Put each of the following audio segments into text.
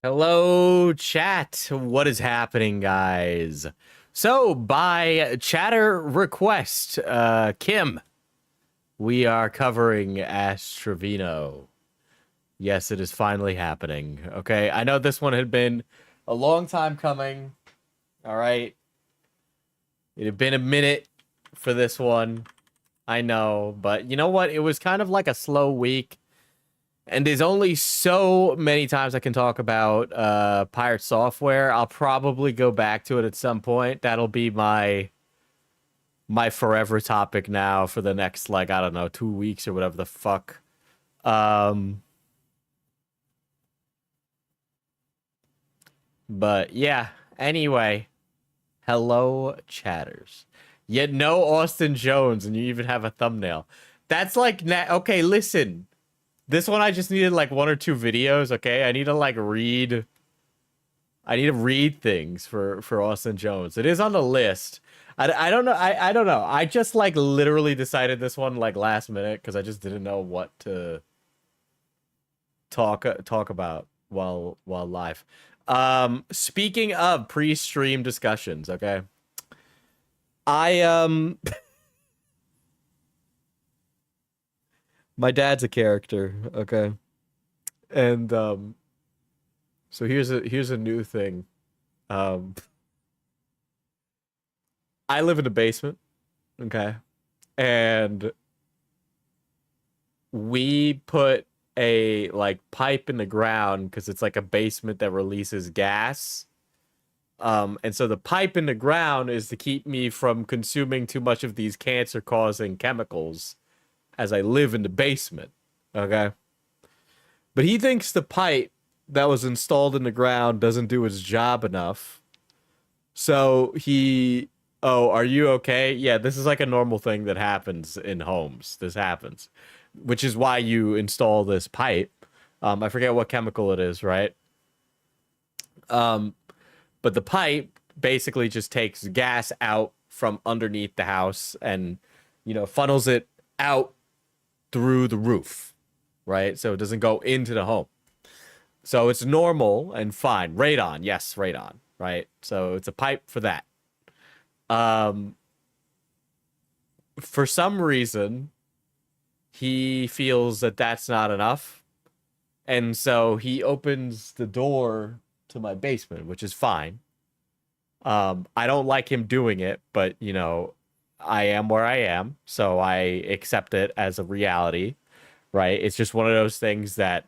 Hello, chat. What is happening, guys? So, by chatter request, Kim, we are covering as Trevino. Yes, it is finally happening. Okay, I know this one had been a long time coming. All right, it had been a minute for this one. I know, but you know what? It was kind of like a slow week. And there's only so many times I can talk about Pirate Software. I'll probably go back to it at some point. That'll be my forever topic now for the next, like, I don't know, 2 weeks or whatever the fuck. But yeah, anyway. Hello, chatters. Yet no Austin Jones, and you even have a thumbnail. That's like, okay, listen. This one I just needed like one or two videos, okay? I need to like read. I need to read things for Austin Jones. It is on the list. I don't know. I don't know. I just like literally decided this one like last minute because I just didn't know what to talk about while live. Speaking of pre-stream discussions, okay? I my dad's a character, okay? And so here's a new thing. I live in a basement, okay? And we put a like pipe in the ground because it's like a basement that releases gas. And so the pipe in the ground is to keep me from consuming too much of these cancer-causing chemicals as I live in the basement, okay? But he thinks the pipe that was installed in the ground doesn't do its job enough. So oh, are you okay? Yeah, this is like a normal thing that happens in homes. This happens, which is why you install this pipe. I forget what chemical it is, right? But the pipe basically just takes gas out from underneath the house and, funnels it out through the roof, right? So it doesn't go into the home. So it's normal and fine. Radon, yes, radon, right? So it's a pipe for that. For some reason, he feels that that's not enough. And so he opens the door to my basement, which is fine. I don't like him doing it, but, I am where I am, so I accept it as a reality, right? It's just one of those things that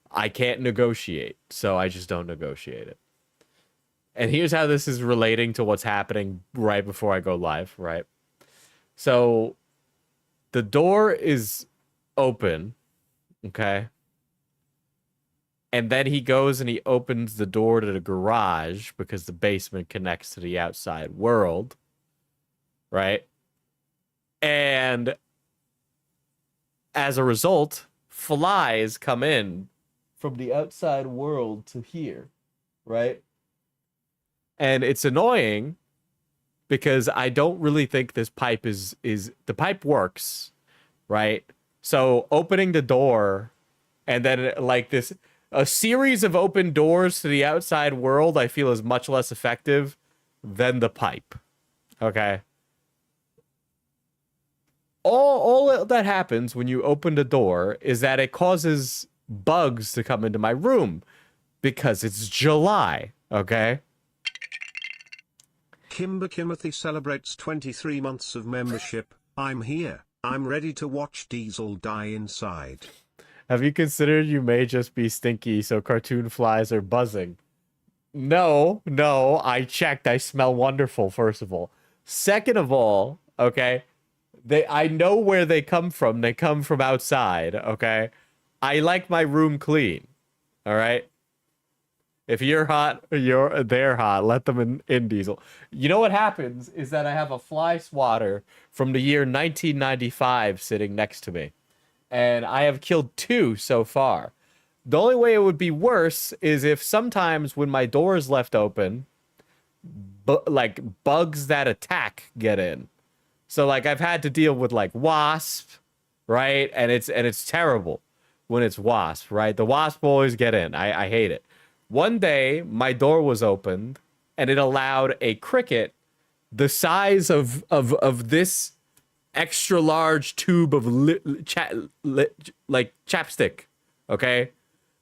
I can't negotiate, so I just don't negotiate it. And here's how this is relating to what's happening right before I go live, right? So the door is open, okay? And then he goes and he opens the door to the garage because the basement connects to the outside world, right? And as a result, flies come in from the outside world to here, right? And it's annoying because I don't really think this pipe is the pipe works, right? So opening the door and then like this a series of open doors to the outside world I feel is much less effective than the pipe. Okay? All that happens when you open the door is that it causes bugs to come into my room because it's July, okay? Kimber Kimothy celebrates 23 months of membership. I'm here. I'm ready to watch Diesel die inside. Have you considered you may just be stinky, so cartoon flies are buzzing? No, I checked. I smell wonderful, first of all. Second of all, okay, I know where they come from. They come from outside, okay? I like my room clean, all right? If you're hot, they're hot. Let them in, Diesel. You know what happens is that I have a fly swatter from the year 1995 sitting next to me. And I have killed 2 so far. The only way it would be worse is if sometimes when my door is left open, like bugs that attack get in. So like I've had to deal with like wasp, right? And it's terrible when it's wasp, right? The wasp always get in. I hate it. One day, my door was opened, and it allowed a cricket the size of this extra large tube of like chapstick. Okay,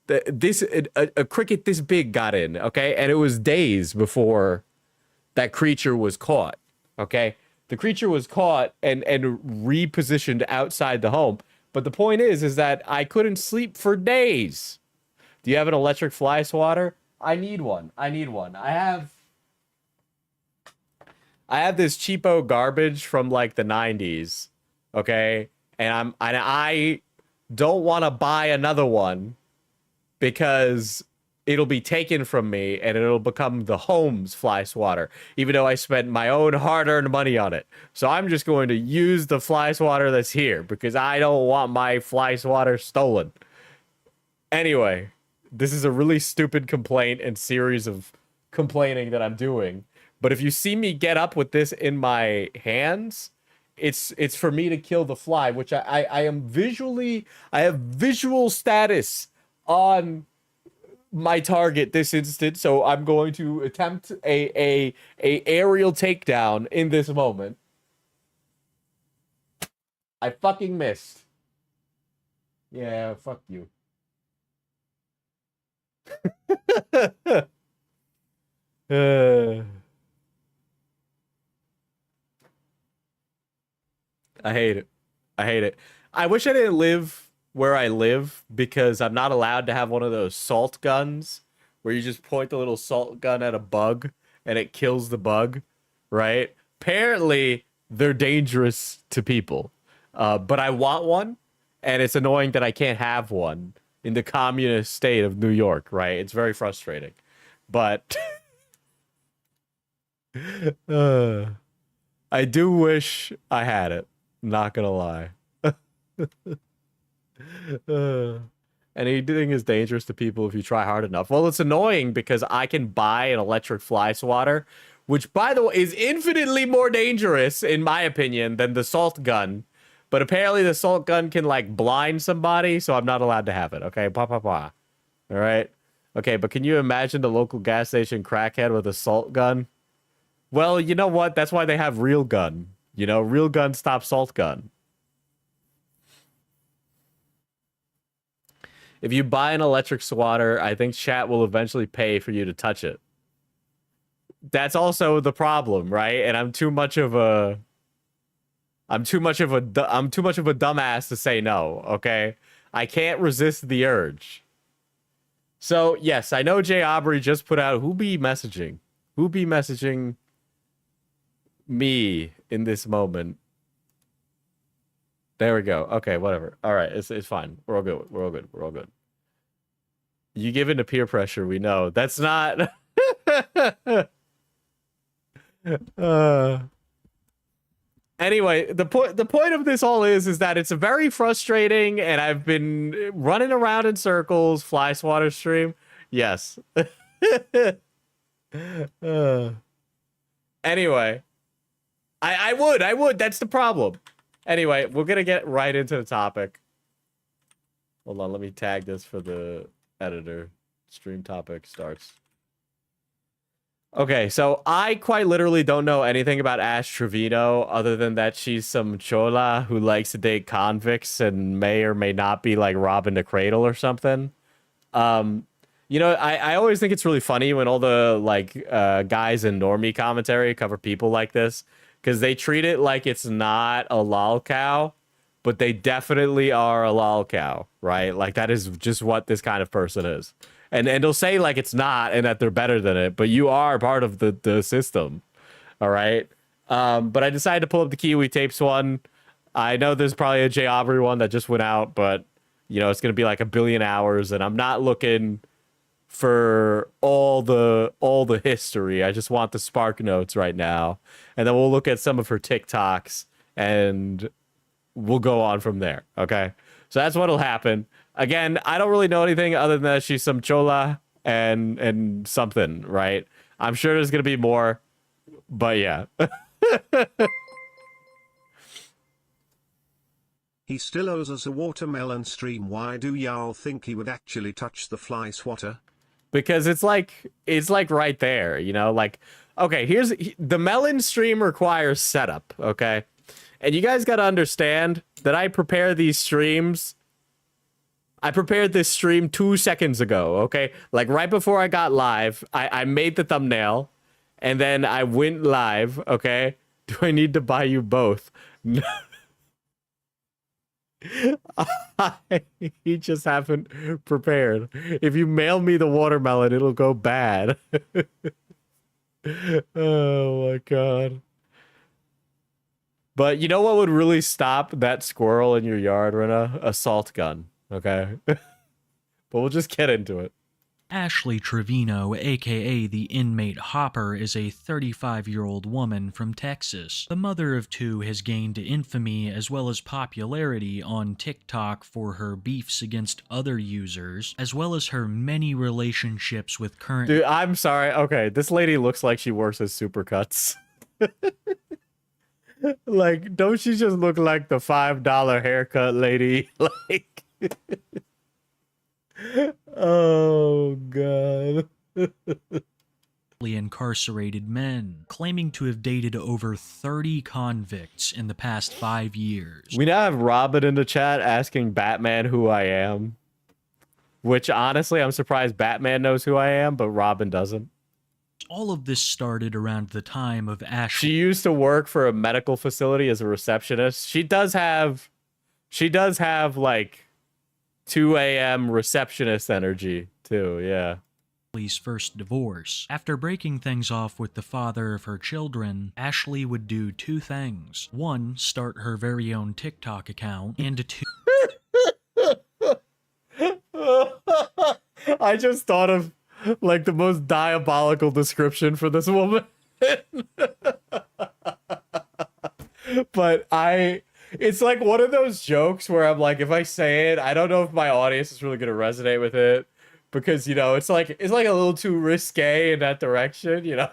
a cricket this big got in. Okay, and it was days before that creature was caught. Okay, the creature was caught and repositioned outside the home. But the point is that I couldn't sleep for days. Do you have an electric fly swatter? I need one. I need one. I have this cheapo garbage from like the 90s. Okay? And I don't want to buy another one because it'll be taken from me and it'll become the home's fly swatter, even though I spent my own hard-earned money on it. So I'm just going to use the fly swatter that's here because I don't want my fly swatter stolen. Anyway, this is a really stupid complaint and series of complaining that I'm doing. But if you see me get up with this in my hands, it's for me to kill the fly, which I have visual status on my target this instant, so I'm going to attempt a aerial takedown in this moment. I fucking missed. Yeah, fuck you. I hate it. I hate it. I wish I didn't live where I live because I'm not allowed to have one of those salt guns where you just point the little salt gun at a bug and it kills the bug, right? Apparently, they're dangerous to people. But I want one, and it's annoying that I can't have one in the communist state of New York, right? It's very frustrating. But I do wish I had it. Not gonna lie. Anything is dangerous to people if you try hard enough. Well, it's annoying because I can buy an electric fly swatter, which, by the way, is infinitely more dangerous, in my opinion, than the salt gun. But apparently the salt gun can, like, blind somebody, so I'm not allowed to have it, okay? All right? Okay, but can you imagine the local gas station crackhead with a salt gun? Well, you know what? That's why they have real gun. You know, real gun stops salt gun. If you buy an electric swatter, I think chat will eventually pay for you to touch it. That's also the problem, right? And I'm too much of a dumbass to say no, okay? I can't resist the urge. So, yes, I know Jay Aubrey just put out who be messaging me in this moment. There we go. Okay, whatever. All right, it's fine. We're all good. We're all good. You give in to peer pressure, we know. That's not Anyway, the point of this all is that it's very frustrating, and I've been running around in circles. Fly swatter stream, yes. Anyway, I would. That's the problem. Anyway, we're gonna get right into the topic. Hold on, let me tag this for the editor. Stream topic starts. Okay, so I quite literally don't know anything about Ash Trevino other than that she's some chola who likes to date convicts and may or may not be like robbing the cradle or something. You know, I always think it's really funny when all the like guys in normie commentary cover people like this because they treat it like it's not a lol cow, but they definitely are a lol cow, right? Like that is just what this kind of person is. And they'll say like it's not and that they're better than it, but you are part of the system. All right. But I decided to pull up the Kiwi Tapes one. I know there's probably a Jay Aubrey one that just went out, but you know, it's gonna be like 1 billion hours, and I'm not looking for all the history. I just want the Spark Notes right now. And then we'll look at some of her TikToks and we'll go on from there. Okay. So that's what'll happen. Again, I don't really know anything other than that she's some chola and something, right? I'm sure there's gonna be more, but yeah. He still owes us a watermelon stream. Why do y'all think he would actually touch the fly swatter? because it's like right there, you know, like, okay, the melon stream requires setup, okay? And you guys got to understand that I prepared this stream 2 seconds ago, okay? Like right before I got live, I made the thumbnail and then I went live, okay? Do I need to buy you both? No. You just haven't prepared. If you mail me the watermelon, it'll go bad. Oh my god. But you know what would really stop that squirrel in your yard, Rena? A salt gun, okay? But we'll just get into it. Ashley Trevino, aka the inmate Hopper, is a 35-year-old woman from Texas. The mother of two has gained infamy as well as popularity on TikTok for her beefs against other users, as well as her many relationships with current— Dude, I'm sorry. Okay, this lady looks like she works at Supercuts. Like, don't she just look like the $5 haircut lady? Like... Oh god. incarcerated men, claiming to have dated over 30 convicts in the past 5 years. We now have Robin in the chat asking Batman who I am. Which, honestly, I'm surprised Batman knows who I am, but Robin doesn't. All of this started around the time of She used to work for a medical facility as a receptionist. She does have like 2 a.m. receptionist energy too, yeah. Ashley's first divorce. After breaking things off with the father of her children, Ashley would do 2 things. 1, start her very own TikTok account, and 2... I just thought of like the most diabolical description for this woman. But it's like one of those jokes where I'm like, if I say it, I don't know if my audience is really gonna resonate with it, because you know it's like a little too risque in that direction, you know.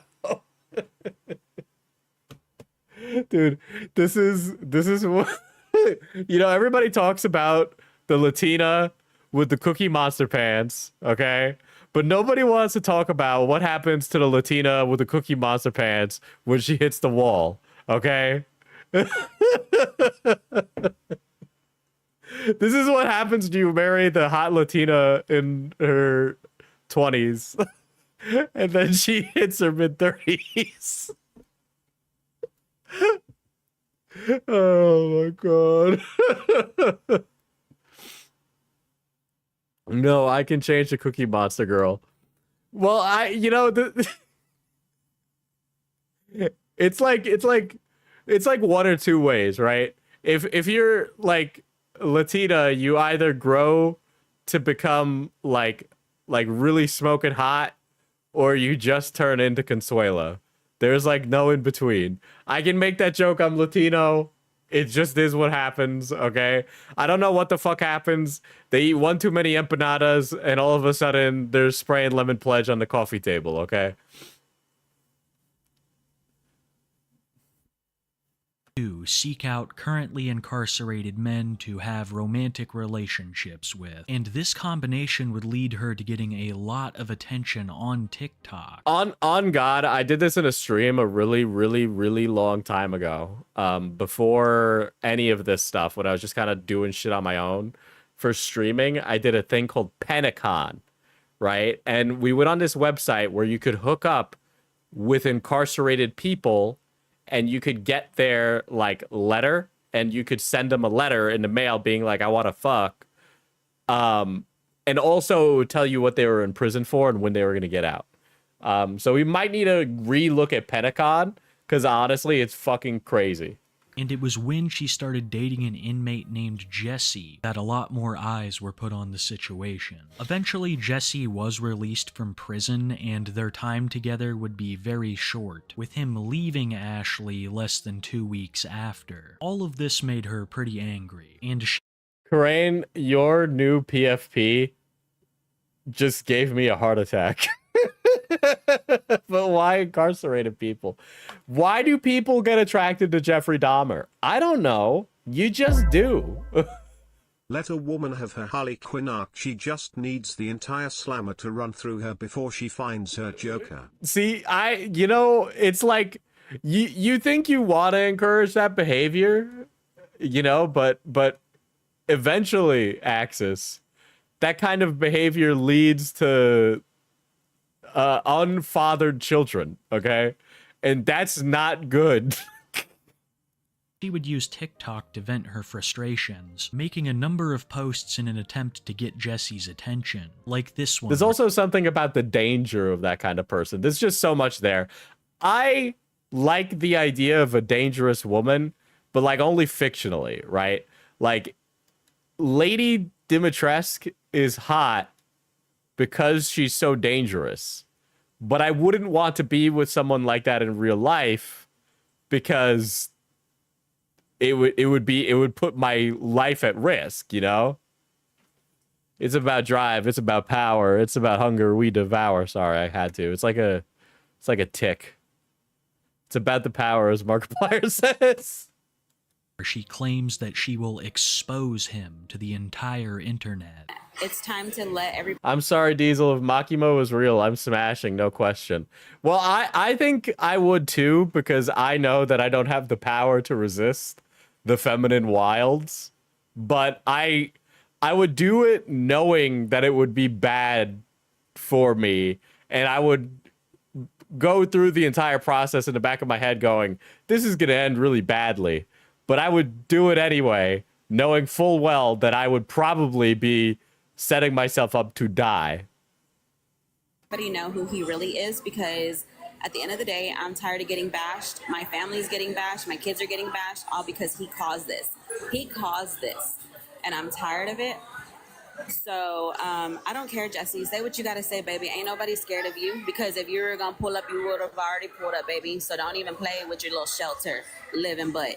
Dude, this is what you know. Everybody talks about the Latina with the Cookie Monster pants, okay? But nobody wants to talk about what happens to the Latina with the Cookie Monster pants when she hits the wall, okay? This is what happens when you marry the hot Latina in her 20s and then she hits her mid-30s. Oh my god. No, I can change the Cookie Monster girl. Well, you know, it's like one or two ways, right? If you're like Latina, you either grow to become like really smoking hot, or you just turn into Consuela. There's like no in between. I can make that joke, I'm Latino. It just is what happens, okay? I don't know what the fuck happens. They eat one too many empanadas, and all of a sudden, they're spraying lemon pledge on the coffee table, okay? 2, seek out currently incarcerated men to have romantic relationships with. And this combination would lead her to getting a lot of attention on TikTok. On God, I did this in a stream a really, really, really long time ago. Before any of this stuff, when I was just kind of doing shit on my own. For streaming, I did a thing called Penacon, right? And we went on this website where you could hook up with incarcerated people, and you could get their like letter, and you could send them a letter in the mail being like, I want to fuck. And also it would tell you what they were in prison for and when they were going to get out. So we might need to re-look at Penacon, because honestly, it's fucking crazy. And it was when she started dating an inmate named Jesse that a lot more eyes were put on the situation. Eventually, Jesse was released from prison, and their time together would be very short, with him leaving Ashley less than 2 weeks after. All of this made her pretty angry, and Karain, your new PFP just gave me a heart attack. But why incarcerated people? Why do people get attracted to Jeffrey Dahmer? I don't know. You just do. Let a woman have her Harley Quinn arc. She just needs the entire slammer to run through her before she finds her Joker. See, it's like you think you want to encourage that behavior, but eventually, Axis, that kind of behavior leads to unfathered children, okay? And that's not good. She would use TikTok to vent her frustrations, making a number of posts in an attempt to get Jesse's attention, like this one. There's also something about the danger of that kind of person. There's just so much there. I like the idea of a dangerous woman, but like only fictionally, right? Like Lady Dimitrescu is hot because she's so dangerous, but I wouldn't want to be with someone like that in real life because it would put my life at risk, you know? It's about drive, it's about power, it's about hunger we devour. Sorry, I had to. It's like a tick. It's about the power, as Markiplier says. She claims that she will expose him to the entire internet. It's time to let everybody. I'm sorry, Diesel. If Makimo is real, I'm smashing, no question. Well, I think I would too, because I know that I don't have the power to resist the feminine wilds. But I would do it knowing that it would be bad for me, and I would go through the entire process in the back of my head going, this is going to end really badly. But I would do it anyway, knowing full well that I would probably be setting myself up to die. Know who he really is, because at the end of the day, I'm tired of getting bashed. My family's getting bashed. My kids are getting bashed, all because he caused this. He caused this, and I'm tired of it. So I don't care, Jesse. Say what you got to say, baby. Ain't nobody scared of you, because if you were going to pull up, you would have already pulled up, baby. So don't even play with your little shelter living butt.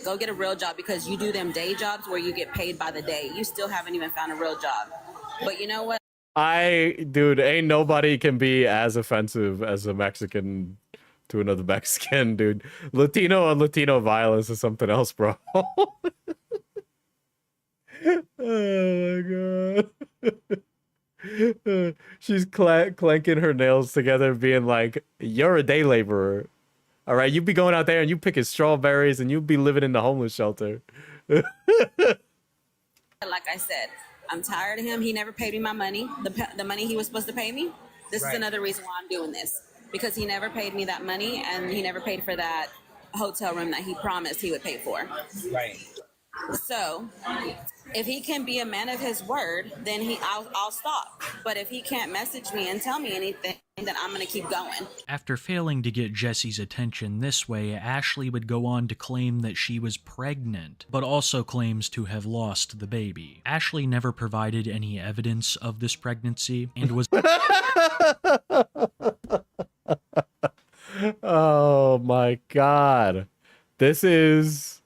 Go get a real job, because you do them day jobs where you get paid by the day. You still haven't even found a real job. But you know what? Dude, ain't nobody can be as offensive as a Mexican to another Mexican, dude. Latino on Latino violence is something else, bro. Oh my god. She's clanking her nails together, being like, you're a day laborer. All right, you be going out there and you picking strawberries and you be living in the homeless shelter. Like I said, I'm tired of him. He never paid me my money, the money he was supposed to pay me. This is another reason why I'm doing this, because he never paid me that money, and he never paid for that hotel room that he promised he would pay for. Right. So if he can be a man of his word, then I'll stop. But if he can't message me and tell me anything, then I'm going to keep going. After failing to get Jesse's attention this way, Ashley would go on to claim that she was pregnant, but also claims to have lost the baby. Ashley never provided any evidence of this pregnancy and was Oh my god. This is...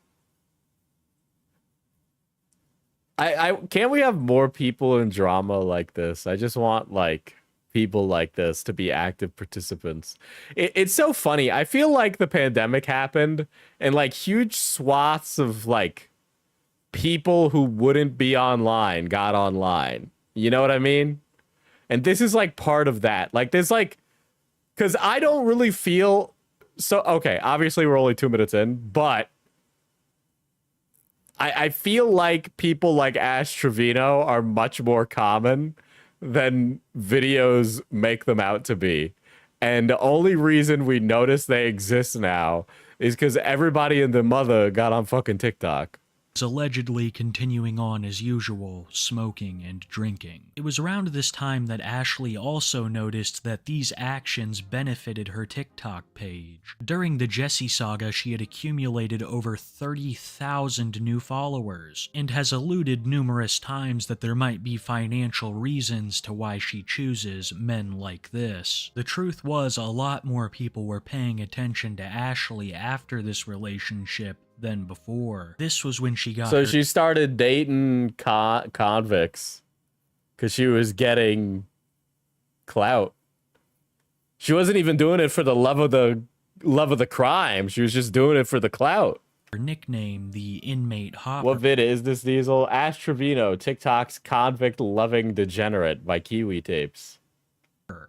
I can't we have more people in drama like this? I just want like people like this to be active participants. It's so funny. I feel like the pandemic happened and like huge swaths of like people who wouldn't be online got online. You know what I mean? And this is like part of that. Like there's like, because I don't really feel so, okay, obviously we're only 2 minutes in, but I feel like people like Ash Trevino are much more common than videos make them out to be. And the only reason we notice they exist now is because everybody and their mother got on fucking TikTok. Allegedly continuing on as usual, smoking and drinking. It was around this time that Ashley also noticed that these actions benefited her TikTok page. During the Jesse saga, she had accumulated over 30,000 new followers, and has alluded numerous times that there might be financial reasons to why she chooses men like this. The truth was, a lot more people were paying attention to Ashley after this relationship than before. This was when she got she started dating convicts because she was getting clout. She wasn't even doing it for the love of the crime. She was just doing it for the clout. Her nickname, the inmate Hopper. What vid is this, Diesel? Ash Trevino, TikTok's convict-loving degenerate by Kiwi Tapes.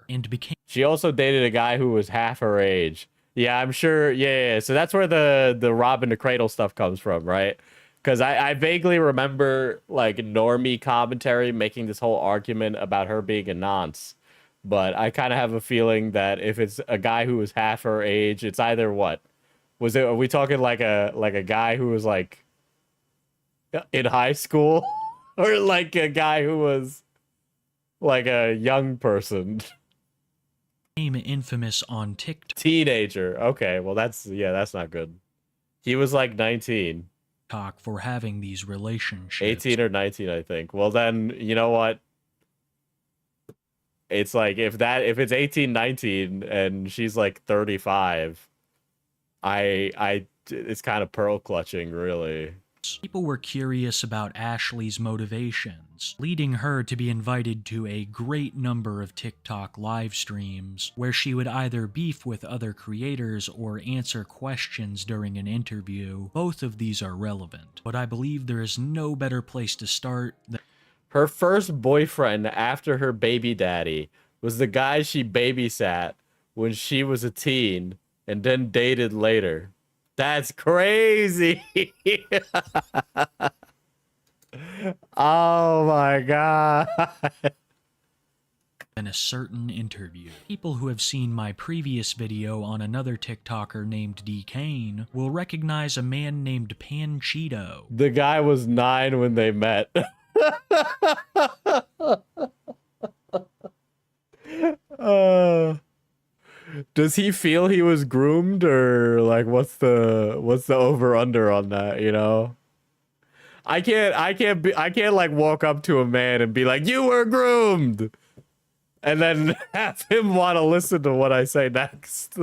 And became... She also dated a guy who was half her age. Yeah, I'm sure. Yeah. So that's where the Robin the Cradle stuff comes from, right? Because I vaguely remember like normie commentary making this whole argument about her being a nonce. But I kind of have a feeling that if it's a guy who was half her age, it's either what? Are we talking like a guy who was like in high school or like a guy who was like a young person? Became infamous on TikTok. Teenager. Okay, well that's not good. He was like 19. For having these relationships. 18 or 19, I think. Well then, you know what? It's like if it's 18, 19 and she's like 35, it's kind of pearl clutching, really. People were curious about Ashley's motivations, leading her to be invited to a great number of TikTok live streams where she would either beef with other creators or answer questions during an interview. Both of these are relevant, but I believe there is no better place to start than her first boyfriend after her baby daddy was the guy she babysat when she was a teen and then dated later. That's crazy. Oh my god. in a certain interview. People who have seen my previous video on another TikToker named D. Kane will recognize a man named Pan Cheeto. The guy was 9 when they met. Does he feel he was groomed, or like what's the over under on that, you know? I can't like walk up to a man and be like, "You were groomed," and then have him want to listen to what I say next.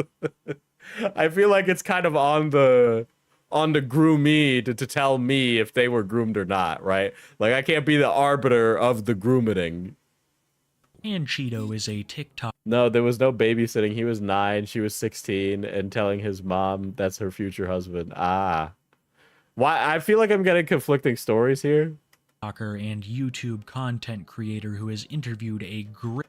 I feel like it's kind of on the groomee to tell me if they were groomed or not, right? Like I can't be the arbiter of the grooming. And Cheeto is a TikTok. No, there was no babysitting. He was 9, she was 16, and telling his mom that's her future husband. Ah. Why? I feel like I'm getting conflicting stories here. And YouTube content creator who has interviewed a great...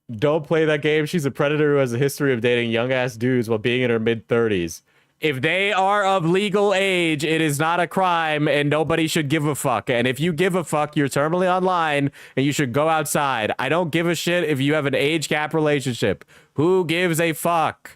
Don't play that game. She's a predator who has a history of dating young-ass dudes while being in her mid-30s. If they are of legal age, it is not a crime, and nobody should give a fuck. And if you give a fuck, you're terminally online, and you should go outside. I don't give a shit if you have an age gap relationship. Who gives a fuck?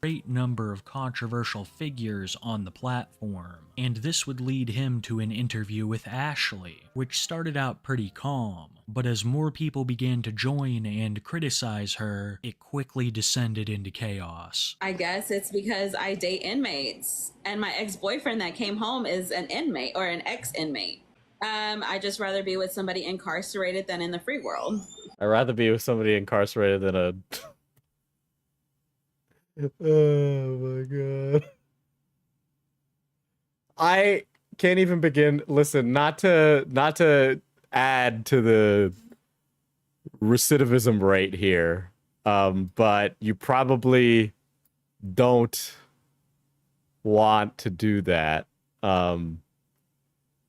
Great number of controversial figures on the platform, and this would lead him to an interview with Ashley, which started out pretty calm, but as more people began to join and criticize her, it quickly descended into chaos. I guess it's because I date inmates, and my ex-boyfriend that came home is an inmate or an ex-inmate. I'd just rather be with somebody incarcerated than in the free world. I'd rather be with somebody incarcerated than a... Oh my god. I can't even begin. Listen, not to add to the recidivism rate here, but you probably don't want to do that. You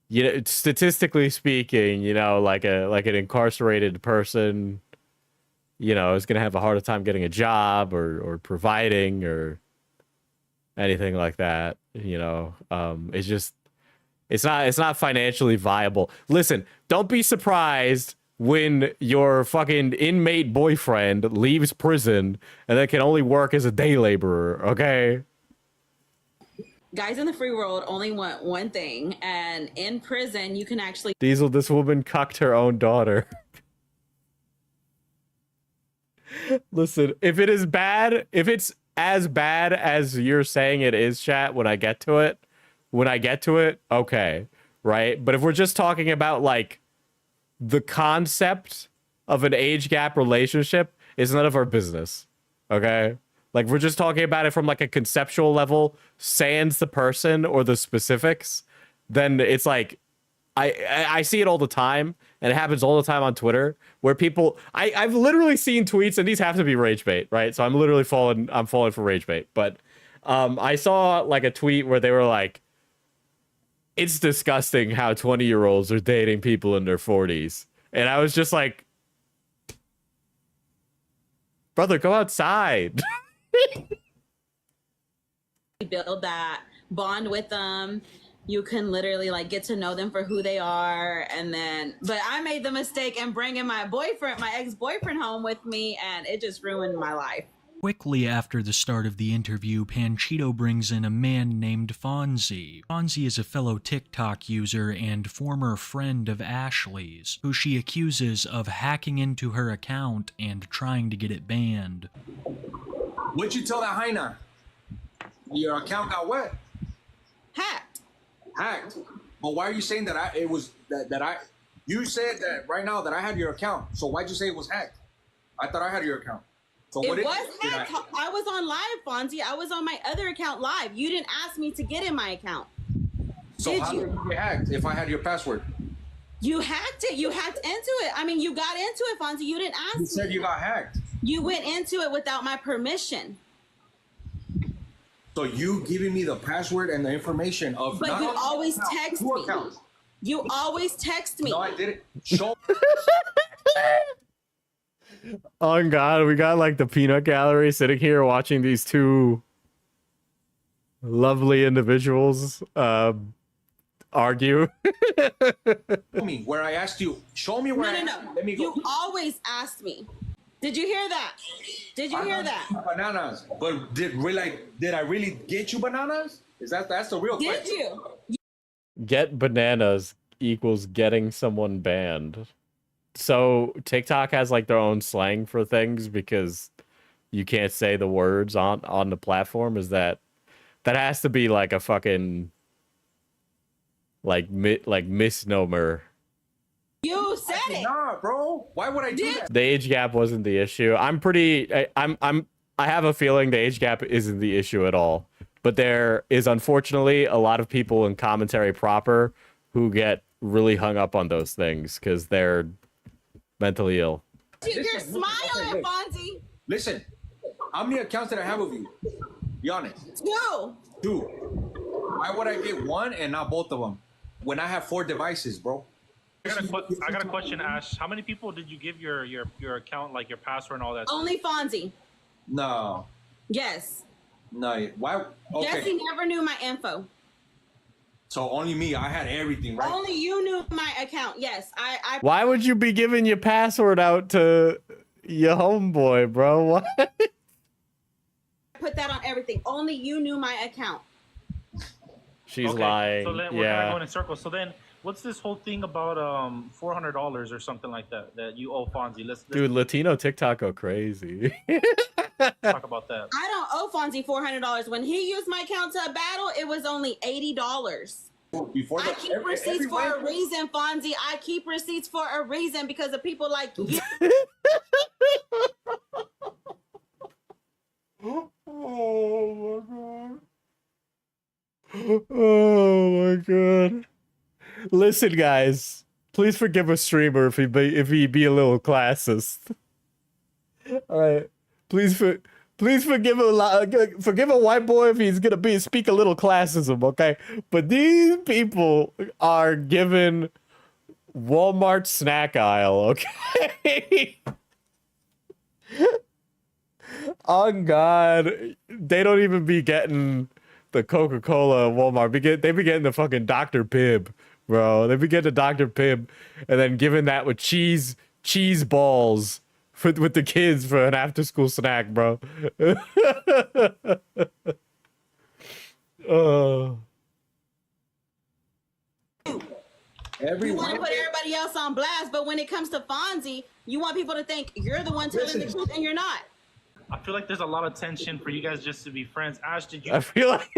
know, statistically speaking, you know, like an incarcerated person, you know, is going to have a harder time getting a job or providing or anything like that. You know, it's not financially viable. Listen, don't be surprised when your fucking inmate boyfriend leaves prison and then can only work as a day laborer, okay? Guys in the free world only want one thing, and in prison, you can actually... Diesel, this woman cucked her own daughter. Listen, if it's as bad as you're saying it is, chat, when I get to it, okay, right? But if we're just talking about, like, the concept of an age gap relationship, is none of our business, okay? Like, we're just talking about it from, like, a conceptual level, sans the person or the specifics, then it's like, I see it all the time, and it happens all the time on Twitter, where people... I've literally seen tweets, and these have to be rage bait, right? So I'm literally falling for rage bait. But I saw, like, a tweet where they were like, it's disgusting how 20-year-olds are dating people in their 40s. And I was just like, brother, go outside. Build that bond with them. You can literally like get to know them for who they are. And then, but I made the mistake in bringing my ex-boyfriend home with me, and it just ruined my life. Quickly after the start of the interview, Panchito brings in a man named Fonzie. Fonzie is a fellow TikTok user and former friend of Ashley's, who she accuses of hacking into her account and trying to get it banned. What'd you tell that hyena? Your account got what? Hacked. Hacked. But why are you saying that you said that right now that I had your account. So why'd you say it was hacked? I thought I had your account. So It was hacked. I was on live, Fonzie. I was on my other account live. You didn't ask me to get in my account. So how did you get hacked if I had your password? You hacked it. You hacked into it. I mean, you got into it, Fonzie. You didn't ask me. You said you got hacked. You went into it without my permission. So you giving me the password and the information of... But you always text me. Accounts. You always text me. No, I didn't. Show... Oh God, we got like the peanut gallery sitting here watching these two lovely individuals argue. me where I asked you. Show me where No. Let me go. You always asked me. Did you hear that? Did you hear that? Bananas. But did I really get you bananas? That's the real Did question. you? Get bananas equals getting someone banned. So TikTok has like their own slang for things because you can't say the words on the platform. Is that has to be like a fucking like misnomer. You said it. Nah, bro. Why would I do that? The age gap wasn't the issue. I have a feeling the age gap isn't the issue at all. But there is unfortunately a lot of people in commentary proper who get really hung up on those things because they're mentally ill. You're smiling, Fonzie. Listen, how many accounts did I have of you? Be honest. Two. Why would I get one and not both of them when I have 4 devices, bro? I got a question, Ash. How many people did you give your account, like your password and all that? Only Fonzie. No. Yes. No. Why? Okay. Jesse never knew my info. So only me. I had everything, right? Only you knew my account. Yes. I Why would you be giving your password out to your homeboy, bro? What? put that on everything. Only you knew my account. She's Okay, lying. So then we're kind of going in circles. So then, what's this whole thing about $400 or something like that you owe Fonzie? Let's Dude, Latino TikTok go crazy. talk about that. I don't owe Fonzie $400. When he used my account to battle, it was only $80. Before I keep receipts for a reason, Fonzie. I keep receipts for a reason because of people like you. Oh my god. Oh my god. Listen, guys. Please forgive a streamer if he be a little classist. All right. Please forgive a white boy if he's gonna speak a little classism, okay? But these people are given Walmart snack aisle, okay? On God, they don't even be getting the Coca-Cola Walmart. They be getting the fucking Dr. Pibb, bro. They be getting the Dr. Pibb and then giving that with cheese balls with the kids for an after-school snack, bro. You want to put everybody else on blast, but when it comes to Fonzie, you want people to think you're the one telling the truth, and you're not. I feel like there's a lot of tension for you guys just to be friends. Ash, did you? I feel like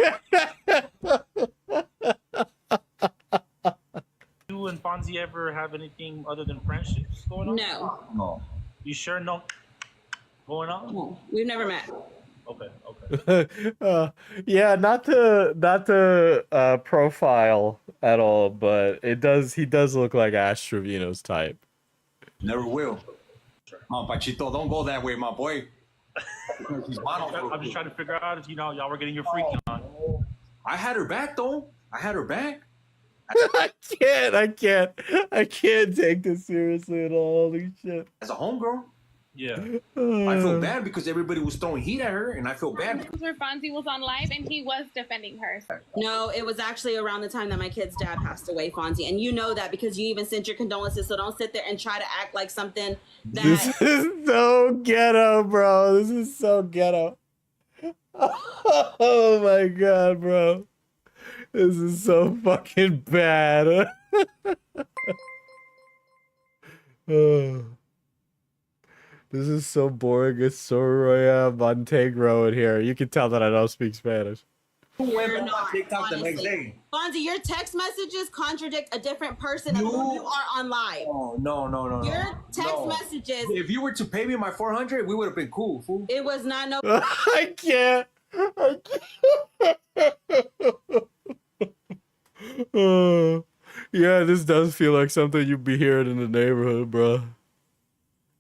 You and Fonzie ever have anything other than friendships going on? No, You sure no going on? no, we've never met. Okay. yeah, not to profile at all, but he does look like Ash Trevino's type. Never will. Pachito, don't go that way, my boy. I'm just trying to figure out if y'all were getting your freaking on. I had her back though. I had her back. I can't take this seriously at all. Holy shit. As a homegirl. Yeah. I feel bad because everybody was throwing heat at her, and I feel bad. Where Fonzie was on live and he was defending her. No, it was actually around the time that my kid's dad passed away, Fonzie. And you know that because you even sent your condolences. So don't sit there and try to act like something that... This is so ghetto, bro. This is so ghetto. Oh my god, bro. This is so fucking bad. Oh. This is so boring. It's so Montegro in here. You can tell that I don't speak Spanish. You're not, TikTok the next day. Fonzie, your text messages contradict a different person of who you are on live. Oh, no. Your text messages... If you were to pay me my 400, we would have been cool, fool. It was not no... I can't. Oh. Yeah, this does feel like something you'd be hearing in the neighborhood, bro.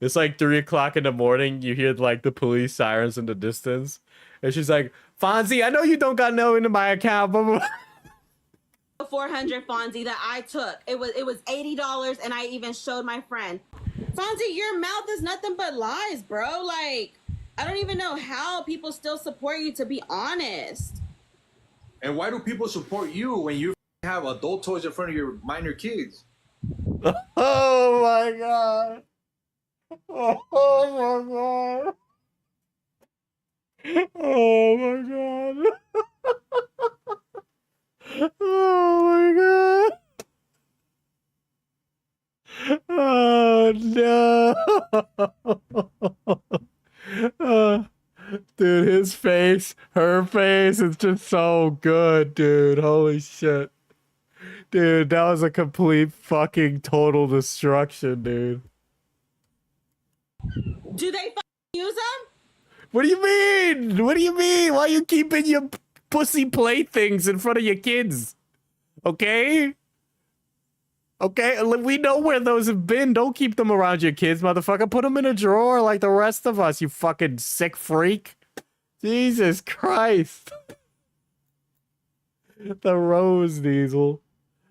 It's like 3 o'clock in the morning. You hear like the police sirens in the distance. And she's like, Fonzie, I know you don't got no into my account, but 400 Fonzie that I took. It was $80 and I even showed my friend. Fonzie, your mouth is nothing but lies, bro. Like, I don't even know how people still support you, to be honest. And why do people support you when you have adult toys in front of your minor kids? Oh my god. Oh my god. Oh my god. Oh my god. Oh no. Dude, his face, her face, it's just so good, dude. Holy shit. Dude, that was a complete fucking total destruction, dude. Do they use them? What do you mean? What do you mean? Why are you keeping your pussy playthings in front of your kids? Okay? Okay, we know where those have been. Don't keep them around your kids, motherfucker. Put them in a drawer like the rest of us, you fucking sick freak. Jesus Christ. The Rose Diesel.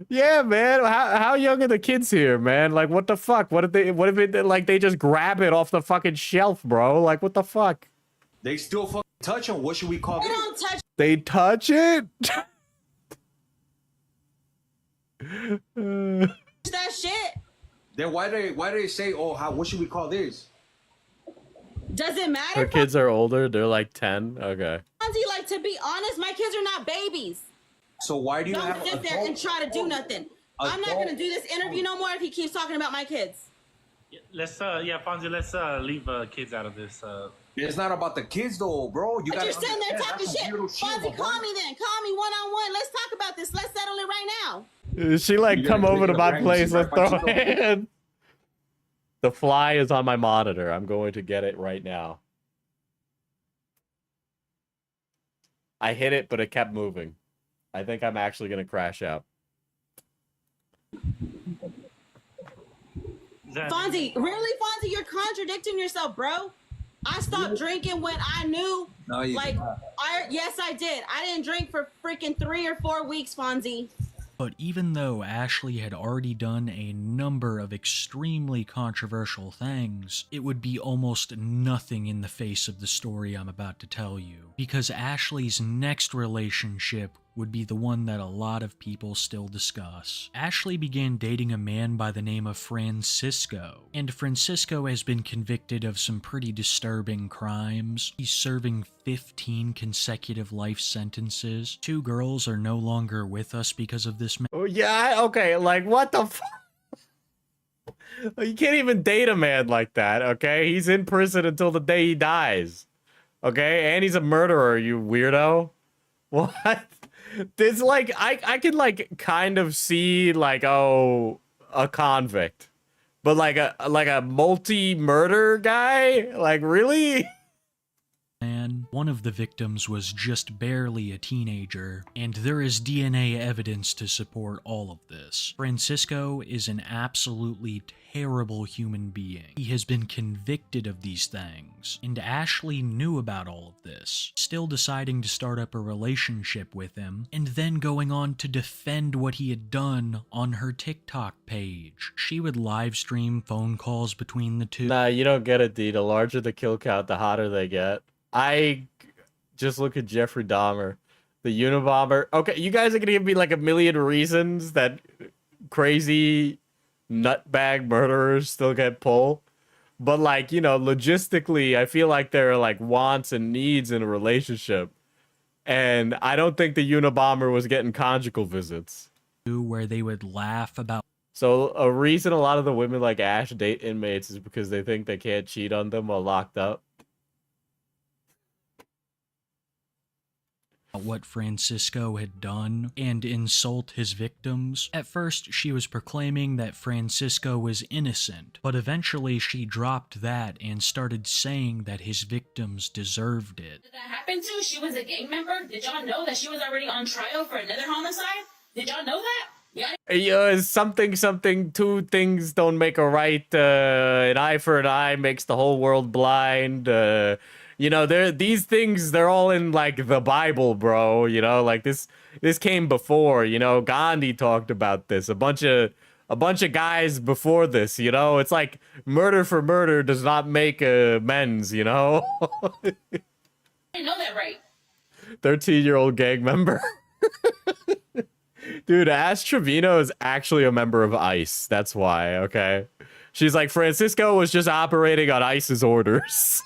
Yeah, man. How young are the kids here, man? Like, what the fuck? What if it, like, they just grab it off the fucking shelf, bro? Like, what the fuck? They still fucking touch them. What should we call They it? don't touch. They touch it? That shit. Then why do they say, oh, what should we call this? Does it matter? Her kids are older. They're like 10. Okay. Fonzie, like, to be honest, my kids are not babies. So why do you Don't sit there and try to do nothing. I'm not gonna do this interview no more if he keeps talking about my kids. Let's Fonzie, let's leave kids out of this. It's not about the kids though, bro. But you're sitting there talking shit. Fonzie, call me then. Call me one-on-one. Let's talk about this. Let's settle it right now. She like, come over to my place. Let's throw it in. The fly is on my monitor. I'm going to get it right now. I hit it, but it kept moving. I think I'm actually going to crash out. Fonzie, really, Fonzie? You're contradicting yourself, bro. I stopped drinking when I knew. No, you like, yes, I did. I didn't drink for freaking 3 or 4 weeks, Fonzie. But even though Ashley had already done a number of extremely controversial things, it would be almost nothing in the face of the story I'm about to tell you. Because Ashley's next relationship would be the one that a lot of people still discuss. Ashley began dating a man by the name of Francisco, and Francisco has been convicted of some pretty disturbing crimes. He's serving 15 consecutive life sentences. 2 girls are no longer with us because of this. Oh, yeah, okay, like, what the fuck? You can't even date a man like that, okay? He's in prison until the day he dies, okay? And he's a murderer, you weirdo. What? There's like, I can like kind of see like, oh, a convict, but like a multi-murder guy, like, really? Man, One of the victims was just barely a teenager, and there is DNA evidence to support all of this. Francisco is an absolutely terrible human being. He has been convicted of these things, and Ashley knew about all of this, still deciding to start up a relationship with him, and then going on to defend what he had done on her TikTok page. She would live stream phone calls between the two. Nah, you don't get it, D. The larger the kill count, the hotter they get. I just look at Jeffrey Dahmer, the Unabomber. Okay, you guys are gonna give me like a million reasons that crazy nutbag murderers still get pulled, but like, you know, logistically, I feel like there are like wants and needs in a relationship, and I don't think the Unabomber was getting conjugal visits. Where they would laugh about. So a reason a lot of the women like Ash date inmates is because they think they can't cheat on them while locked up. What Francisco had done and insult his victims. At first, she was proclaiming that Francisco was innocent, but eventually she dropped that and started saying that his victims deserved it. Did that happen to? She was a gang member? Did y'all know that she was already on trial for another homicide? Did y'all know that? Yeah. Something, two things don't make a right. An eye for an eye makes the whole world blind. You know, these things, they're all in like the Bible, bro. You know, like this came before. You know, Gandhi talked about this. A bunch of guys before this. You know, it's like murder for murder does not make amends. You know. I didn't know that right. 13-year-old gang member. Dude, Ash Trevino is actually a member of ICE. That's why, okay? She's like, Francisco was just operating on ICE's orders.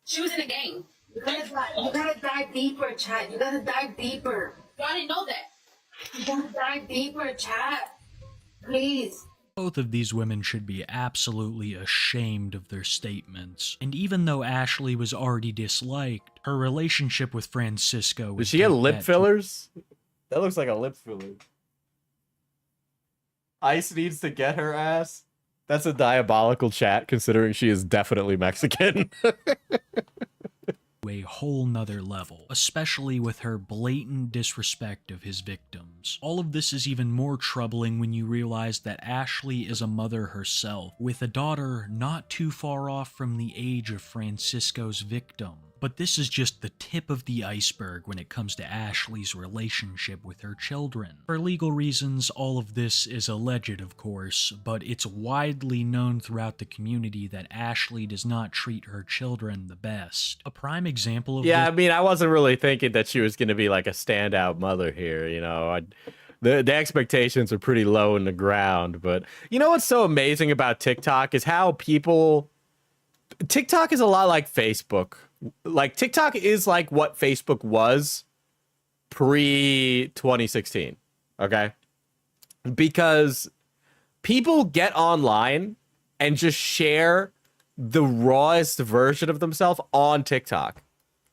She was in a gang. You gotta dive deeper, chat. You gotta dive deeper. Y'all didn't know that. You gotta dive deeper, chat. Please. Both of these women should be absolutely ashamed of their statements. And even though Ashley was already disliked, her relationship with Francisco was. Did she get lip fillers? That looks like a lip filler. ICE needs to get her ass. That's a diabolical chat, considering she is definitely Mexican. A whole nother level, especially with her blatant disrespect of his victims. All of this is even more troubling when you realize that Ashley is a mother herself, with a daughter not too far off from the age of Francisco's victim. But this is just the tip of the iceberg when it comes to Ashley's relationship with her children. For legal reasons, all of this is alleged, of course, but it's widely known throughout the community that Ashley does not treat her children the best. A prime example of Yeah, this— I mean, I wasn't really thinking that she was going to be like a standout mother here, you know. The expectations are pretty low in the ground, but you know what's so amazing about TikTok is how people... TikTok is a lot like Facebook. Like, TikTok is like what Facebook was pre-2016, okay? Because people get online and just share the rawest version of themselves on TikTok,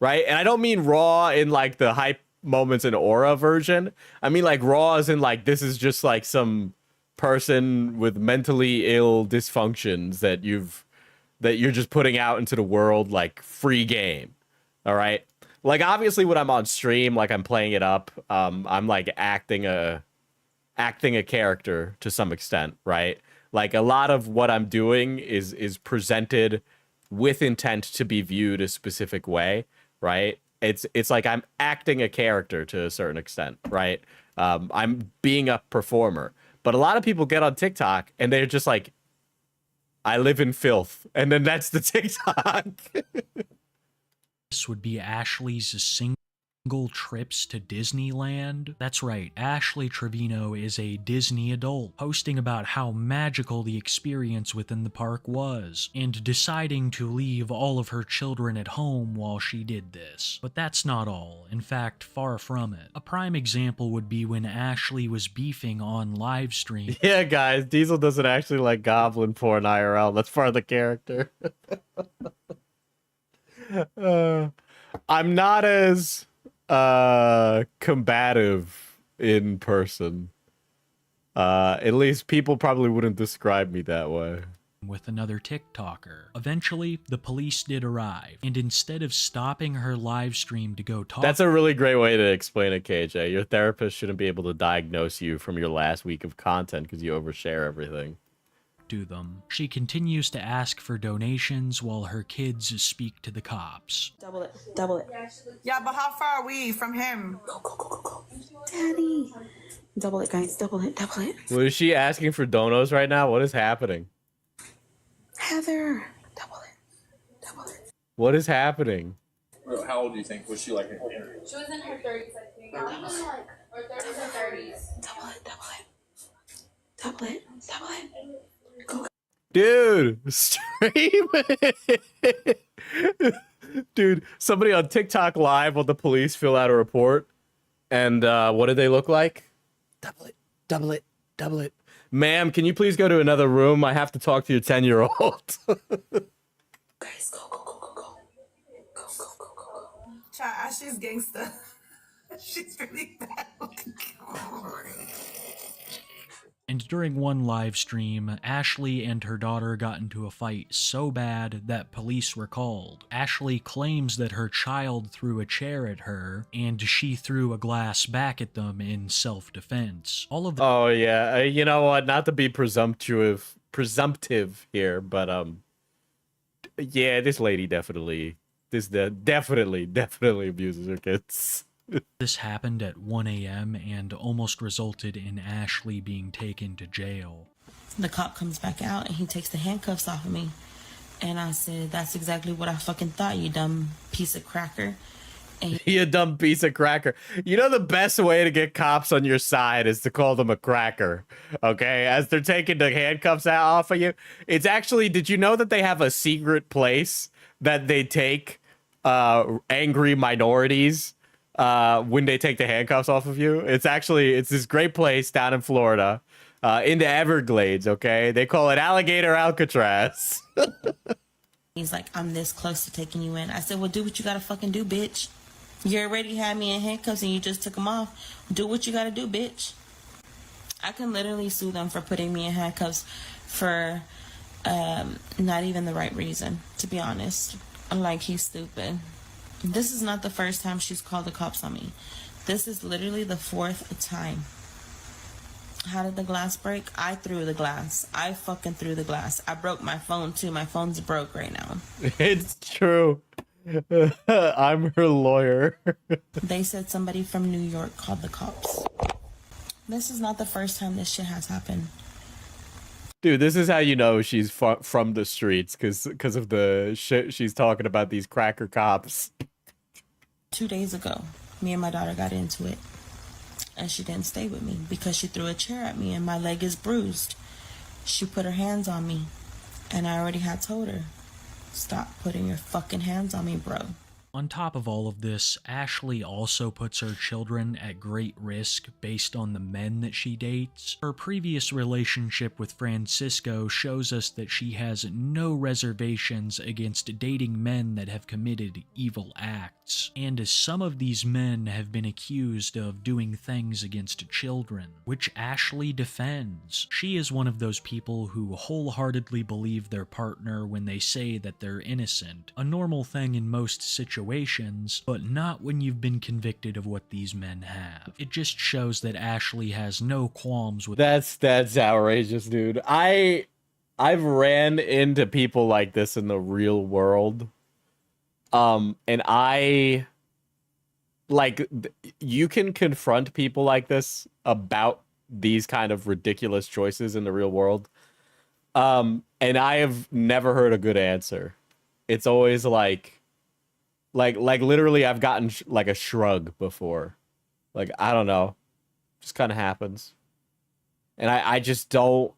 right? And I don't mean raw in like the hype moments and aura version. I mean like raw as in like this is just like some person with mentally ill dysfunctions that you're just putting out into the world like free game. All right. Like obviously when I'm on stream, like I'm playing it up, I'm like acting a character to some extent, right? Like a lot of what I'm doing is presented with intent to be viewed a specific way, right? It's like I'm acting a character to a certain extent, right? I'm being a performer. But a lot of people get on TikTok and they're just like, I live in filth. And then that's the TikTok. This would be Ashley's single trips to Disneyland. That's right, Ashley Trevino is a Disney adult, posting about how magical the experience within the park was, and deciding to leave all of her children at home while she did this. But that's not all, in fact, far from it. A prime example would be when Ashley was beefing on Livestream. Yeah, guys, Diesel doesn't actually like goblin porn IRL. That's part of the character. I'm not as combative in person. At least people probably wouldn't describe me that way. with another TikToker. Eventually, the police did arrive, and instead of stopping her live stream to go talk— That's a really great way to explain it, KJ. Your therapist shouldn't be able to diagnose you from your last week of content because you overshare everything. to them. She continues to ask for donations while her kids speak to the cops. Double it. Double it. Yeah, but how far are we from him? Go. Daddy. Double it, guys. Double it. Double it. What is she asking for donos right now? What is happening? Heather. Double it. Double it. What is happening? How old do you think? Was she like? She was in her 30s, I think. Or 30s or 30s. Double it. Double it. Double it. Double it. Go. Dude, stream it. Dude, somebody on TikTok live while the police fill out a report. And what did they look like? Double it, double it, double it. Ma'am, can you please go to another room? I have to talk to your 10-year-old. Guys, go. Chat, Ashley's gangster. She's really bad looking. And during one live stream, Ashley and her daughter got into a fight so bad that police were called. Ashley claims that her child threw a chair at her, and she threw a glass back at them in self-defense. All of the— Oh yeah, you know what? Not to be presumptive here, but yeah, this lady definitely abuses her kids. This happened at 1 a.m. and almost resulted in Ashley being taken to jail. The cop comes back out and he takes the handcuffs off of me. And I said, that's exactly what I fucking thought, you dumb piece of cracker. And You dumb piece of cracker. You know the best way to get cops on your side is to call them a cracker, okay? As they're taking the handcuffs out off of you. It's actually, did you know that they have a secret place that they take angry minorities when they take the handcuffs off of you? It's this great place down in Florida, in the Everglades, okay? They call it Alligator Alcatraz. he's like, I'm this close to taking you in. I said, well, do what you gotta fucking do, bitch. You already had me in handcuffs and you just took them off. Do what you gotta do, bitch. I can literally sue them for putting me in handcuffs for not even the right reason, to be honest. Like, he's stupid. This is not the first time she's called the cops on me. This is literally the 4th time. How did the glass break? I threw the glass. I fucking threw the glass. I broke my phone too. My phone's broke right now. It's true. I'm her lawyer. They said somebody from New York called the cops. This is not the first time this shit has happened. Dude, this is how you know she's from the streets, because of the shit she's talking about, these cracker cops. 2 days ago, me and my daughter got into it. And she didn't stay with me because she threw a chair at me and my leg is bruised. She put her hands on me. And I already had told her, stop putting your fucking hands on me, bro. On top of all of this, Ashley also puts her children at great risk based on the men that she dates. Her previous relationship with Francisco shows us that she has no reservations against dating men that have committed evil acts, and some of these men have been accused of doing things against children, which Ashley defends. She is one of those people who wholeheartedly believe their partner when they say that they're innocent, a normal thing in most situations, but not when you've been convicted of what these men have. It just shows that Ashley has no qualms with— That's outrageous, dude. I've ran into people like this in the real world. And you can confront people like this about these kind of ridiculous choices in the real world. And I have never heard a good answer. It's always like literally I've gotten like a shrug before. Like, I don't know. Just kind of happens. And I just don't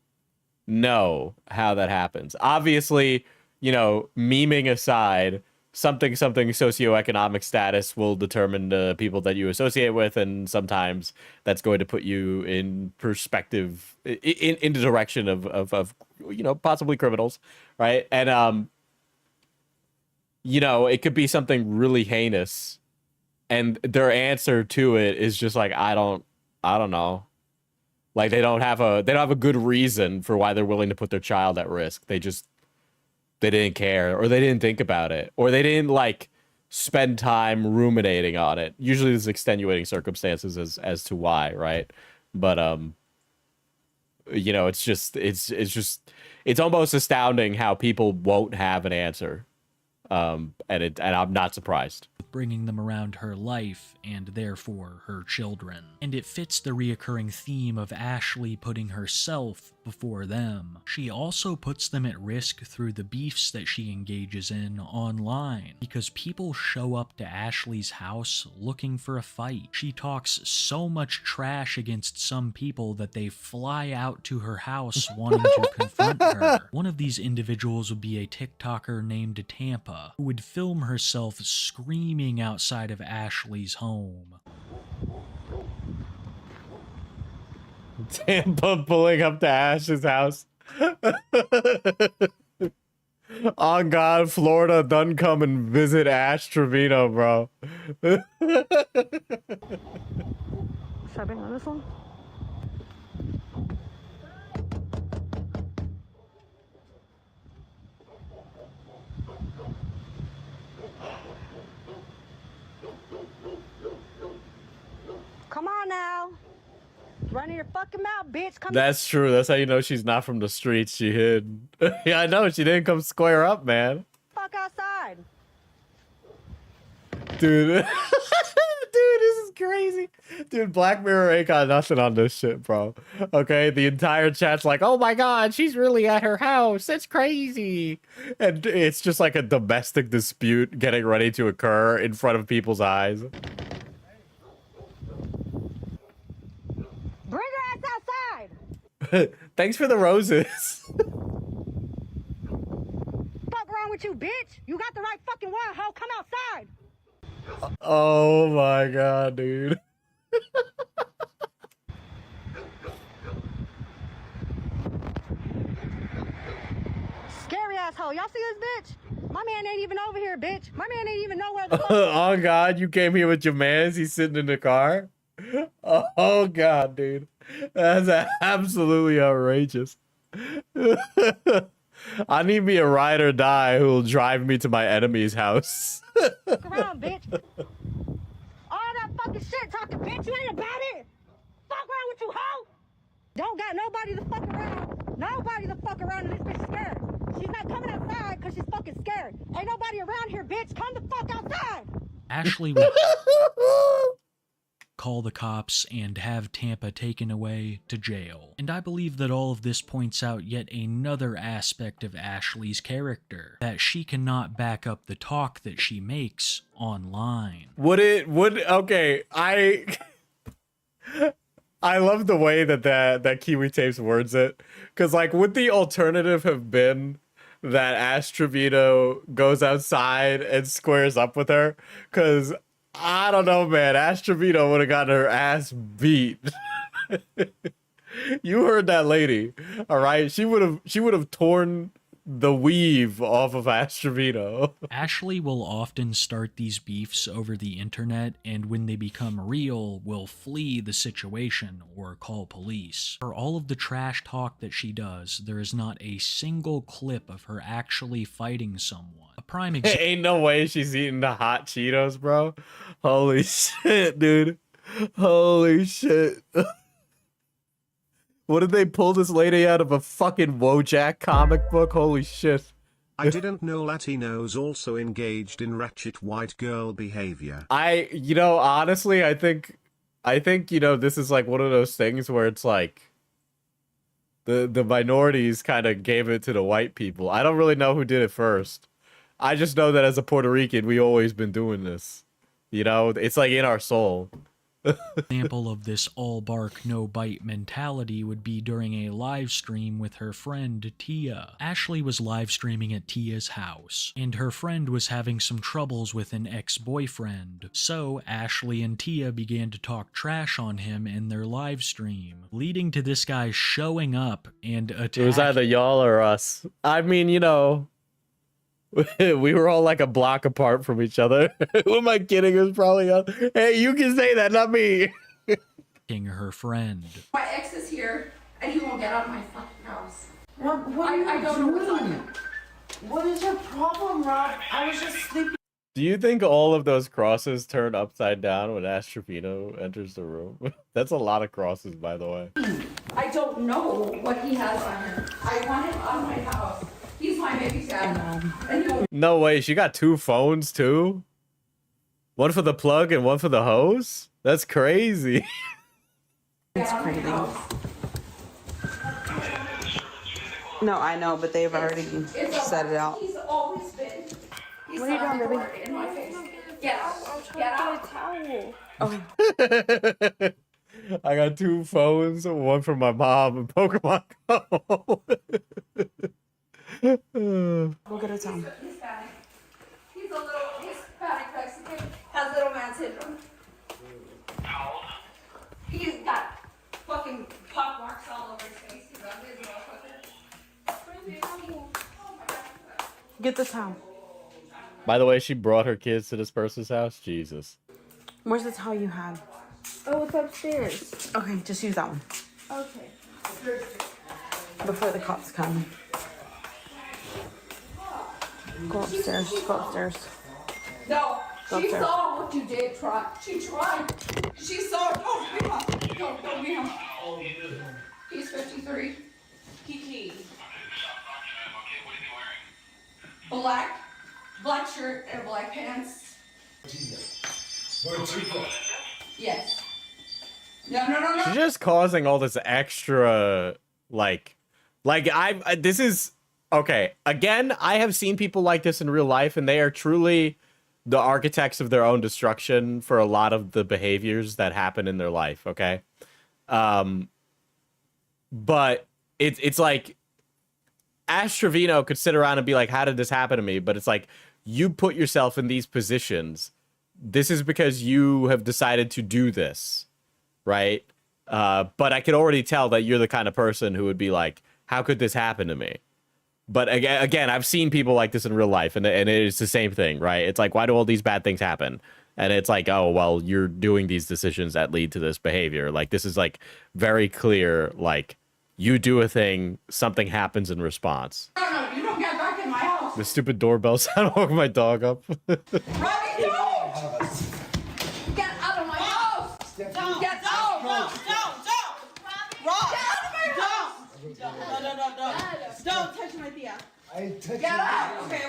know how that happens. Obviously, you know, memeing aside, something socioeconomic status will determine the people that you associate with, and sometimes that's going to put you in perspective, in the direction of you know, possibly criminals, right? And you know, it could be something really heinous, and their answer to it is just like, I don't know. Like they don't have a good reason for why they're willing to put their child at risk. They didn't care, or they didn't think about it, or they didn't like spend time ruminating on it. Usually there's extenuating circumstances as to why, right? But you know, it's almost astounding how people won't have an answer. And I'm not surprised. Bringing them around her life and therefore her children. And it fits the reoccurring theme of Ashley putting herself before them. She also puts them at risk through the beefs that she engages in online, because people show up to Ashley's house looking for a fight. She talks so much trash against some people that they fly out to her house wanting to confront her. One of these individuals would be a TikToker named Tampa, who would film herself screaming outside of Ashley's home. Tampa pulling up to Ash's house. On God, Florida done come and visit Ash Trevino, bro. Should I bring on this one? Come on now. Running your fucking mouth, bitch. Come That's true. That's how you know she's not from the streets. She hid. Yeah, I know. She didn't come square up, man. fuck outside. Dude. Dude, this is crazy. Dude, Black Mirror ain't got nothing on this shit, bro. Okay, the entire chat's like, oh my God, she's really at her house. That's crazy. And it's just like a domestic dispute getting ready to occur in front of people's eyes. Bring her ass outside. Thanks for the roses. Fuck wrong with you, bitch? You got the right fucking one, hoe. Come outside. Oh my God, dude. Scary asshole. Y'all see this bitch? My man ain't even over here, bitch. My man ain't even know where the fuck. Oh God, you came here with your mans. He's sitting in the car. Oh God, dude. That's absolutely outrageous. I need me a ride or die who will drive me to my enemy's house. Fuck around, bitch. All that fucking shit talking, bitch. You ain't about it. Fuck around with you, hoe. Don't got nobody to fuck around. Nobody to fuck around, and this bitch is scared. She's not coming outside because she's fucking scared. Ain't nobody around here, bitch. Come the fuck outside. Ashley would call the cops and have Tampa taken away to jail. And I believe that all of this points out yet another aspect of Ashley's character, that she cannot back up the talk that she makes online. Okay, I love the way that Kiwi Tapes words it, because like, would the alternative have been that Ash Trevino goes outside and squares up with her? Because I don't know, man. Ash Trevino would have gotten her ass beat. You heard that lady, all right? She would have torn the weave off of Ash Trevino. Ashley will often start these beefs over the internet, and when they become real, will flee the situation or call police. For all of the trash talk that she does, there is not a single clip of her actually fighting someone. A prime example. Ain't no way she's eating the hot Cheetos, bro. Holy shit, dude. Holy shit. What did they pull this lady out of a fucking Wojak comic book? Holy shit. I didn't know Latinos also engaged in ratchet white girl behavior. Honestly, I think, this is like one of those things where it's like the minorities kind of gave it to the white people. I don't really know who did it first. I just know that as a Puerto Rican, we always been doing this. It's like in our soul. Example of this all bark no bite mentality would be during a live stream with her friend Tia. Ashley was live streaming at Tia's house, and her friend was having some troubles with an ex-boyfriend. So Ashley and Tia began to talk trash on him in their live stream, leading to this guy showing up and attacking. It was either y'all or us. I mean, we were all like a block apart from each other. Who am I kidding? It was probably us. Hey, you can say that, not me. her friend. My ex is here, and he won't get out of my fucking house. What I don't know what's on him. What is your problem, Rob? I was just sleeping. Do you think all of those crosses turn upside down when Ash Trevino enters the room? That's a lot of crosses, by the way. I don't know what he has on him. I want him out of my house. He's my baby dad. And he won't. No way, she got 2 phones too? One for the plug and one for the hose? That's crazy. It's crazy. No, I know, but they've already set it out. He's always been. He's What are you doing, baby? in my face. Get out. Get out. Oh. I got 2 phones, one for my mom and Pokemon Go. Go get a towel. He's Hispanic. He's a little Hispanic Mexican. Has little man syndrome. He's got fucking pock marks all over his face. He's ugly as a motherfucker. Get the towel. By the way, she brought her kids to this person's house? Jesus. Where's the towel you had? Oh, it's upstairs. Okay, just use that one. Okay. Before the cops come. Go upstairs. Go upstairs. No, Go she upstairs. saw what you did. She tried. She saw. Don't beat him. Don't beat him. He's 53. Kiki. Black shirt and black pants. Yes. No. She's just causing all this extra, this is, okay, again, I have seen people like this in real life, and they are truly the architects of their own destruction for a lot of the behaviors that happen in their life, okay? But it's like, Ash Trevino could sit around and be like, how did this happen to me? But it's like, you put yourself in these positions. This is because you have decided to do this, right? But I could already tell that you're the kind of person who would be like, how could this happen to me? But again, I've seen people like this in real life, and it's the same thing, right? It's like, why do all these bad things happen? And it's like, oh, well, you're doing these decisions that lead to this behavior. Like, this is like very clear, like, you do a thing, something happens in response. No, you don't get back in my house. The stupid doorbell sound woke my dog up. Robbie, don't! Get out of my house! Don't! Get out! Rob! Don't touch my tia. Get out! Okay.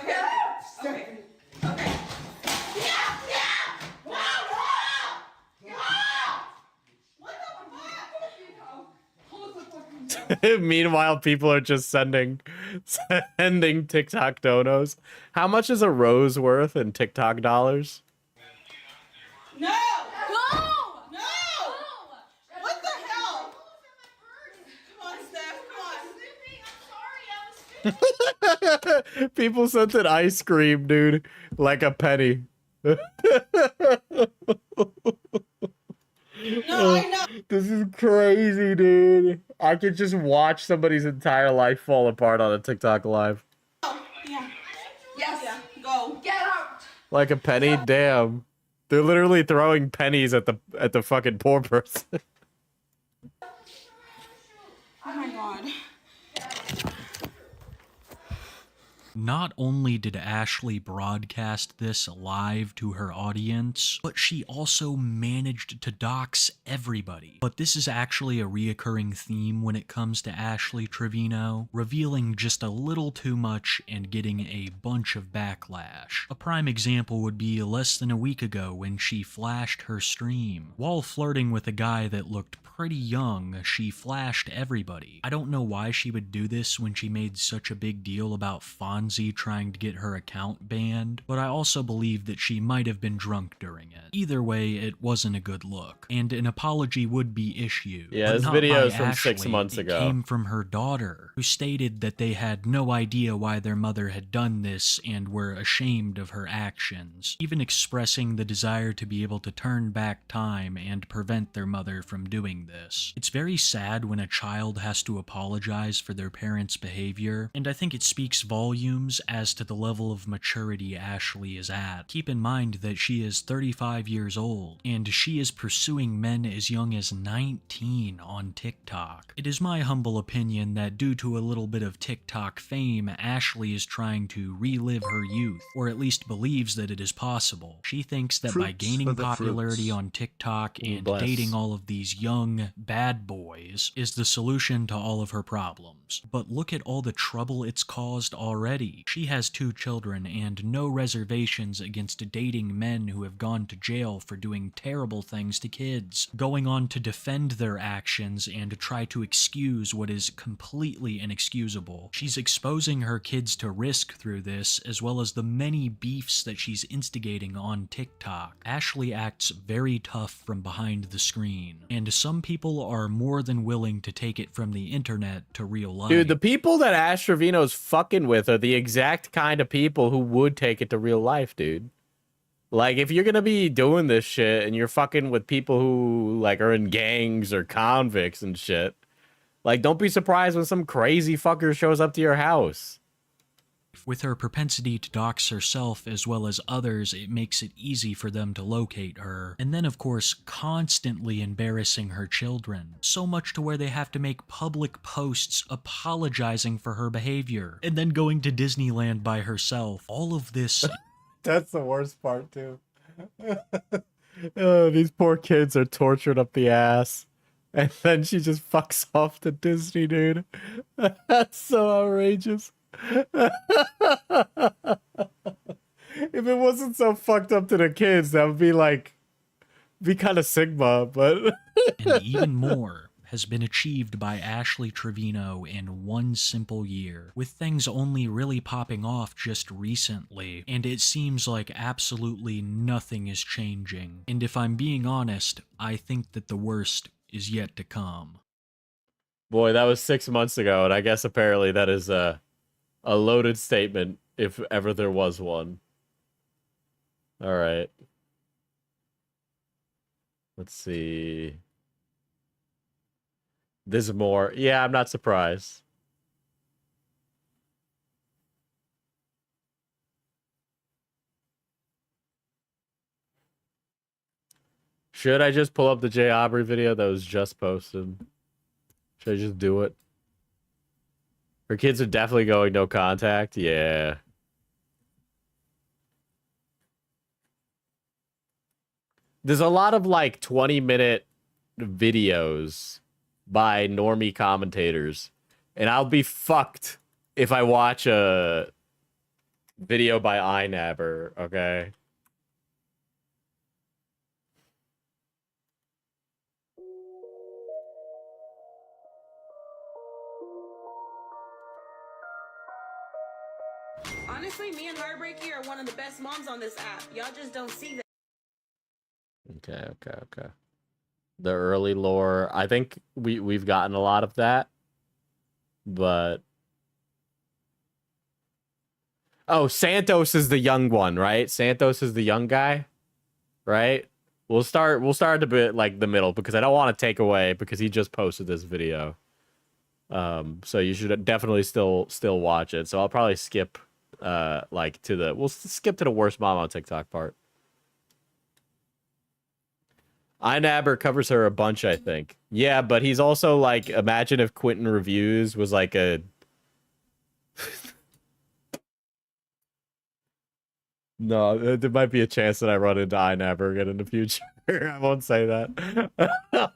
Meanwhile, people are just sending TikTok donos. How much is a rose worth in TikTok dollars? No! Go! No! What the hell? Come on, Steph. Come on. People sent an ice cream, dude, like a penny. No, I know. This is crazy, dude. I could just watch somebody's entire life fall apart on a TikTok live. Yeah. Yes. Yeah. Go. Get out! Like a penny? Damn. They're literally throwing pennies at the fucking poor person. Oh my god. Not only did Ashley broadcast this live to her audience, but she also managed to dox everybody. But this is actually a reoccurring theme when it comes to Ashley Trevino, revealing just a little too much and getting a bunch of backlash. A prime example would be less than a week ago when she flashed her stream. While flirting with a guy that looked pretty young, she flashed everybody. I don't know why she would do this when she made such a big deal about Fonzie trying to get her account banned, but I also believe that she might have been drunk during it. Either way, it wasn't a good look, and an apology would be issued. Yeah, but this not video by is from Ashley. 6 months ago. It came from her daughter, who stated that they had no idea why their mother had done this and were ashamed of her actions, even expressing the desire to be able to turn back time and prevent their mother from doing this. It's very sad when a child has to apologize for their parents' behavior, and I think it speaks volumes volumes as to the level of maturity Ashley is at. Keep in mind that she is 35 years old, and she is pursuing men as young as 19 on TikTok. It is my humble opinion that due to a little bit of TikTok fame, Ashley is trying to relive her youth, or at least believes that it is possible. She thinks that by gaining popularity on TikTok and dating all of these young bad boys is the solution to all of her problems. But look at all the trouble it's caused already. She has 2 children and no reservations against dating men who have gone to jail for doing terrible things to kids, going on to defend their actions and try to excuse what is completely inexcusable. She's exposing her kids to risk through this, as well as the many beefs that she's instigating on TikTok. Ashley acts very tough from behind the screen, and some people are more than willing to take it from the internet to real life. Dude, the people that Ash Trevino's fucking with are the exact kind of people who would take it to real life, dude. Like, if you're gonna be doing this shit and you're fucking with people who, like, are in gangs or convicts and shit, like, don't be surprised when some crazy fucker shows up to your house. With her propensity to dox herself as well as others, it makes it easy for them to locate her. And then, of course, constantly embarrassing her children. So much to where they have to make public posts apologizing for her behavior. And then going to Disneyland by herself. All of this... That's the worst part, too. Oh, these poor kids are tortured up the ass. And then she just fucks off to Disney, dude. That's so outrageous. If it wasn't so fucked up to the kids, that would be like, be kind of Sigma, but... And even more has been achieved by Ashley Trevino in one simple year, with things only really popping off just recently, and it seems like absolutely nothing is changing. And if I'm being honest, I think that the worst is yet to come. Boy, that was 6 months ago, and I guess apparently that is a loaded statement, if ever there was one. All right. Let's see. There's more. Yeah, I'm not surprised. Should I just pull up the Jay Aubrey video that was just posted? Should I just do it? Her kids are definitely going no contact. Yeah. There's a lot of like 20-minute videos by normie commentators. And I'll be fucked if I watch a video by iNabber, okay? Honestly, me and Heartbreaky are one of the best moms on this app. Y'all just don't see that. Okay. The early lore. I think we've gotten a lot of that. But oh, Santos is the young one, right? Santos is the young guy, right? We'll start at the bit like the middle because I don't want to take away because he just posted this video. So you should definitely still watch it. So I'll probably skip we'll skip to the worst mom on TikTok part. iNabber covers her a bunch, I think. Yeah, but he's also like, imagine if Quentin Reviews was like a... No, there might be a chance that I run into iNabber again in the future. I won't say that.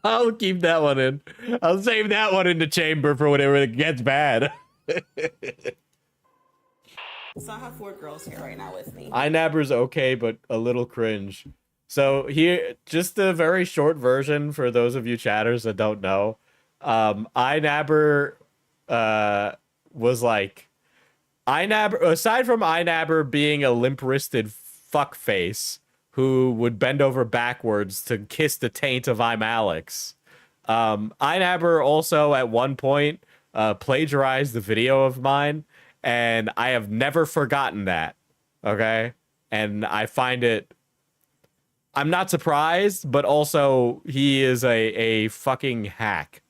I'll keep that one in. I'll save that one in the chamber for whenever it gets bad. So I have 4 girls here right now with me. iNabber's okay, but a little cringe. So here, just a very short version for those of you chatters that don't know. iNabber was like... aside from iNabber being a limp-wristed fuckface who would bend over backwards to kiss the taint of I'm Alex, iNabber also at one point plagiarized the video of mine, and I have never forgotten that, okay? And I find it... I'm not surprised, but also he is a fucking hack.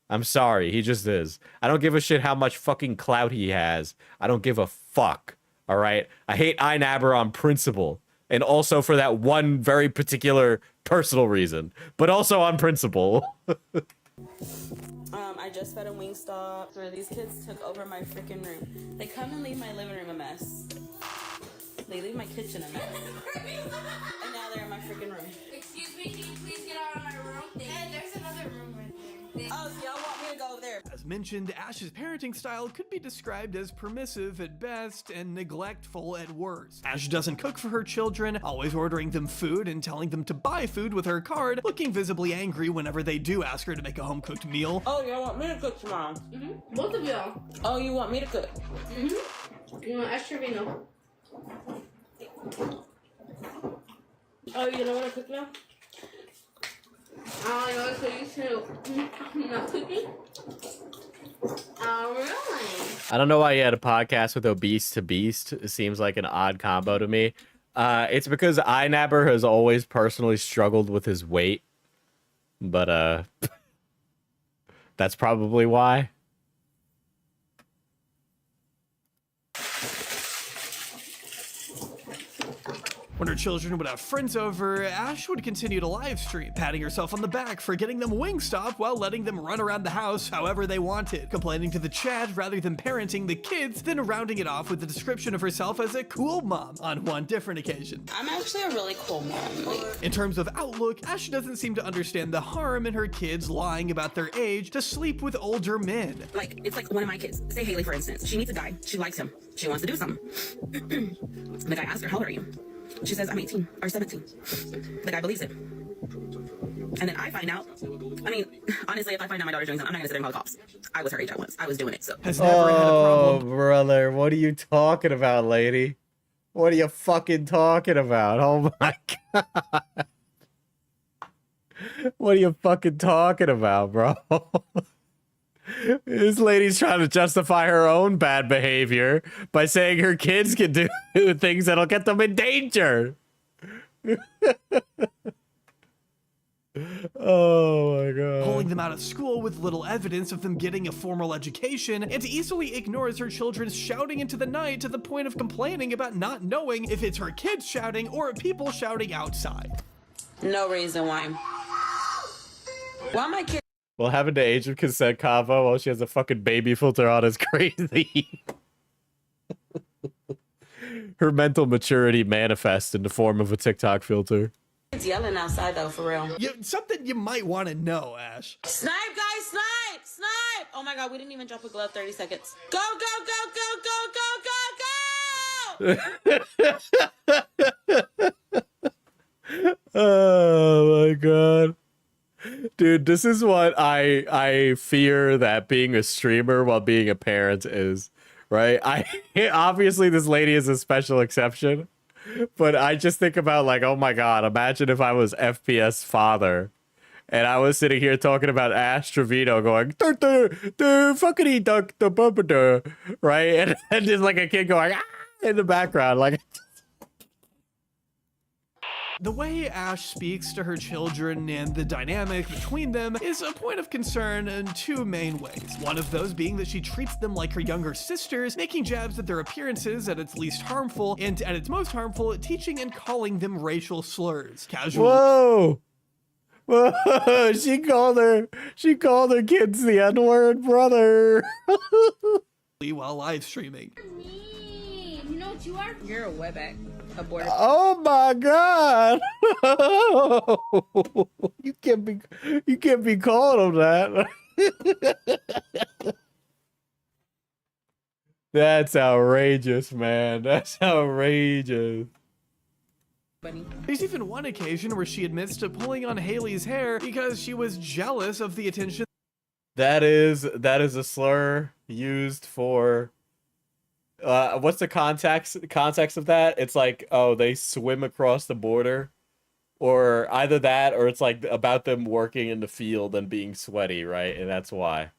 I'm sorry, he just is. I don't give a shit how much fucking clout he has. I don't give a fuck. All right? I hate Inabber on principle. And also for that one very particular personal reason. But also on principle. I just fed a Wingstop where these kids took over my freaking room. They come and leave my living room a mess. They leave my kitchen a mess. And now they're in my freaking room. Excuse me, can you please get out of my room? And there's another room right there. Oh, so y'all want me to go over there? As mentioned, Ash's parenting style could be described as permissive at best and neglectful at worst. Ash doesn't cook for her children, always ordering them food and telling them to buy food with her card, looking visibly angry whenever they do ask her to make a home-cooked meal. Oh, y'all want me to cook tomorrow? Mm-hmm. Both of y'all. Oh, you want me to cook? Mm-hmm. You want ask Trevino. Oh, you don't want to cook now? Oh, you want to used to not cooking? Oh, really? I don't know why you had a podcast with Obese to Beast. It seems like an odd combo to me. It's because Inabber has always personally struggled with his weight. But, that's probably why. When her children would have friends over, Ash would continue to live stream, patting herself on the back for getting them Wingstop while letting them run around the house however they wanted, complaining to the chat rather than parenting the kids, then rounding it off with a description of herself as a cool mom on one different occasion. I'm actually a really cool mom. In terms of outlook, Ash doesn't seem to understand the harm in her kids lying about their age to sleep with older men. Like, it's like one of my kids. Say Haley, for instance. She meets a guy. She likes him. She wants to do something. The guy asks her, how old are you? She says, I'm 18 or 17. The guy believes it. And then I find out, I mean, honestly, if I find out my daughter's doing something, I'm not going to sit there and call the cops. I was her age I was. I was doing it, so. Has never had a problem. Brother, what are you talking about, lady? What are you fucking talking about? Oh my god. What are you fucking talking about, bro? This lady's trying to justify her own bad behavior by saying her kids can do things that'll get them in danger. Oh my god. Pulling them out of school with little evidence of them getting a formal education, and easily ignores her children's shouting into the night to the point of complaining about not knowing if it's her kids shouting or people shouting outside. No reason why. Why my kids? Well, having the age of consent convo while she has a fucking baby filter on is crazy. Her mental maturity manifests in the form of a TikTok filter. It's yelling outside though, for real. Something you might want to know, Ash. Snipe, guys, snipe, snipe! Oh my god, we didn't even drop a glove. 30 seconds. Go, go, go, go, go, go, go, go! Oh my god. Dude, this is what I fear that being a streamer while being a parent is, right? Obviously this lady is a special exception, but I just think about like, oh my god, imagine if I was FPS father and I was sitting here talking about Ash Trevino going, fuckity duck the bumper, right? And just like a kid going, ah, in the background, like. The way Ash speaks to her children and the dynamic between them is a point of concern in two main ways. One of those being that she treats them like her younger sisters, making jabs at their appearances at its least harmful, and at its most harmful, teaching and calling them racial slurs. Whoa! Whoa! She called her kids the N-word, brother. While live streaming. You know what you are? You're a webback. Aborted. Oh my god! You can't be calling them that. That's outrageous, man. That's outrageous. There's even one occasion where she admits to pulling on Haley's hair because she was jealous of the attention. That is a slur used for what's the context of that? It's like, oh, they swim across the border, or either that or it's like about them working in the field and being sweaty, right? And that's why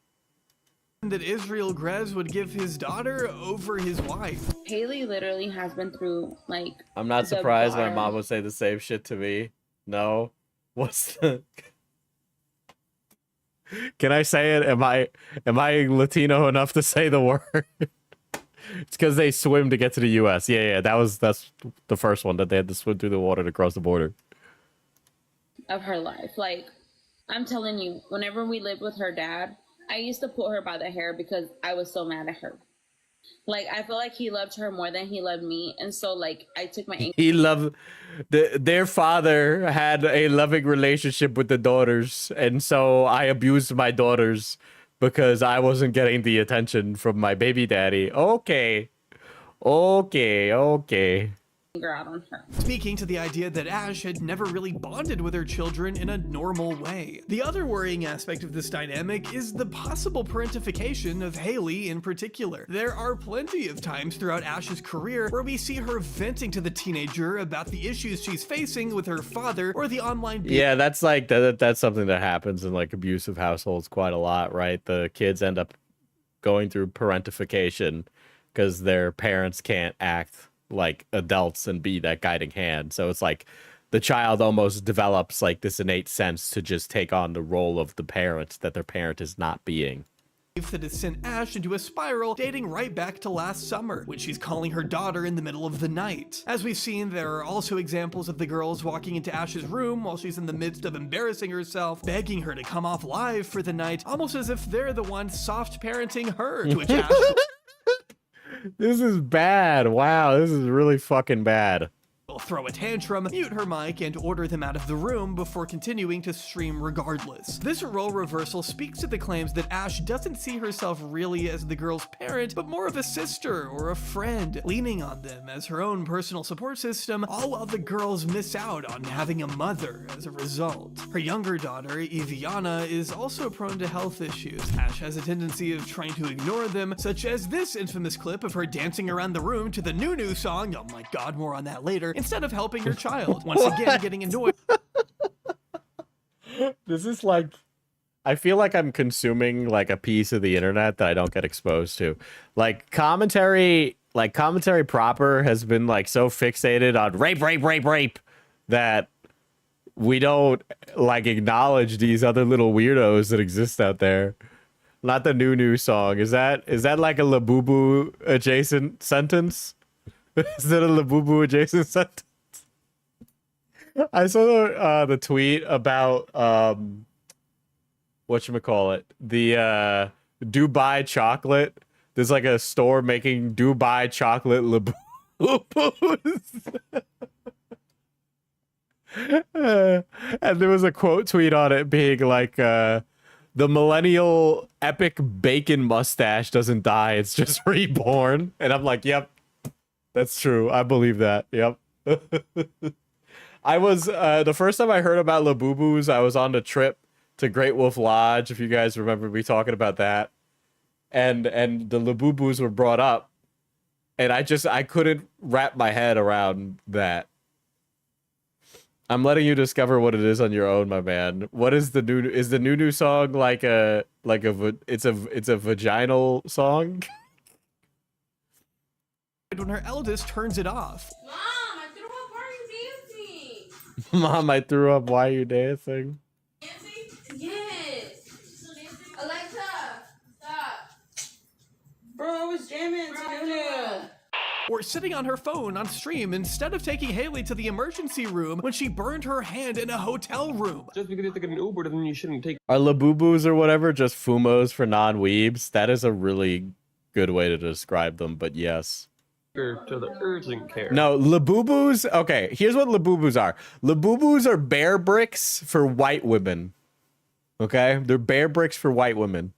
That Israel Grez would give his daughter over his wife. Haley literally has been through like. I'm not surprised my mom would say the same shit to me. No. What's the Can I say it? Am I Latino enough to say the word? It's because they swim to get to the U.S. Yeah, that's the first one, that they had to swim through the water to cross the border. Of her life. Like, I'm telling you, whenever we lived with her dad, I used to pull her by the hair because I was so mad at her. Like, I feel like he loved her more than he loved me. And so, like, I took my... He loved... Their father had a loving relationship with the daughters. And so I abused my daughters because I wasn't getting the attention from my baby daddy. Okay. out on her. Speaking to the idea that Ash had never really bonded with her children in a normal way. The other worrying aspect of this dynamic is the possible parentification of Haley in particular. There are plenty of times throughout Ash's career where we see her venting to the teenager about the issues she's facing with her father or the online... Yeah, that's like, that's something that happens in like abusive households quite a lot, right? The kids end up going through parentification because their parents can't act like adults and be that guiding hand. So it's like the child almost develops like this innate sense to just take on the role of the parent that their parent is not being. That has sent Ash into a spiral dating right back to last summer, when she's calling her daughter in the middle of the night. As we've seen, there are also examples of the girls walking into Ash's room while she's in the midst of embarrassing herself, begging her to come off live for the night, almost as if they're the ones soft parenting her, to which Ash... This is bad. Wow, this is really fucking bad. Will throw a tantrum, mute her mic, and order them out of the room before continuing to stream regardless. This role reversal speaks to the claims that Ash doesn't see herself really as the girl's parent, but more of a sister or a friend, leaning on them as her own personal support system, all while the girls miss out on having a mother as a result. Her younger daughter, Iviana, is also prone to health issues. Ash has a tendency of trying to ignore them, such as this infamous clip of her dancing around the room to the new song, oh my god, more on that later, instead of helping her child, once again getting annoyed. This is like, I feel like I'm consuming like a piece of the internet that I don't get exposed to. Like commentary proper has been like so fixated on rape that we don't like acknowledge these other little weirdos that exist out there. Not the new song. Is that like a Labubu adjacent sentence? Is that a Labubu adjacent sentence? I saw the tweet about whatchamacallit, the Dubai chocolate. There's like a store making Dubai chocolate Labubus. And there was a quote tweet on it being like, the millennial epic bacon mustache doesn't die, it's just reborn. And I'm like, yep. That's true. I believe that. Yep. I was, the first time I heard about Labubus, I was on the trip to Great Wolf Lodge, if you guys remember me talking about that. And the Labubus were brought up. And I couldn't wrap my head around that. I'm letting you discover what it is on your own, my man. What is the new song like it's a vaginal song? When her eldest turns it off. Mom, I threw up. Why are you dancing? Mom, I threw up. Why are you dancing? Yes. Alexa, stop. Bro, I was jamming to Nunu. Or sitting on her phone on stream instead of taking Haley to the emergency room when she burned her hand in a hotel room. Just because you take an Uber doesn't mean you shouldn't take... Are Labubus or whatever just fumos for non-weebs? That is a really good way to describe them, but yes. To the urgent care. No, Labubus, okay, here's what Labubus are. Labubus are bear bricks for white women. Okay? They're bear bricks for white women.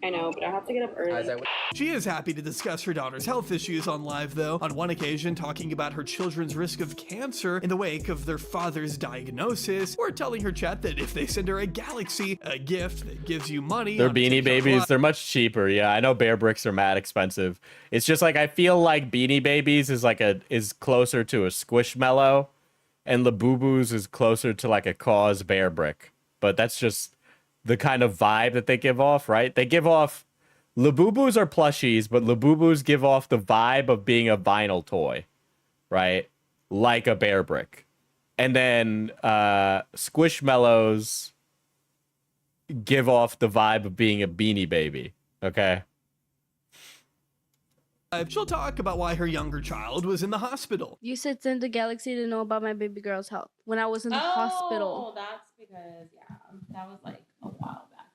I know, but I have to get up early. She is happy to discuss her daughter's health issues on live, though, on one occasion talking about her children's risk of cancer in the wake of their father's diagnosis, or telling her chat that if they send her a galaxy, a gift that gives you money... They're Beanie Babies, they're much cheaper. Yeah, I know bear bricks are mad expensive. It's just like, I feel like Beanie Babies is closer to a Squishmallow, and Labubus is closer to like a Cause bear brick. But that's just the kind of vibe that they give off, right? They give off... Labubus are plushies, but Labubus give off the vibe of being a vinyl toy, right? Like a bear brick. And then Squishmallows give off the vibe of being a Beanie Baby. Okay. She'll talk about why her younger child was in the hospital. You said send the galaxy to know about my baby girl's health when I was in the hospital. Oh, that's because, yeah, that was like a while back.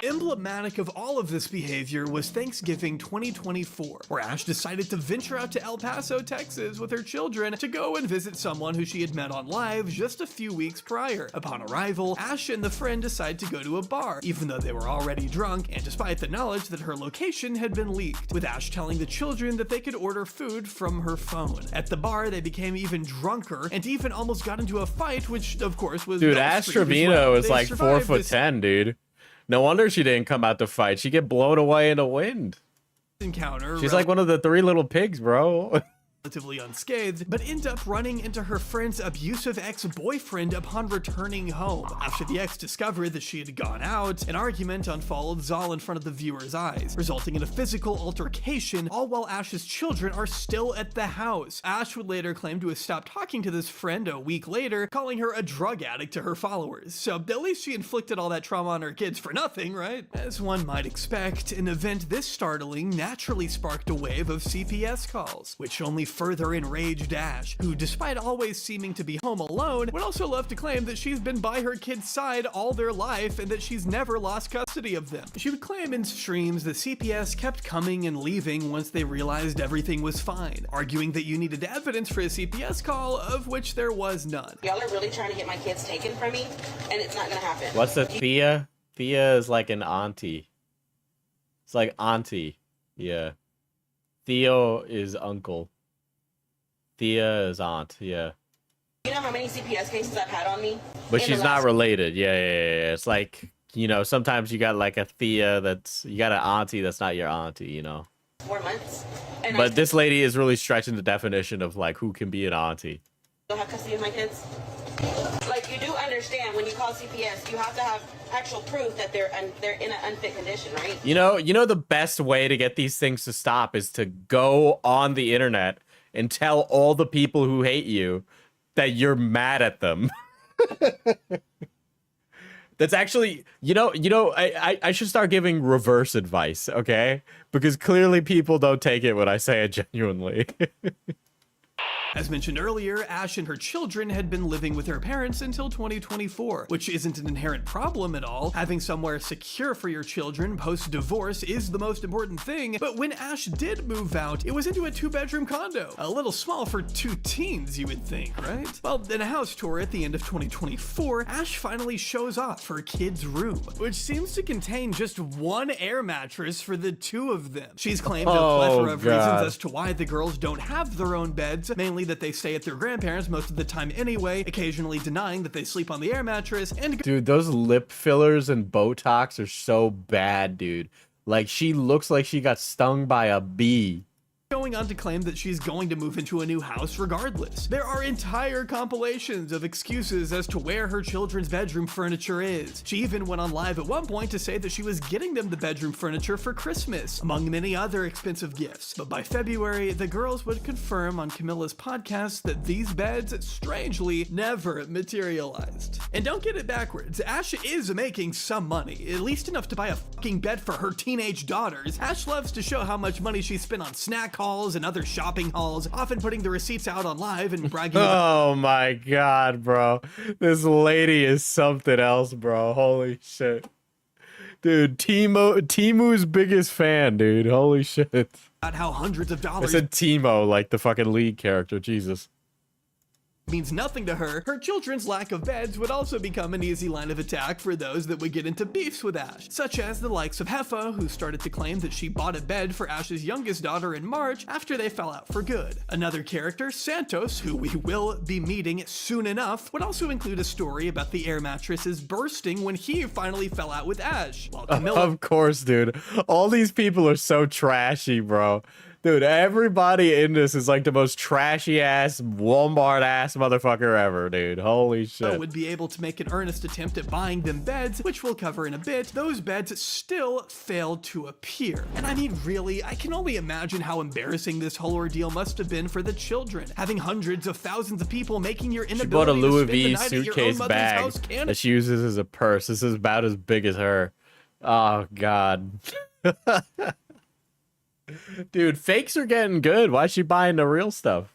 Emblematic of all of this behavior was Thanksgiving 2024, where Ash decided to venture out to El Paso, Texas with her children to go and visit someone who she had met on Live just a few weeks prior. Upon arrival, Ash and the friend decide to go to a bar, even though they were already drunk and despite the knowledge that her location had been leaked, with Ash telling the children that they could order food from her phone. At the bar, they became even drunker and even almost got into a fight, which of course was... Dude, Ash Trevino is like 4'10", dude. No wonder she didn't come out to fight. She'd get blown away in the wind. Encounter. She's like one of the 3 little pigs, bro. Relatively unscathed, but end up running into her friend's abusive ex-boyfriend upon returning home. After the ex discovered that she had gone out, an argument unfolds all in front of the viewer's eyes, resulting in a physical altercation, all while Ash's children are still at the house. Ash would later claim to have stopped talking to this friend a week later, calling her a drug addict to her followers. So at least she inflicted all that trauma on her kids for nothing, right? As one might expect, an event this startling naturally sparked a wave of CPS calls, which only further enraged Ash, who despite always seeming to be home alone, would also love to claim that she's been by her kids' side all their life and that she's never lost custody of them. She would claim in streams that CPS kept coming and leaving once they realized everything was fine, arguing that you needed evidence for a CPS call, of which there was none. Y'all are really trying to get my kids taken from me, and it's not gonna happen. What's a Thea? Thea is like an auntie. It's like auntie. Yeah. Theo is uncle. Thea is aunt, yeah. You know how many CPS cases I've had on me? But she's not related. Yeah. It's like, you know, sometimes you got like a Thea you got an auntie that's not your auntie, you know. 4 months. But this lady is really stretching the definition of like who can be an auntie. Don't have custody of my kids. Like, you do understand when you call CPS, you have to have actual proof that they're in an unfit condition, right? You know the best way to get these things to stop is to go on the internet and tell all the people who hate you that you're mad at them. That's actually, I should start giving reverse advice, okay? Because clearly people don't take it when I say it genuinely. As mentioned earlier, Ash and her children had been living with her parents until 2024, which isn't an inherent problem at all. Having somewhere secure for your children post-divorce is the most important thing, but when Ash did move out, it was into a 2-bedroom condo. A little small for 2 teens, you would think, right? Well, in a house tour at the end of 2024, Ash finally shows off her kid's room, which seems to contain just 1 air mattress for the 2 of them. She's claimed a plethora of reasons as to why the girls don't have their own beds, mainly that they stay at their grandparents most of the time anyway, occasionally denying that they sleep on the air mattress, and dude, those lip fillers and Botox are so bad, dude. Like, she looks like she got stung by a bee. Going on to claim that she's going to move into a new house regardless. There are entire compilations of excuses as to where her children's bedroom furniture is. She even went on live at one point to say that she was getting them the bedroom furniture for Christmas, among many other expensive gifts. But by February, the girls would confirm on Camila's podcast that these beds, strangely, never materialized. And don't get it backwards, Ash is making some money, at least enough to buy a fucking bed for her teenage daughters. Ash loves to show how much money she spent on snack hauls and other shopping hauls, often putting the receipts out on live and bragging Oh my god, bro. This lady is something else, bro. Holy shit. Dude, Timu's biggest fan, dude. Holy shit. about how hundreds of dollars I said Timo, like the fucking lead character. Jesus. means nothing to her. Her children's lack of beds would also become an easy line of attack for those that would get into beefs with Ash, such as the likes of Heffa, who started to claim that she bought a bed for Ash's youngest daughter in March after they fell out for good. Another character, Santos, who we will be meeting soon enough, would also include a story about the air mattresses bursting when he finally fell out with Ash, while Camila— Of course, dude. All these people are so trashy, bro. Dude, everybody in this is like the most trashy ass, Walmart ass motherfucker ever, dude. Holy shit. Would be able to make an earnest attempt at buying them beds, which we'll cover in a bit. Those beds still failed to appear. And I mean, really, I can only imagine how embarrassing this whole ordeal must have been for the children. Having hundreds of thousands of people making your She bought a inability Louis to spend the V night at your own suitcase mother's bag house that she uses as a purse. This is about as big as her. Oh, God. Dude, fakes are getting good. Why is she buying the real stuff?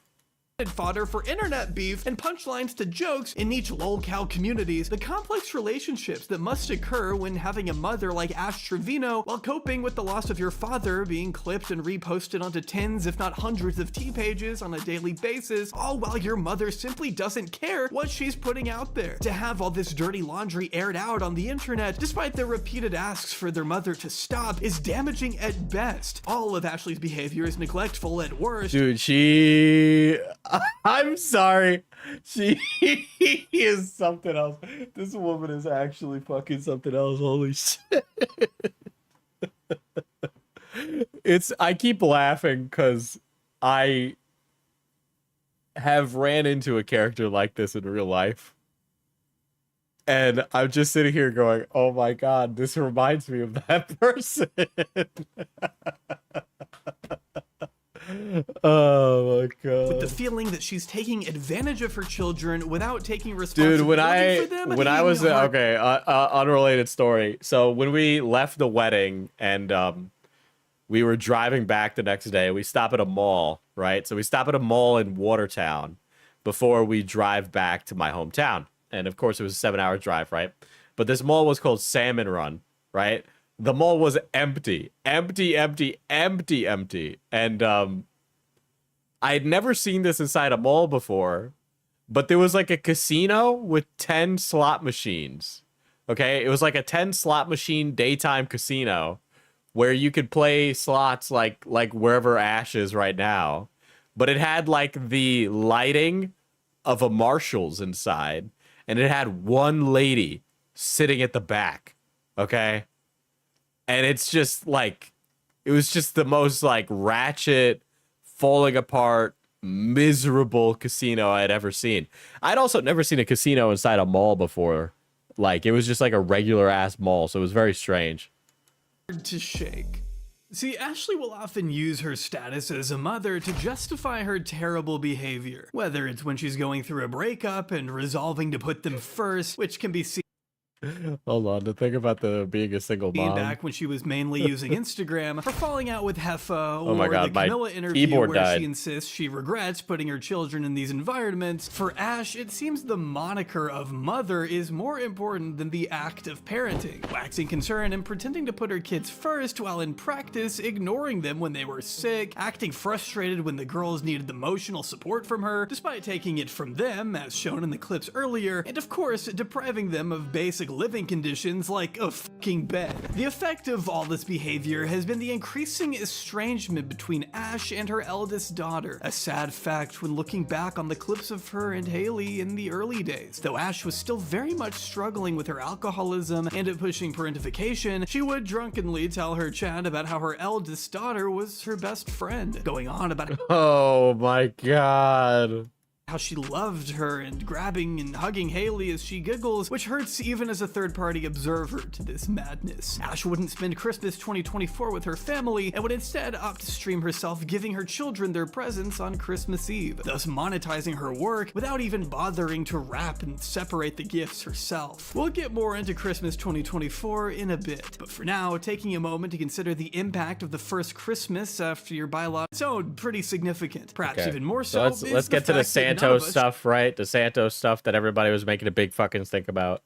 Fodder for internet beef and punchlines to jokes in each lolcow communities, the complex relationships that must occur when having a mother like Ash Trevino while coping with the loss of your father being clipped and reposted onto tens if not hundreds of T-pages on a daily basis, all while your mother simply doesn't care what she's putting out there. To have all this dirty laundry aired out on the internet despite their repeated asks for their mother to stop is damaging at best. All of Ashley's behavior is neglectful at worst. Dude, I'm sorry. She is something else. This woman is actually fucking something else. Holy shit. I keep laughing because I have ran into a character like this in real life. And I'm just sitting here going, oh my God, this reminds me of that person. Oh my God. With the feeling that she's taking advantage of her children without taking responsibility for them. When I was okay, unrelated story. So when we left the wedding and we were driving back the next day, we stop at a mall, right? So we stop at a mall in Watertown before we drive back to my hometown. And of course it was a 7-hour drive, right? But this mall was called Salmon Run, right? The mall was empty. And I had never seen this inside a mall before, but there was like a casino with 10 slot machines. Okay? It was like a 10 slot machine daytime casino where you could play slots like wherever Ash is right now. But it had like the lighting of a Marshall's inside, and it had one lady sitting at the back. Okay? And it's just like, it was just the most like ratchet, falling apart, miserable casino I had ever seen. I'd also never seen a casino inside a mall before. Like, it was just like a regular ass mall, so it was very strange. To shake. See, Ashley will often use her status as a mother to justify her terrible behavior, whether it's when she's going through a breakup and resolving to put them first, which can be seen Hold on, to think about being a single mom. back when she was mainly using Instagram, her falling out with Heffa, Oh my or God, the my Camila interview keyboard where died. she insists she regrets putting her children in these environments. For Ash, it seems the moniker of mother is more important than the act of parenting, waxing concerned and pretending to put her kids first while in practice ignoring them when they were sick, acting frustrated when the girls needed emotional support from her, despite taking it from them, as shown in the clips earlier, and of course, depriving them of basic living conditions like a fucking bed. The effect of all this behavior has been the increasing estrangement between Ash and her eldest daughter, a sad fact when looking back on the clips of her and Haley in the early days. Though Ash was still very much struggling with her alcoholism and pushing parentification, she would drunkenly tell her chat about how her eldest daughter was her best friend, going on about Oh my God. how she loved her and grabbing and hugging Haley as she giggles, which hurts even as a third-party observer to this madness. Ash wouldn't spend Christmas 2024 with her family and would instead opt to stream herself giving her children their presents on Christmas Eve, thus monetizing her work without even bothering to wrap and separate the gifts herself. We'll get more into Christmas 2024 in a bit, but for now, taking a moment to consider the impact of the first Christmas after your biological own pretty significant, perhaps even more so. Let's get to the Santos stuff, right? The Santos stuff that everybody was making a big fucking stink about.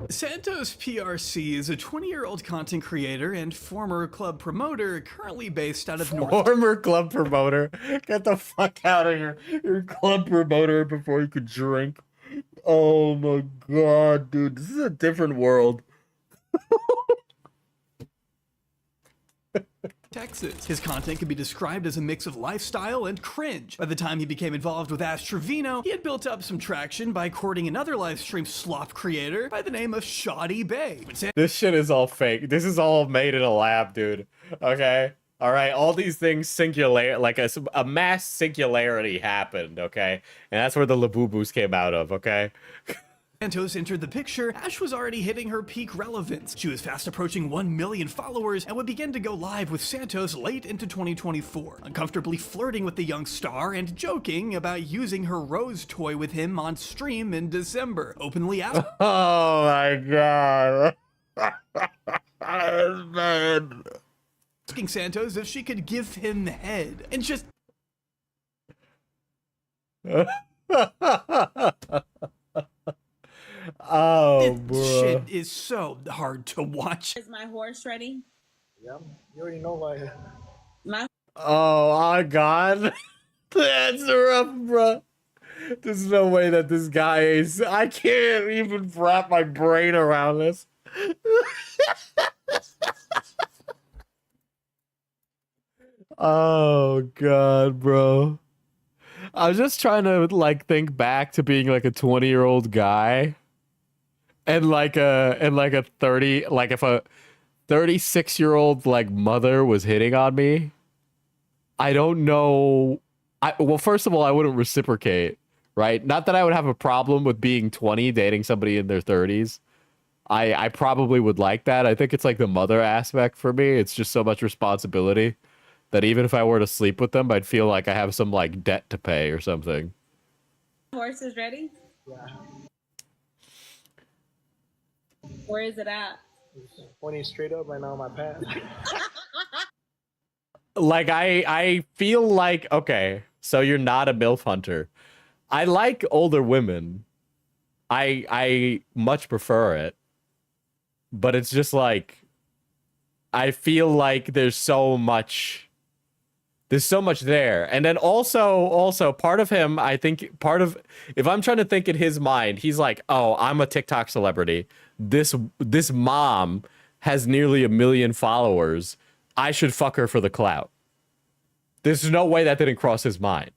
Santos PRC is a 20-year-old content creator and former club promoter currently based out of Former club promoter? Get the fuck out of here. You're a club promoter before you could drink. Oh my God, dude. This is a different world. Texas. His content can be described as a mix of lifestyle and cringe. By the time he became involved with Trevino, he had built up some traction by courting another livestream slop creator by the name of Shoddy Bay. This shit is all fake. This is all made in a lab, dude. Okay? Alright, all these things like a mass singularity happened, okay? And that's where the Labubus came out of, okay? Santos entered the picture, Ash was already hitting her peak relevance. She was fast approaching 1 million followers and would begin to go live with Santos late into 2024, uncomfortably flirting with the young star and joking about using her Rose toy with him on stream in December, openly asking Oh my god. Man. Santos if she could give him head, and just oh, this shit is so hard to watch. Is my horse ready? Yeah, you already know My oh my god. That's rough, bro. There's no way that this guy is. I can't even wrap my brain around this. Oh god, bro. I was just trying to like think back to being like a 20-year-old guy and like a 30, like if a 36-year-old like mother was hitting on me. I don't know. Well, first of all, I wouldn't reciprocate, right? Not that I would have a problem with being 20 dating somebody in their 30s. I probably would like that. I think it's like the mother aspect for me. It's just so much responsibility that even if I were to sleep with them, I'd feel like I have some like debt to pay or something. horse is ready? Yeah. Where is it at? It's pointing straight up right now on my pad. Like I feel like, okay, so you're not a MILF hunter. I like older women. I much prefer it. But it's just like I feel like there's so much there. And then also part of him, I think if I'm trying to think in his mind, he's like, oh, I'm a TikTok celebrity. This mom has nearly 1 million followers. I should fuck her for the clout. There's no way that didn't cross his mind.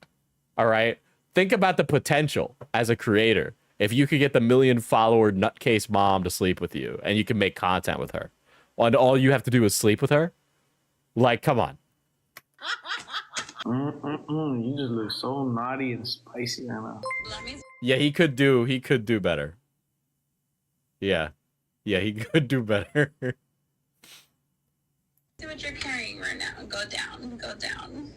All right. Think about the potential as a creator. If you could get the 1 million follower nutcase mom to sleep with you and you can make content with her and all you have to do is sleep with her. Like, come on. You just look so naughty and spicy right now. Yeah, he could do better. Yeah, he could do better. See what you're carrying right now. Go down. Go down.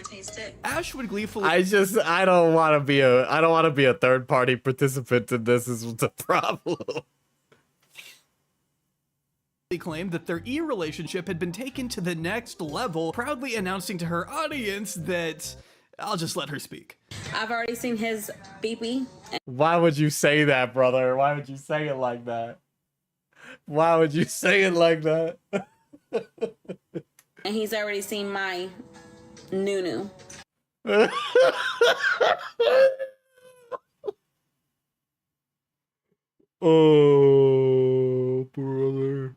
Taste it. Ash would gleefully. I don't want to be a third party participant in this. Is the problem. They claimed that their relationship had been taken to the next level, proudly announcing to her audience that I'll just let her speak. I've already seen his BB. Why would you say that, brother? Why would you say it like that? Why would you say it like that? And he's already seen my Nunu. Oh, brother.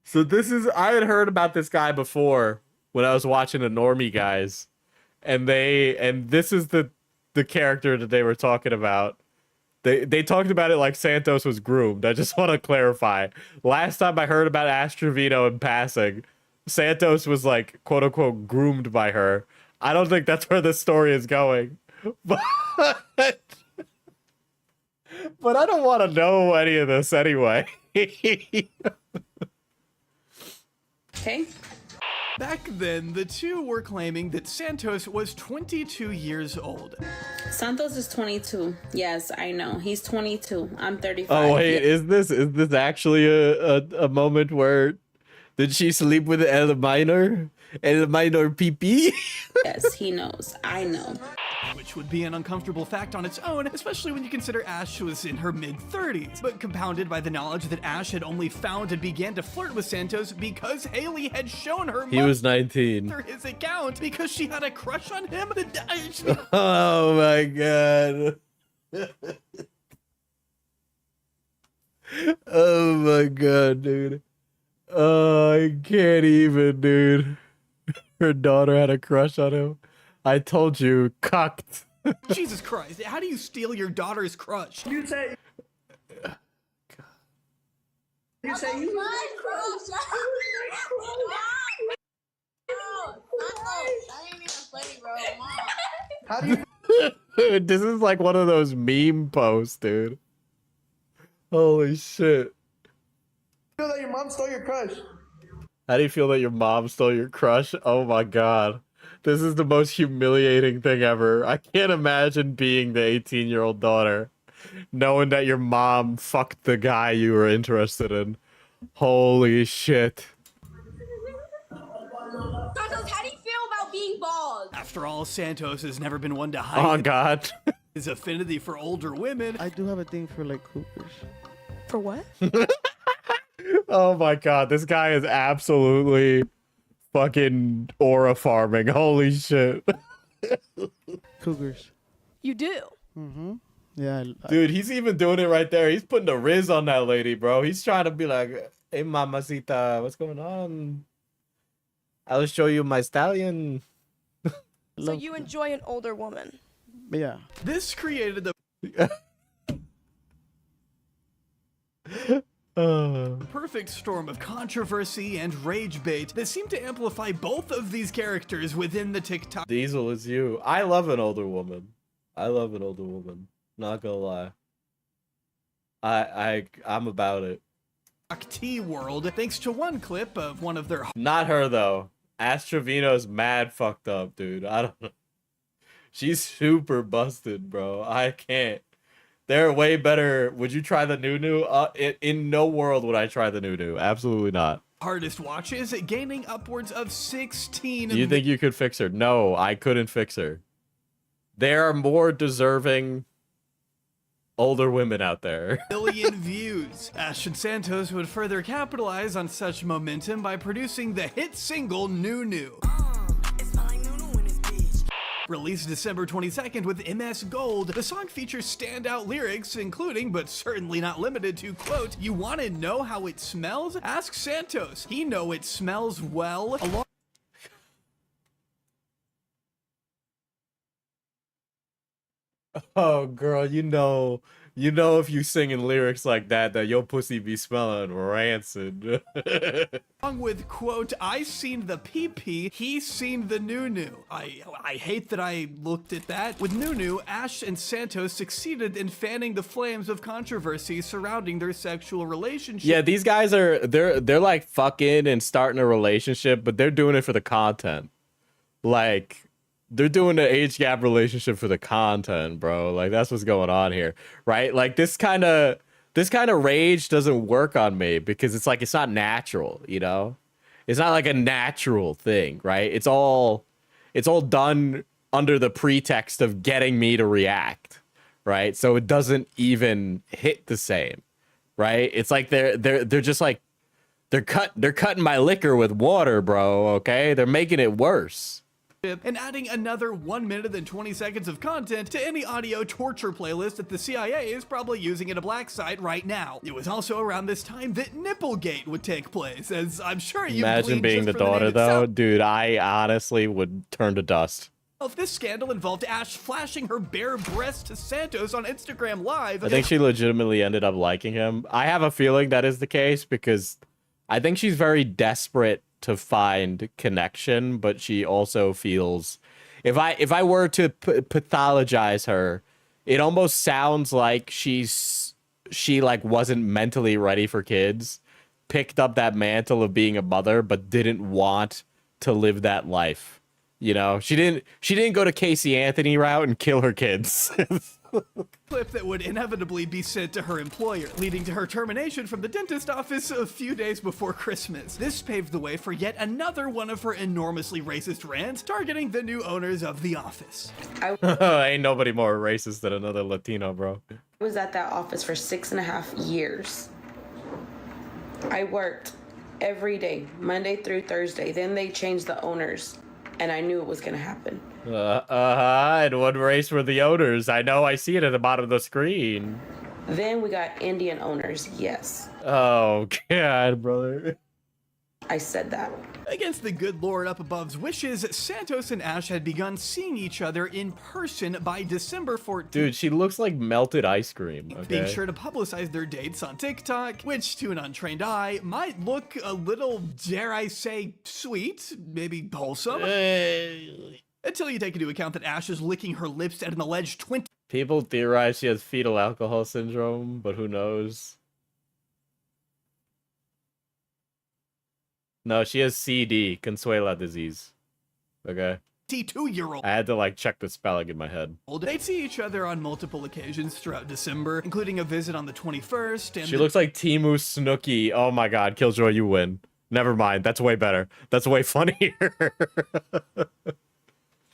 So I had heard about this guy before when I was watching the Normie Guys. And this is the character that they were talking about. They talked about it like Santos was groomed. I just want to clarify. Last time I heard about Trevino in passing, Santos was like, quote unquote, groomed by her. I don't think that's where this story is going. But I don't want to know any of this anyway. Okay. Back then, the two were claiming that Santos was 22 years old. Santos is 22. Yes, I know. He's 22. I'm 35. Oh wait, is this actually a moment where did she sleep with El Minor? El Minor PP? Yes, he knows. I know. which would be an uncomfortable fact on its own, especially when you consider Ash was in her mid-30s, but compounded by the knowledge that Ash had only found and began to flirt with Santos because Haley had shown her He was 19. his account because she had a crush on him. Oh my god. Oh my god, dude. Oh, I can't even, dude. Her daughter had a crush on him. I told you, cucked. Jesus Christ, how do you steal your daughter's crush? You say you My crush. That ain't even funny, bro. Mom. how do you Dude, this is like one of those meme posts, dude. Holy shit. feel that your mom stole your crush? How do you feel that your mom stole your crush? Oh my god. This is the most humiliating thing ever. I can't imagine being the 18-year-old daughter, knowing that your mom fucked the guy you were interested in. Holy shit. Santos, how do you feel about being bald? After all, Santos has never been one to hide Oh god. his affinity for older women. I do have a thing for like cougars. For what? Oh my god, this guy is absolutely fucking aura farming. Holy shit. Cougars. You do? Mm-hmm. Yeah. Dude, he's even doing it right there. He's putting a riz on that lady, bro. He's trying to be like, hey, mamacita, what's going on? I'll show you my stallion. So you enjoy an older woman? Yeah. This created the perfect storm of controversy and rage bait that seemed to amplify both of these characters within the TikTok. Diesel is you. I love an older woman. I love an older woman. Not gonna lie. I'm about it. T world, thanks to one clip of one of their Not her though. Trevino's mad fucked up, dude. I don't know. She's super busted, bro. I can't. They're way better. Would you try the new? In no world would I try the new. Absolutely not. hardest watches, gaining upwards of 16. Do you think you could fix her? No, I couldn't fix her. There are more deserving older women out there. million views. Ash and Santos would further capitalize on such momentum by producing the hit single New New. Released December 22nd with MS Gold, the song features standout lyrics, including, but certainly not limited to, quote, "You wanna know how it smells? Ask Santos. He know it smells well." Along Oh, girl, you know if you singing lyrics like that your pussy be smelling rancid. Along with, quote, "I seen the PP, he seen the New. I hate that I looked at that. With New, Ash and Santos succeeded in fanning the flames of controversy surrounding their sexual relationship. Yeah, these guys they're like fucking and starting a relationship, but they're doing it for the content. Like, they're doing the age gap relationship for the content, bro. Like, that's what's going on here, right? Like, this kind of rage doesn't work on me because it's like, it's not natural, you know? It's not like a natural thing, right? It's all done under the pretext of getting me to react, right? So it doesn't even hit the same, right? It's like they're just like they're cutting my liquor with water, bro. Okay, they're making it worse. And adding another 1 minute and 20 seconds of content to any audio torture playlist that the CIA is probably using in a black site right now. It was also around this time that Nipplegate would take place, as I'm sure you Imagine being the daughter, though. Dude, I honestly would turn to dust. This scandal involved Ash flashing her bare breast to Santos on Instagram Live. I think she legitimately ended up liking him. I have a feeling that is the case because I think she's very desperate to find connection, but she also feels if I were to pathologize her, it almost sounds like she like wasn't mentally ready for kids, picked up that mantle of being a mother, but didn't want to live that life, You know, she didn't go to Casey Anthony route and kill her kids. Clip that would inevitably be sent to her employer, leading to her termination from the dentist office a few days before Christmas. This paved the way for yet another one of her enormously racist rants, targeting the new owners of the office. Ain't nobody more racist than another Latino, bro. I was at that office for 6.5 years. I worked every day, Monday through Thursday. Then they changed the owners, and I knew it was gonna happen. And what race were the owners? I know, I see it at the bottom of the screen. Then we got Indian owners, yes. Oh, God, brother. I said that. Against the good Lord up above's wishes, Santos and Ash had begun seeing each other in person by December 14th. Dude, she looks like melted ice cream, okay? Being sure to publicize their dates on TikTok, which to an untrained eye might look a little, dare I say, sweet, maybe wholesome. Until you take into account that Ash is licking her lips at an alleged 20. People theorize she has fetal alcohol syndrome, but who knows? No, she has CD, Consuela disease. Okay. 22-year-old. I had to like check the spelling in my head. They'd see each other on multiple occasions throughout December, including a visit on the 21st. And She looks like Timu Snooki. Oh my God, Killjoy, you win. Never mind. That's way better. That's way funnier.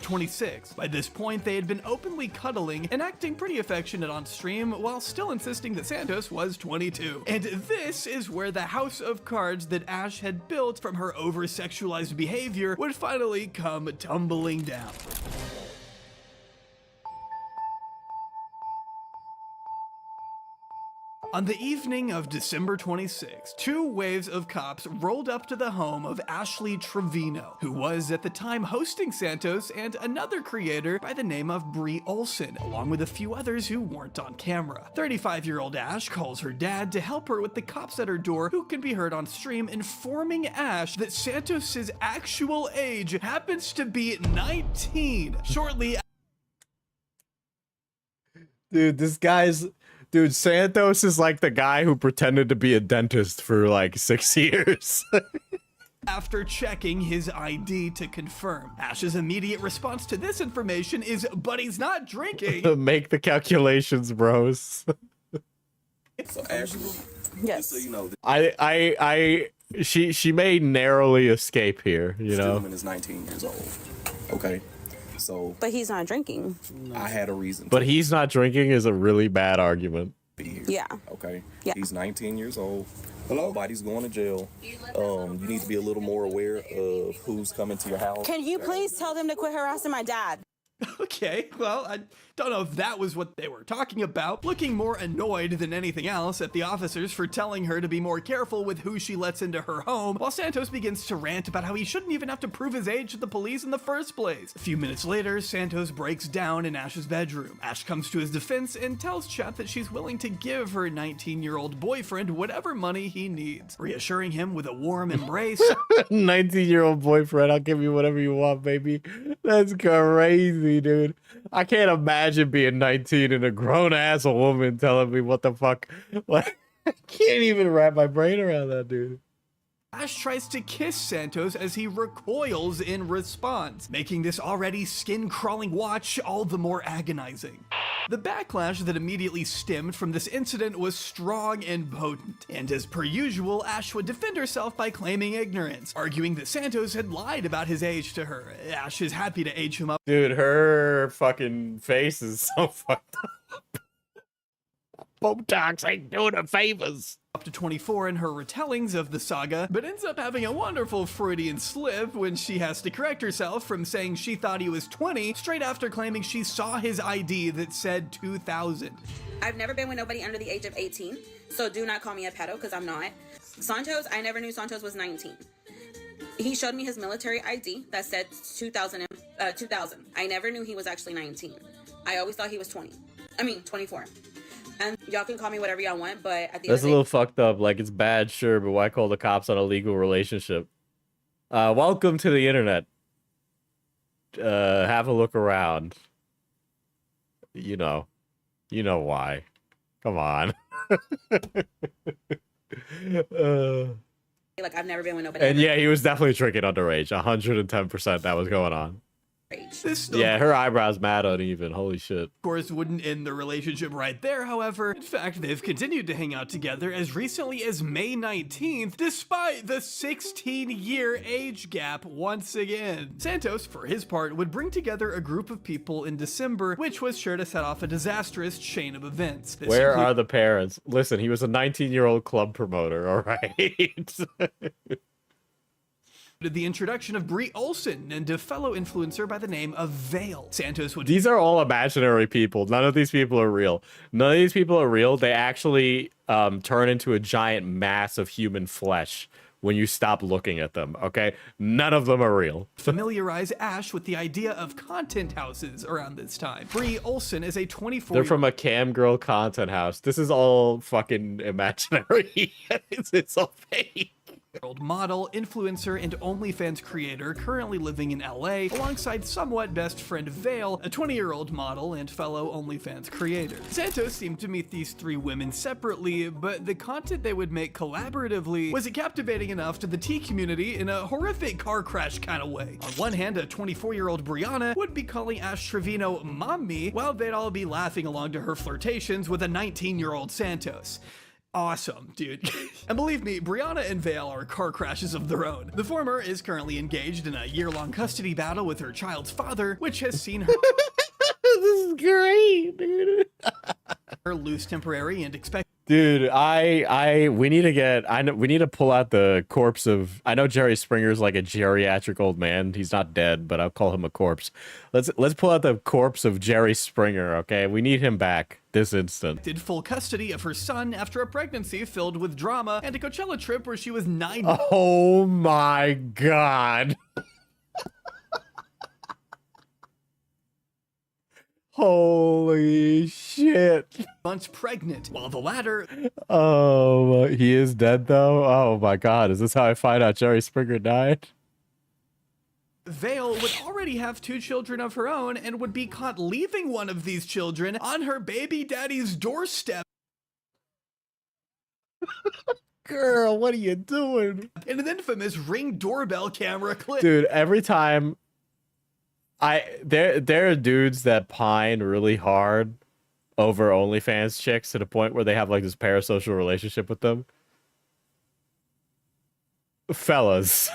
26. By this point, they had been openly cuddling and acting pretty affectionate on stream while still insisting that Santos was 22. And this is where the house of cards that Ash had built from her over-sexualized behavior would finally come tumbling down. On the evening of December 26, 2 waves of cops rolled up to the home of Ashley Trevino, who was at the time hosting Santos, and another creator by the name of Brie Olson, along with a few others who weren't on camera. 35-year-old Ash calls her dad to help her with the cops at her door, who can be heard on stream informing Ash that Santos's actual age happens to be 19. Shortly. Dude, this guy's... Dude, Santos is like the guy who pretended to be a dentist for like 6 years. After checking his ID to confirm. Ash's immediate response to this information is, but he's not drinking. Make the calculations, bros. So Ashley, yes. So you know, She may narrowly escape here, you know. Stillman is 19 years old. Okay. So, but he's not drinking. I had a reason. But he's not drinking is a really bad argument. Yeah. Okay. Yeah. He's 19 years old. Nobody's going to jail. You need to be a little more aware of who's coming to your house. Can you please tell them to quit harassing my dad? Okay, well, I don't know if that was what they were talking about. Looking more annoyed than anything else at the officers for telling her to be more careful with who she lets into her home, while Santos begins to rant about how he shouldn't even have to prove his age to the police in the first place. A few minutes later, Santos breaks down in Ash's bedroom. Ash comes to his defense and tells Chat that she's willing to give her 19-year-old boyfriend whatever money he needs, reassuring him with a warm embrace. 19-year-old boyfriend, I'll give you whatever you want, baby. That's crazy, dude. I can't imagine being 19 and a grown-ass woman telling me what the fuck. Like, I can't even wrap my brain around that, dude. Ash tries to kiss Santos as he recoils in response, making this already skin-crawling watch all the more agonizing. The backlash that immediately stemmed from this incident was strong and potent, and as per usual, Ash would defend herself by claiming ignorance, arguing that Santos had lied about his age to her. Ash is happy to age him up. Dude, her fucking face is so fucked up. Botox ain't doing her favors. Up to 24 in her retellings of the saga, but ends up having a wonderful Freudian slip when she has to correct herself from saying she thought he was 20 straight after claiming she saw his ID that said 2000. I've never been with nobody under the age of 18, so do not call me a pedo because I'm not. Santos, I never knew Santos was 19. He showed me his military ID that said 2000. I never knew he was actually 19. I always thought he was 24. And y'all can call me whatever y'all want, but at the end That's of a the little fucked up. Like, it's bad, sure, but why call the cops on a legal relationship? Welcome to the internet. Have a look around. You know why. Come on. like, I've never been with nobody. And yeah, he was definitely drinking underage. 110% that was going on. This still, Yeah, her eyebrows mad uneven. Holy shit. of course, wouldn't end the relationship right there, however. In fact, they've continued to hang out together as recently as May 19th, despite the 16-year age gap once again. Santos, for his part, would bring together a group of people in December, which was sure to set off a disastrous chain of events. This Where are the parents? Listen, he was a 19-year-old club promoter, all right? the introduction of Brie Olson and a fellow influencer by the name of Vale. Santos would... These are all imaginary people. None of these people are real. None of these people are real. They actually turn into a giant mass of human flesh when you stop looking at them, okay? None of them are real. familiarize Ash with the idea of content houses around this time. Brie Olson is a 24... They're from a cam girl content house. This is all fucking imaginary. It's all fake. model, influencer, and OnlyFans creator currently living in LA alongside somewhat best friend Vale, a 20-year-old model and fellow OnlyFans creator. Santos seemed to meet these three women separately, but the content they would make collaboratively was captivating enough to the T community in a horrific car crash kind of way. On one hand, a 24-year-old Brianna would be calling Ash Trevino mommy, while they'd all be laughing along to her flirtations with a 19-year-old Santos. Awesome, dude. And believe me, Brianna and Vale are car crashes of their own. The former is currently engaged in a year-long custody battle with her child's father, which has seen her... This is great, dude. her loose temporary and expect... Dude, we need to pull out the corpse of, I know Jerry Springer's like a geriatric old man. He's not dead, but I'll call him a corpse. Let's pull out the corpse of Jerry Springer, okay? We need him back this instant. Did full custody of her son after a pregnancy filled with drama and a Coachella trip where she was 9... Oh my God. Holy shit. Months pregnant, while the latter... Oh, he is dead though? Oh my God, is this how I find out Jerry Springer died? Vale would already have 2 children of her own and would be caught leaving one of these children on her baby daddy's doorstep. Girl, what are you doing? In an infamous Ring doorbell camera clip. Dude, every time... there are dudes that pine really hard over OnlyFans chicks to the point where they have like this parasocial relationship with them. Fellas,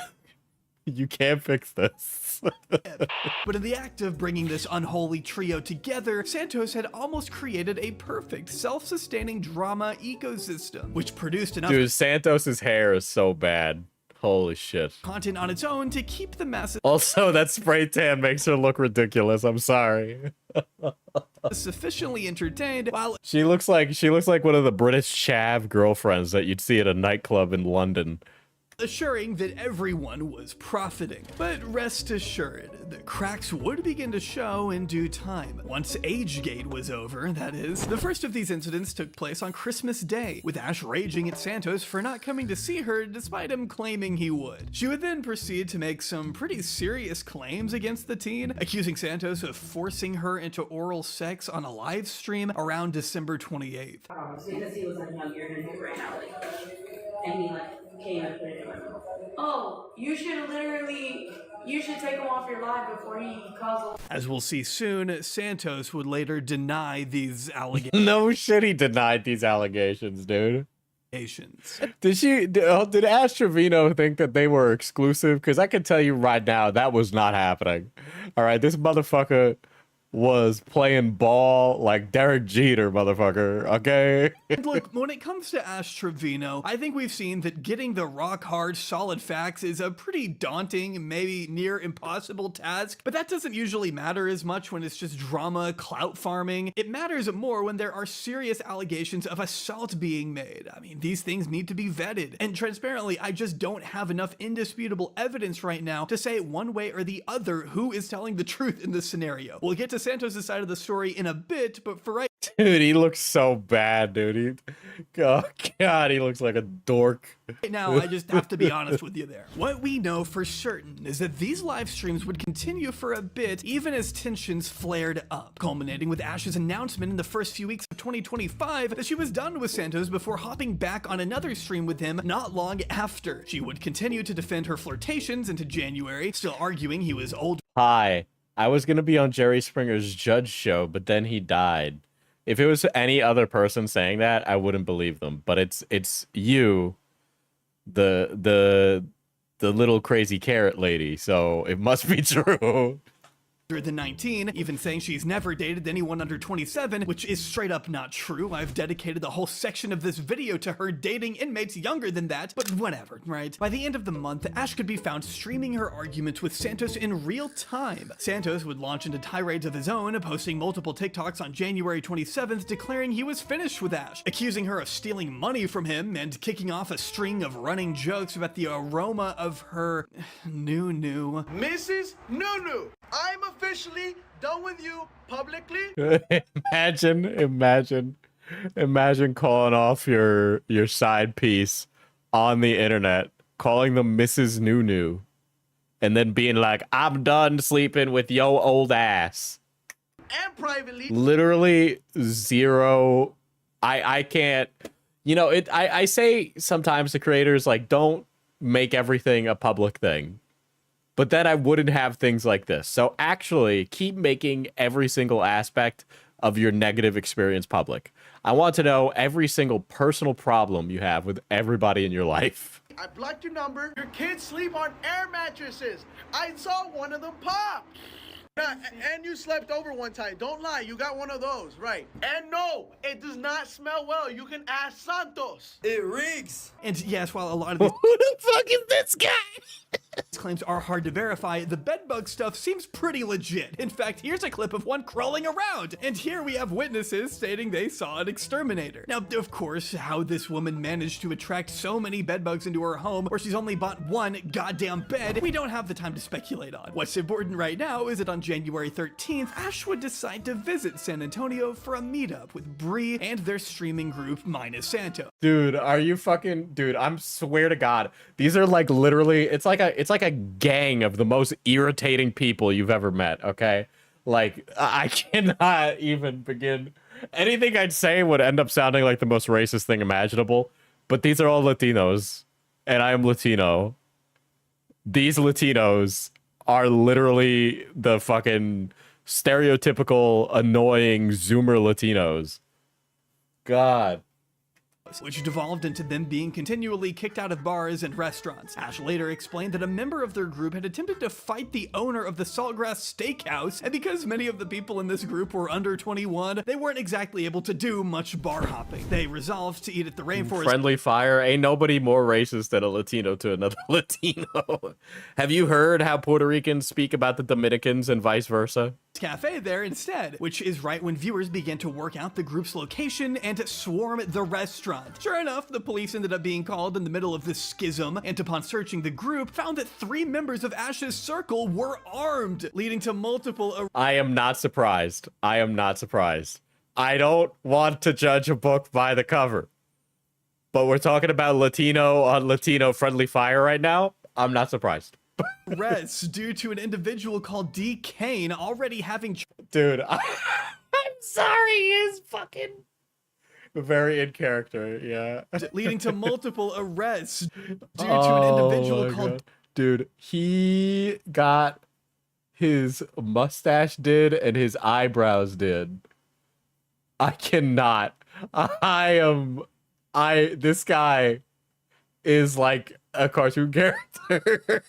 you can't fix this. But in the act of bringing this unholy trio together, Santos had almost created a perfect self-sustaining drama ecosystem, which produced enough... Dude, Santos's hair is so bad. Holy shit. Content on its own to keep the masses... Also, that spray tan makes her look ridiculous. I'm sorry. sufficiently entertained while... She looks like one of the British chav girlfriends that you'd see at a nightclub in London. Assuring that everyone was profiting. But rest assured, the cracks would begin to show in due time. Once Agegate was over, that is. The first of these incidents took place on Christmas Day, with Ash raging at Santos for not coming to see her despite him claiming he would. She would then proceed to make some pretty serious claims against the teen, accusing Santos of forcing her into oral sex on a live stream around December 28th. Because he was like, no, you're gonna do it right now. And he came and put it in my mouth. Oh, you should take him off your live before he calls. As we'll see soon, Santos would later deny these allegations. No shit, he denied these allegations, dude. Did Ash Trevino think that they were exclusive? Because I can tell you right now, that was not happening. All right, this motherfucker was playing ball like Derek Jeter, motherfucker, okay? Look, when it comes to Ash Trevino, I think we've seen that getting the rock-hard, solid facts is a pretty daunting, maybe near impossible task, but that doesn't usually matter as much when it's just drama, clout farming. It matters more when there are serious allegations of assault being made. I mean, these things need to be vetted, and transparently, I just don't have enough indisputable evidence right now to say one way or the other who is telling the truth in this scenario. We'll get to Santos' side of the story in a bit, but for right... Dude, he looks so bad, dude. Oh, God, he looks like a dork. Right now, I just have to be honest with you there. What we know for certain is that these live streams would continue for a bit, even as tensions flared up, culminating with Ash's announcement in the first few weeks of 2025 that she was done with Santos before hopping back on another stream with him not long after. She would continue to defend her flirtations into January, still arguing he was old. Hi. I was gonna be on Jerry Springer's Judge show, but then he died. If it was any other person saying that, I wouldn't believe them. But it's you, the little crazy carrot lady. So it must be true. Than 19, even saying she's never dated anyone under 27, which is straight up not true. I've dedicated the whole section of this video to her dating inmates younger than that, but whatever, right? By the end of the month, Ash could be found streaming her arguments with Santos in real time. Santos would launch into tirades of his own, posting multiple TikToks on January 27th declaring he was finished with Ash, accusing her of stealing money from him, and kicking off a string of running jokes about the aroma of her new. Mrs. Nunu, I'm officially done with you publicly. Imagine calling off your side piece on the internet, calling them Mrs. Nunu, and then being like, I'm done sleeping with yo old ass. And privately. Literally zero. I can't, I say sometimes to creators, like, don't make everything a public thing. But then I wouldn't have things like this. So actually, keep making every single aspect of your negative experience public. I want to know every single personal problem you have with everybody in your life. I blocked your number. Your kids sleep on air mattresses. I saw one of them pop. And you slept over one time. Don't lie, you got one of those, right? And no, it does not smell well. You can ask Santos. It reeks. And yes, while a lot of these Who the fuck is this guy? claims are hard to verify, the bedbug stuff seems pretty legit. In fact, here's a clip of one crawling around, and here we have witnesses stating they saw an exterminator. Now, of course, how this woman managed to attract so many bedbugs into her home where she's only bought one goddamn bed, we don't have the time to speculate on. What's important right now is that on January 13th, Ash would decide to visit San Antonio for a meetup with Bree and their streaming group minus Santos. Dude, are you fucking... Dude, I'm swear to God. These are like literally... It's like a gang of the most irritating people you've ever met, okay? Like, I cannot even begin... Anything I'd say would end up sounding like the most racist thing imaginable. But these are all Latinos. And I am Latino. These Latinos are literally the fucking stereotypical, annoying Zoomer Latinos. God. Which devolved into them being continually kicked out of bars and restaurants. Ash later explained that a member of their group had attempted to fight the owner of the Saltgrass Steakhouse, and because many of the people in this group were under 21, they weren't exactly able to do much bar hopping. They resolved to eat at the rainforest. Friendly fire. Ain't nobody more racist than a Latino to another Latino. Have you heard how Puerto Ricans speak about the Dominicans and vice versa? Cafe there instead, which is right when viewers began to work out the group's location and swarm the restaurant. Sure enough, the police ended up being called in the middle of this schism, and upon searching the group, found that 3 members of Ash's circle were armed, leading to multiple... I am not surprised. I am not surprised. I don't want to judge a book by the cover, but we're talking about Latino on Latino friendly fire right now. I'm not surprised. Arrests due to an individual called D. Kane already having... Dude, I'm sorry, he is fucking... very in character, yeah. Leading to multiple arrests due to an individual called... God. Dude, he got his mustache did and his eyebrows did. I cannot. This guy is like a cartoon character.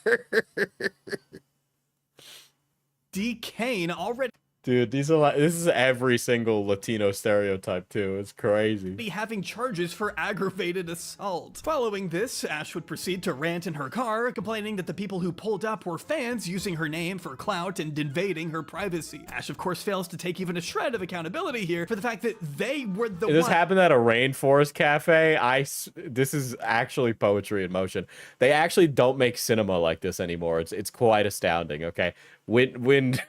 D. Kane already... Dude, this is every single Latino stereotype too. It's crazy. Having charges for aggravated assault. Following this, Ash would proceed to rant in her car, complaining that the people who pulled up were fans using her name for clout and invading her privacy. Ash, of course, fails to take even a shred of accountability here for the fact that they were the This happened at a rainforest cafe. This is actually poetry in motion. They actually don't make cinema like this anymore. It's quite astounding. Okay, when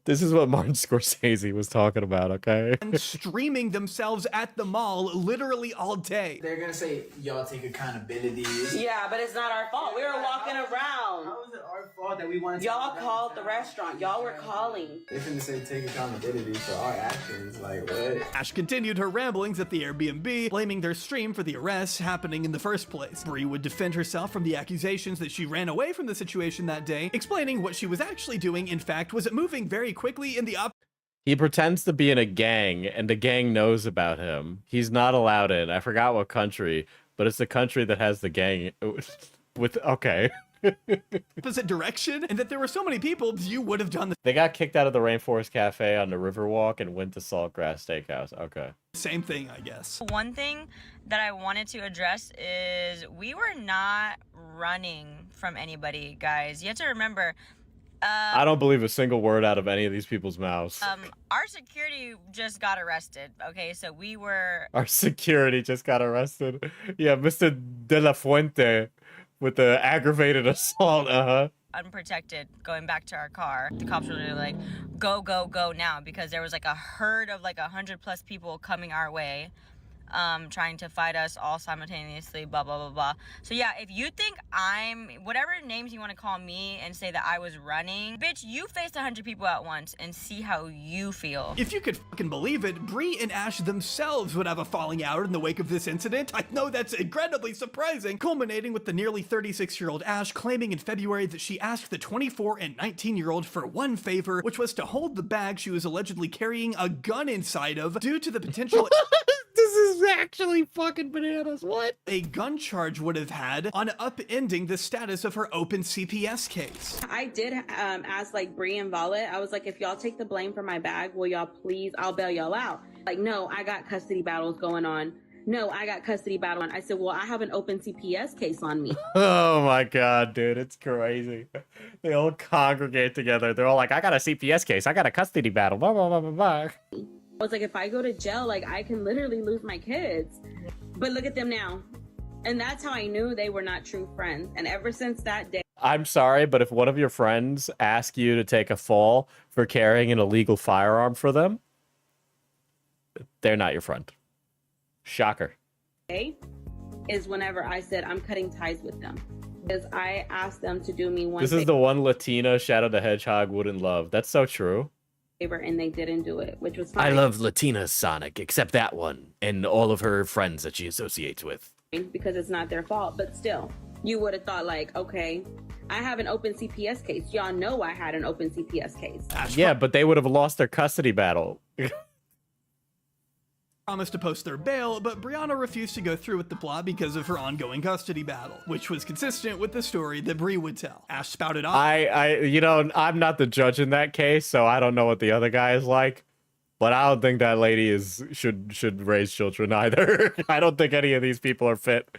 This is what Martin Scorsese was talking about, okay? And streaming themselves at the mall literally all day. They're gonna say, y'all take accountability. Yeah, but it's not our fault. We were walking around. How is it our fault that we wanted to... Y'all called the restaurant. Y'all were calling. They're gonna say take accountability for our actions. Like, what? Ash continued her ramblings at the Airbnb, blaming their stream for the arrests happening in the first place. Bree would defend herself from the accusations that she ran away from the situation that day, explaining what she was actually doing, in fact, was moving very quickly in the He pretends to be in a gang, and the gang knows about him. He's not allowed in. I forgot what country, but it's the country that has the gang with... Okay. opposite direction, and that there were so many people, you would have done the They got kicked out of the Rainforest Cafe on the Riverwalk and went to Saltgrass Steakhouse. Okay. same thing, I guess. One thing that I wanted to address is we were not running from anybody, guys. You have to remember... I don't believe a single word out of any of these people's mouths. Our security just got arrested, okay? So we were... Our security just got arrested. Yeah, Mr. De La Fuente with the aggravated assault, unprotected going back to our car. The cops were really like, go, go, go now, because there was like a herd of like 100+ people coming our way. Trying to fight us all simultaneously, blah, blah, blah, blah. So yeah, if you think I'm, whatever names you want to call me and say that I was running, bitch, you faced 100 people at once and see how you feel. If you could fucking believe it, Bree and Ash themselves would have a falling out in the wake of this incident. I know that's incredibly surprising, culminating with the nearly 36-year-old Ash claiming in February that she asked the 24 and 19-year-old for one favor, which was to hold the bag she was allegedly carrying a gun inside of due to the potential... This is actually fucking bananas. What? A gun charge would have had on upending the status of her open CPS case. I did ask like Bree and Violet. I was like, if y'all take the blame for my bag, will y'all please? I'll bail y'all out. Like, no, I got custody battles going on. No, I got custody battle on. I said, well, I have an open CPS case on me. Oh my god, dude, it's crazy. They all congregate together. They're all like, I got a CPS case. I got a custody battle. Blah, blah, blah, blah, blah. I was like, if I go to jail, like, I can literally lose my kids. But look at them now. And that's how I knew they were not true friends. And ever since that day... I'm sorry, but if one of your friends asks you to take a fall for carrying an illegal firearm for them, they're not your friend. Shocker. Is whenever I said I'm cutting ties with them. Because I asked them to do me one This is the one Latina Shadow the Hedgehog wouldn't love. That's so true. and they didn't do it, which was fine. I love Latina Sonic, except that one, and all of her friends that she associates with. Because it's not their fault, but still, you would have thought like, okay, I have an open CPS case. Y'all know I had an open CPS case. Yeah, but they would have lost their custody battle. Promised to post their bail, but Brianna refused to go through with the plot because of her ongoing custody battle, which was consistent with the story that Bree would tell. Ash spouted off. I'm not the judge in that case, so I don't know what the other guy is like. But I don't think that lady should raise children either. I don't think any of these people are fit.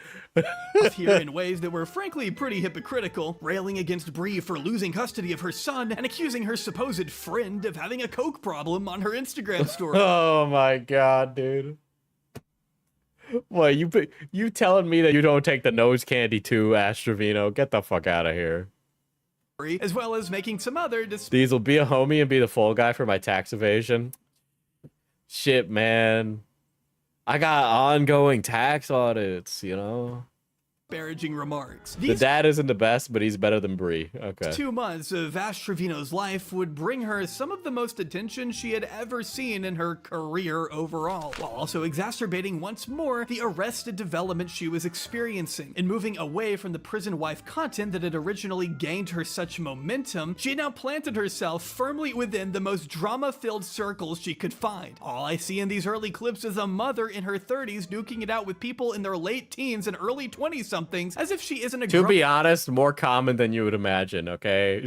Here in ways that were frankly pretty hypocritical, railing against Bree for losing custody of her son and accusing her supposed friend of having a coke problem on her Instagram story. Oh my god, dude. What, you telling me that you don't take the nose candy too, Ash Trevino? Get the fuck out of here. As well as making some other Diesel, be a homie and be the fall guy for my tax evasion. Shit, man. I got ongoing tax audits, you know? disparaging remarks. The dad isn't the best, but he's better than Bree. Okay. 2 months of Ash Trevino's life would bring her some of the most attention she had ever seen in her career overall, while also exacerbating once more the arrested development she was experiencing. And moving away from the prison wife content that had originally gained her such momentum, she had now planted herself firmly within the most drama-filled circles she could find. All I see in these early clips is a mother in her 30s duking it out with people in their late teens and early 20-somethings, as if she isn't a To be honest, more common than you would imagine, okay?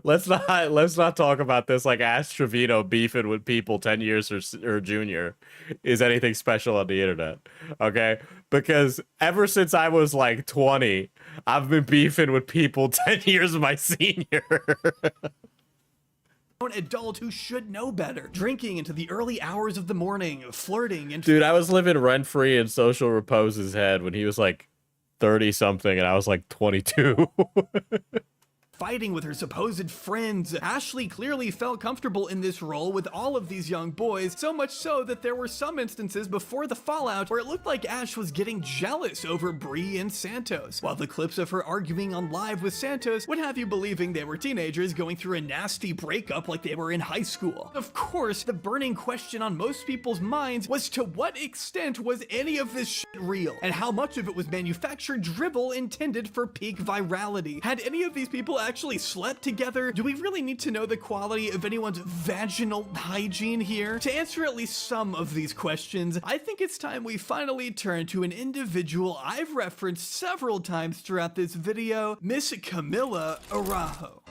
let's not talk about this like Ash Trevino beefing with people 10 years or junior is anything special on the internet, okay? Because ever since I was like 20, I've been beefing with people 10 years of my senior. Adult who should know better, drinking into the early hours of the morning, flirting and dude, I was living rent-free in Social Repose's head when he was like 30 something and I was like 22. fighting with her supposed friends. Ashley clearly felt comfortable in this role with all of these young boys, so much so that there were some instances before the fallout where it looked like Ash was getting jealous over Bree and Santos, while the clips of her arguing on live with Santos would have you believing they were teenagers going through a nasty breakup like they were in high school. Of course, the burning question on most people's minds was to what extent was any of this shit real, and how much of it was manufactured dribble intended for peak virality. Had any of these people actually slept together? Do we really need to know the quality of anyone's vaginal hygiene here? To answer at least some of these questions, I think it's time we finally turn to an individual I've referenced several times throughout this video, Miss Camila Araujo.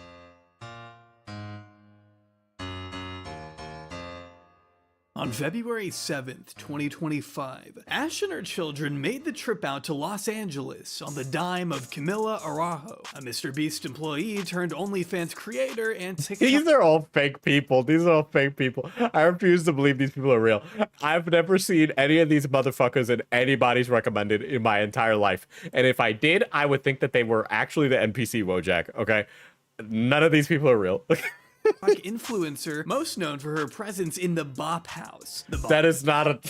On February 7th, 2025, Ash and her children made the trip out to Los Angeles on the dime of Camila Araujo, a Mr. Beast employee turned OnlyFans creator and TikTok. These are all fake people. These are all fake people. I refuse to believe these people are real. I've never seen any of these motherfuckers in anybody's recommended in my entire life. And if I did, I would think that they were actually the NPC Wojak, okay? None of these people are real. Influencer, most known for her presence in the Bop House. That is not a...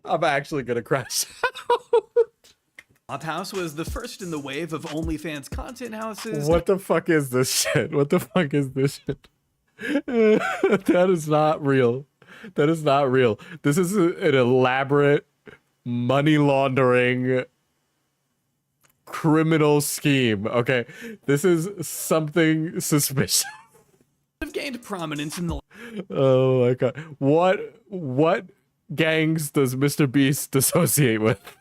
I'm actually gonna crash. Bop House was the first in the wave of OnlyFans content houses. What the fuck is this shit? What the fuck is this shit? That is not real. That is not real. This is an elaborate money laundering criminal scheme, okay? This is something suspicious. Have gained prominence in the... Oh my god. What gangs does Mr. Beast associate with?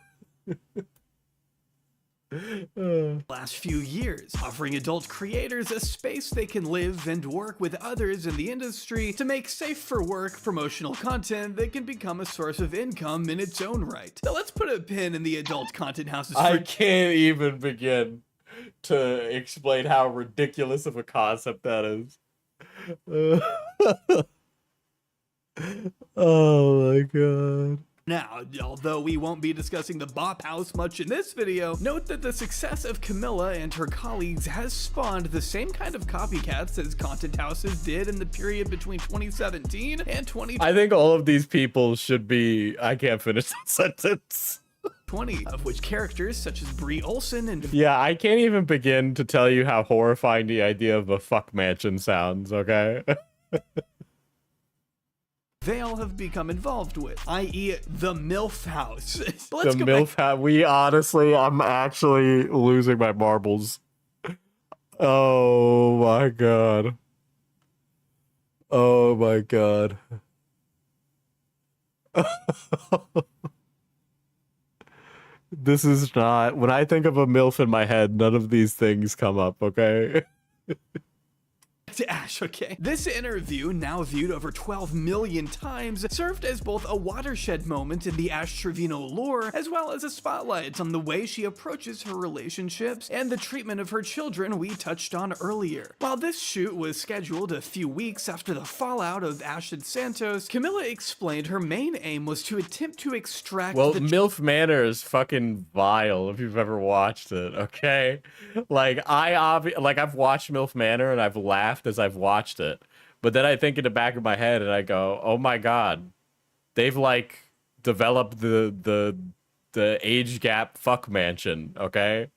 Last few years, offering adult creators a space they can live and work with others in the industry to make safe for work promotional content that can become a source of income in its own right. Now let's put a pin in the adult content houses. I can't even begin to explain how ridiculous of a concept that is. Oh my god. Now, although we won't be discussing the Bop House much in this video, note that the success of Camila and her colleagues has spawned the same kind of copycats as content houses did in the period between 2017 and 2020. I think all of these people should be... I can't finish that sentence. Of which characters such as Brie Olsen and... Yeah, I can't even begin to tell you how horrifying the idea of a fuck mansion sounds, okay? They all have become involved with, i.e. the MILF House. The MILF House. We honestly, I'm actually losing my marbles. Oh my god. Oh my god. This is not... When I think of a MILF in my head, none of these things come up, okay? To Ash, okay? This interview, now viewed over 12 million times, served as both a watershed moment in the Ash Trevino lore, as well as a spotlight on the way she approaches her relationships and the treatment of her children we touched on earlier. While this shoot was scheduled a few weeks after the fallout of Ash and Santos, Camila explained her main aim was to attempt to extract... Well, MILF Manor is fucking vile if you've ever watched it, okay? Like, I've watched MILF Manor and I've laughed as I've watched it, but then I think in the back of my head and I go, oh my god, they've like developed the age gap fuck mansion, okay?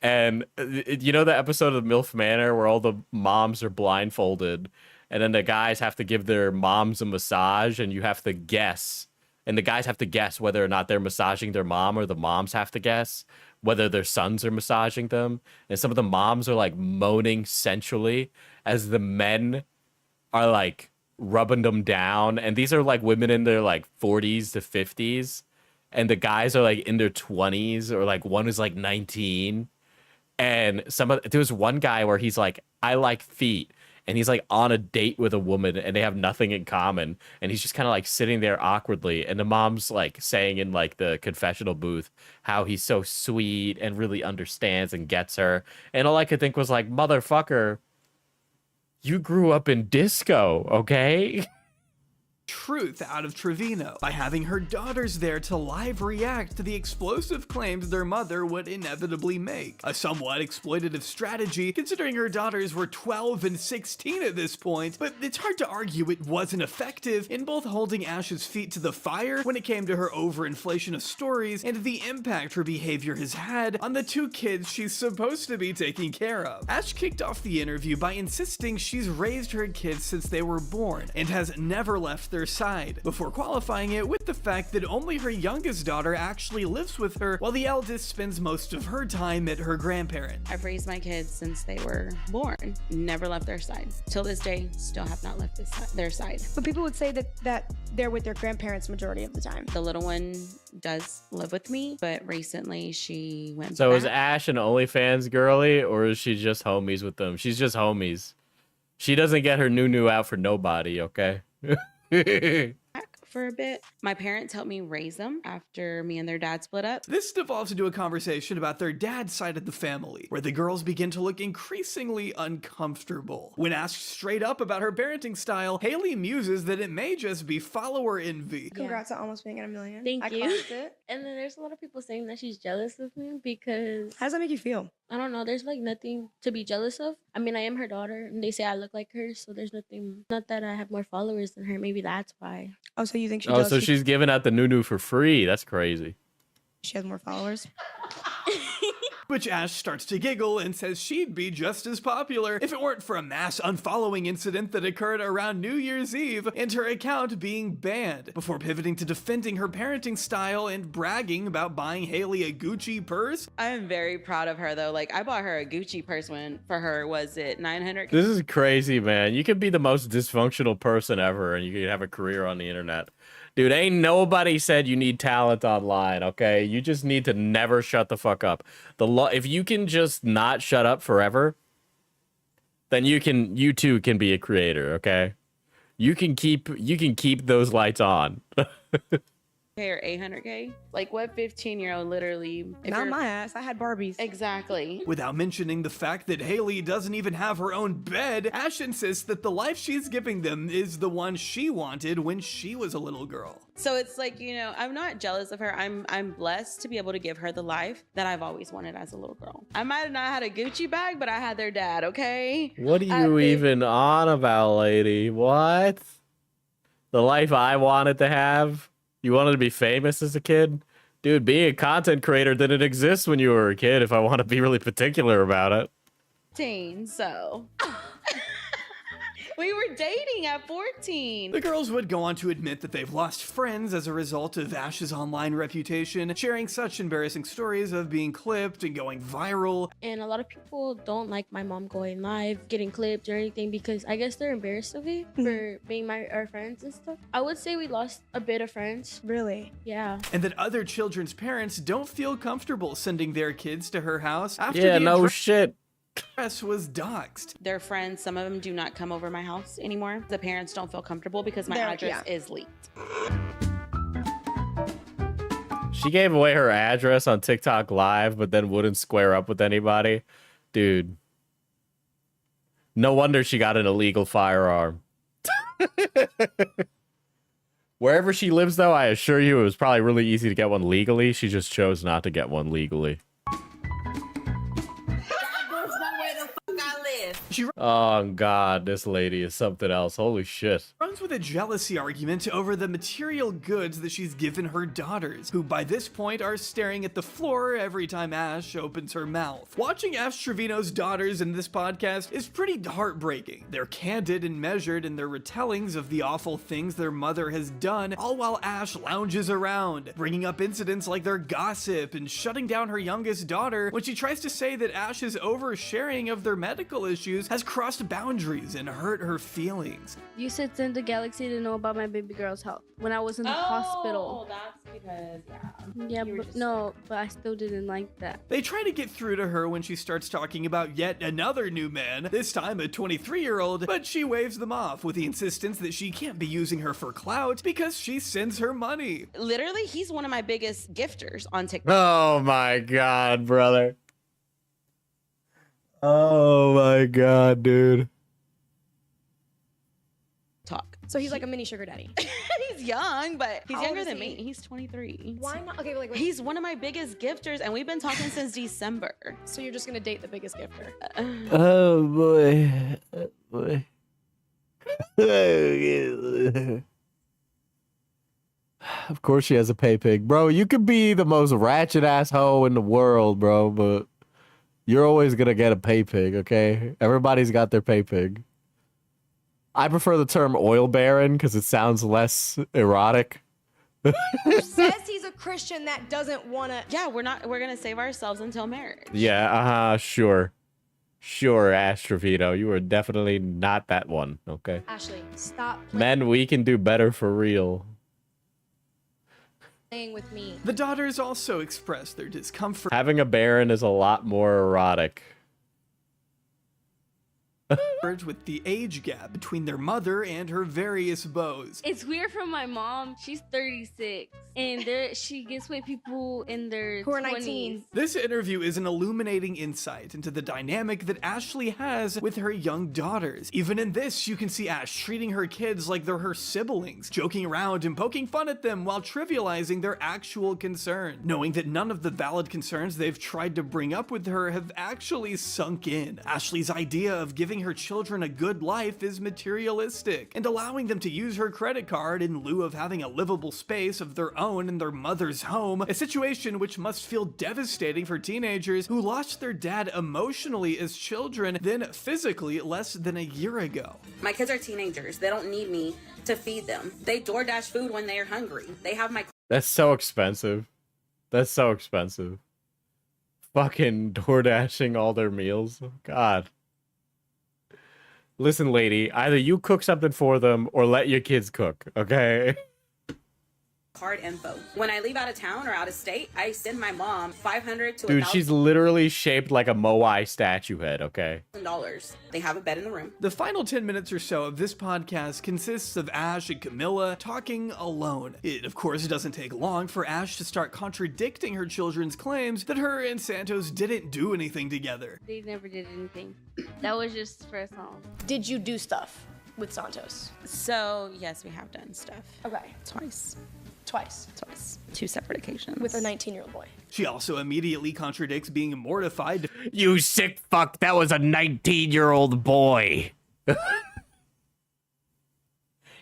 And you know the episode of MILF Manor where all the moms are blindfolded and then the guys have to give their moms a massage and you have to guess, and the guys have to guess whether or not they're massaging their mom, or the moms have to guess whether their sons are massaging them, and some of the moms are like moaning sensually as the men are like rubbing them down, and these are like women in their like 40s to 50s, and the guys are like in their 20s, or like one is like 19, and there was one guy where he's like, I like feet, and he's like on a date with a woman and they have nothing in common, and he's just kind of like sitting there awkwardly, and the mom's like saying in like the confessional booth how he's so sweet and really understands and gets her, and all I could think was like, motherfucker, you grew up in disco, okay? truth out of Trevino by having her daughters there to live react to the explosive claims their mother would inevitably make. A somewhat exploitative strategy, considering her daughters were 12 and 16 at this point, but it's hard to argue it wasn't effective in both holding Ash's feet to the fire when it came to her overinflation of stories and the impact her behavior has had on the two kids she's supposed to be taking care of. Ash kicked off the interview by insisting she's raised her kids since they were born and has never left their side, before qualifying it with the fact that only her youngest daughter actually lives with her, while the eldest spends most of her time at her grandparents. I've raised my kids since they were born, never left their side. Till this day, still have not left their side. But people would say that they're with their grandparents majority of the time. The little one does live with me, but recently she went So back. is Ash an OnlyFans girly, or is she just homies with them? She's just homies. She doesn't get her new out for nobody, okay? For a bit. My parents helped me raise them after me and their dad split up. This devolves into a conversation about their dad's side of the family, where the girls begin to look increasingly uncomfortable. When asked straight up about her parenting style, Haley muses that it may just be follower envy. Congrats on almost being at 1 million. Thank I you. clapped it. And then there's a lot of people saying that she's jealous of me because... How does that make you feel? I don't know. There's like nothing to be jealous of. I mean, I am her daughter and they say I look like her, so there's nothing. Not that I have more followers than her. Maybe that's why. Oh, so you think she Oh, so she's giving out the new for free. That's crazy. She has more followers? Which Ash starts to giggle and says she'd be just as popular if it weren't for a mass unfollowing incident that occurred around New Year's Eve and her account being banned, before pivoting to defending her parenting style and bragging about buying Haley a Gucci purse. I am very proud of her though. Like I bought her a Gucci purse when for her was it 900. This is crazy, man. You could be the most dysfunctional person ever and you could have a career on the internet. Dude, ain't nobody said you need talent online, okay? You just need to never shut the fuck up. If you can just not shut up forever, then you too can be a creator, okay? You can keep those lights on. Or 800K? Like what 15-year-old literally... Not my ass. I had Barbies. Exactly. Without mentioning the fact that Haley doesn't even have her own bed, Ash insists that the life she's giving them is the one she wanted when she was a little girl. So it's like, you know, I'm not jealous of her. I'm blessed to be able to give her the life that I've always wanted as a little girl. I might have not had a Gucci bag, but I had their dad, okay? What are you even on about, lady? What? The life I wanted to have? You wanted to be famous as a kid? Dude, being a content creator didn't exist when you were a kid, if I want to be really particular about it. So... We were dating at 14. The girls would go on to admit that they've lost friends as a result of Ash's online reputation, sharing such embarrassing stories of being clipped and going viral. And a lot of people don't like my mom going live, getting clipped or anything because I guess they're embarrassed of it for being our friends and stuff. I would say we lost a bit of friends. Really? Yeah. And that other children's parents don't feel comfortable sending their kids to her house after yeah, the no shit. Address was doxed. Their friends, some of them do not come over my house anymore. The parents don't feel comfortable because my address is leaked. She gave away her address on TikTok Live, but then wouldn't square up with anybody. Dude. No wonder she got an illegal firearm. Wherever she lives, though, I assure you it was probably really easy to get one legally. She just chose not to get one legally. Oh God, this lady is something else. Holy shit. Runs with a jealousy argument over the material goods that she's given her daughters, who by this point are staring at the floor every time Ash opens her mouth. Watching Ash Trevino's daughters in this podcast is pretty heartbreaking. They're candid and measured in their retellings of the awful things their mother has done, all while Ash lounges around, bringing up incidents like their gossip and shutting down her youngest daughter when she tries to say that Ash's oversharing of their medical issues has crossed boundaries and hurt her feelings. You said send the galaxy to know about my baby girl's health when I was in the hospital. Oh, that's because, yeah, but I still didn't like that. They try to get through to her when she starts talking about yet another new man, this time a 23-year-old, but she waves them off with the insistence that she can't be using her for clout because she sends her money. Literally, he's one of my biggest gifters on TikTok. Oh my God, brother. Oh my God, dude. TikTok. So he's like a mini sugar daddy. He's young, but he's How younger old is than me. he? He's 23. Why not? Okay, like He's one of my biggest gifters, and we've been talking since December. So you're just gonna date the biggest gifter? Oh boy. Boy. Of course she has a pay pig. Bro, you could be the most ratchet asshole in the world, bro, but you're always gonna get a pay pig, okay? Everybody's got their pay pig. I prefer the term oil baron because it sounds less erotic. Who says he's a Christian that doesn't wanna? Yeah, we're gonna save ourselves until marriage. Yeah, sure. Sure, Ash Trevino. You are definitely not that one, okay? Ashley, stop Men, we can do better for real. playing with me. The daughters also express their discomfort Having a baron is a lot more erotic. with the age gap between their mother and her various beaux. It's weird for my mom. She's 36, and she gets with people in their Who are 20s. 19. This interview is an illuminating insight into the dynamic that Ashley has with her young daughters. Even in this, you can see Ash treating her kids like they're her siblings, joking around and poking fun at them while trivializing their actual concern, knowing that none of the valid concerns they've tried to bring up with her have actually sunk in. Ashley's idea of giving her children a good life is materialistic, and allowing them to use her credit card in lieu of having a livable space of their own in their mother's home, a situation which must feel devastating for teenagers who lost their dad emotionally as children, then physically less than a year ago. My kids are teenagers. They don't need me to feed them. They DoorDash food when they're hungry. They have my That's so expensive. That's so expensive. Fucking DoorDashing all their meals. God. Listen, lady, either you cook something for them or let your kids cook, okay? card info. When I leave out of town or out of state, I send my mom $500 to Dude, she's literally shaped like a Moai statue head, okay? $1,000. They have a bed in the room. The final 10 minutes or so of this podcast consists of Ash and Camila talking alone. It, of course, doesn't take long for Ash to start contradicting her children's claims that her and Santos didn't do anything together. They never did anything. That was just for a song. Did you do stuff with Santos? So, yes, we have done stuff. Okay. Twice. Twice. 2 separate occasions. With a 19-year-old boy. She also immediately contradicts being mortified. You sick fuck, that was a 19-year-old boy.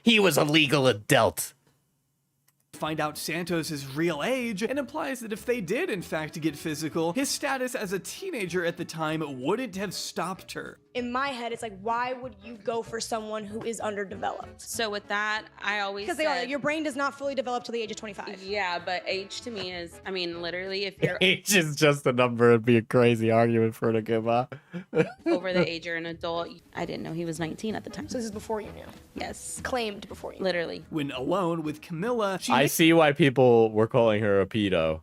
He was a legal adult. Find out Santos' real age and implies that if they did in fact get physical, his status as a teenager at the time wouldn't have stopped her. In my head, it's like, why would you go for someone who is underdeveloped? So with that, I always because your brain does not fully develop till the age of 25. Yeah, but age to me is, I mean, literally, if you're Age is just a number. It'd be a crazy argument for her to give up. over the age, you're an adult. I didn't know he was 19 at the time. So this is before you knew. Yes. Claimed before you knew. Literally. When alone with Camila, she I see why people were calling her a pedo,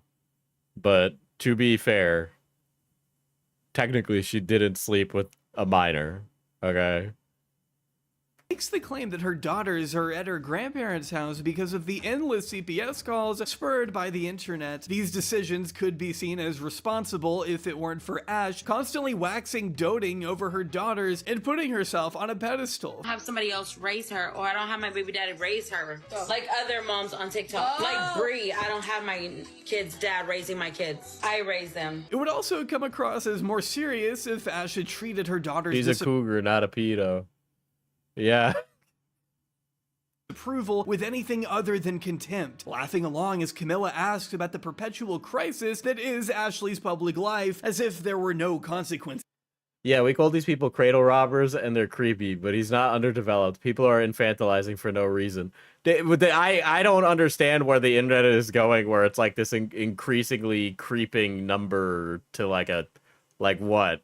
but to be fair, technically she didn't sleep with a minor, okay? makes the claim that her daughters are at her grandparents' house because of the endless CPS calls spurred by the internet. These decisions could be seen as responsible if it weren't for Ash constantly waxing doting over her daughters and putting herself on a pedestal. Have somebody else raise her, or I don't have my baby daddy raise her. Like other moms on TikTok. Like Brie, I don't have my kid's dad raising my kids. I raise them. It would also come across as more serious if Ash had treated her daughters He's a cougar, not a pedo. Yeah. Approval with anything other than contempt, laughing along as Camila asks about the perpetual crisis that is Ashley's public life, as if there were no consequences. Yeah, we call these people cradle robbers, and they're creepy, but he's not underdeveloped. People are infantilizing for no reason. I don't understand where the internet is going, where it's like this increasingly creeping number to like what?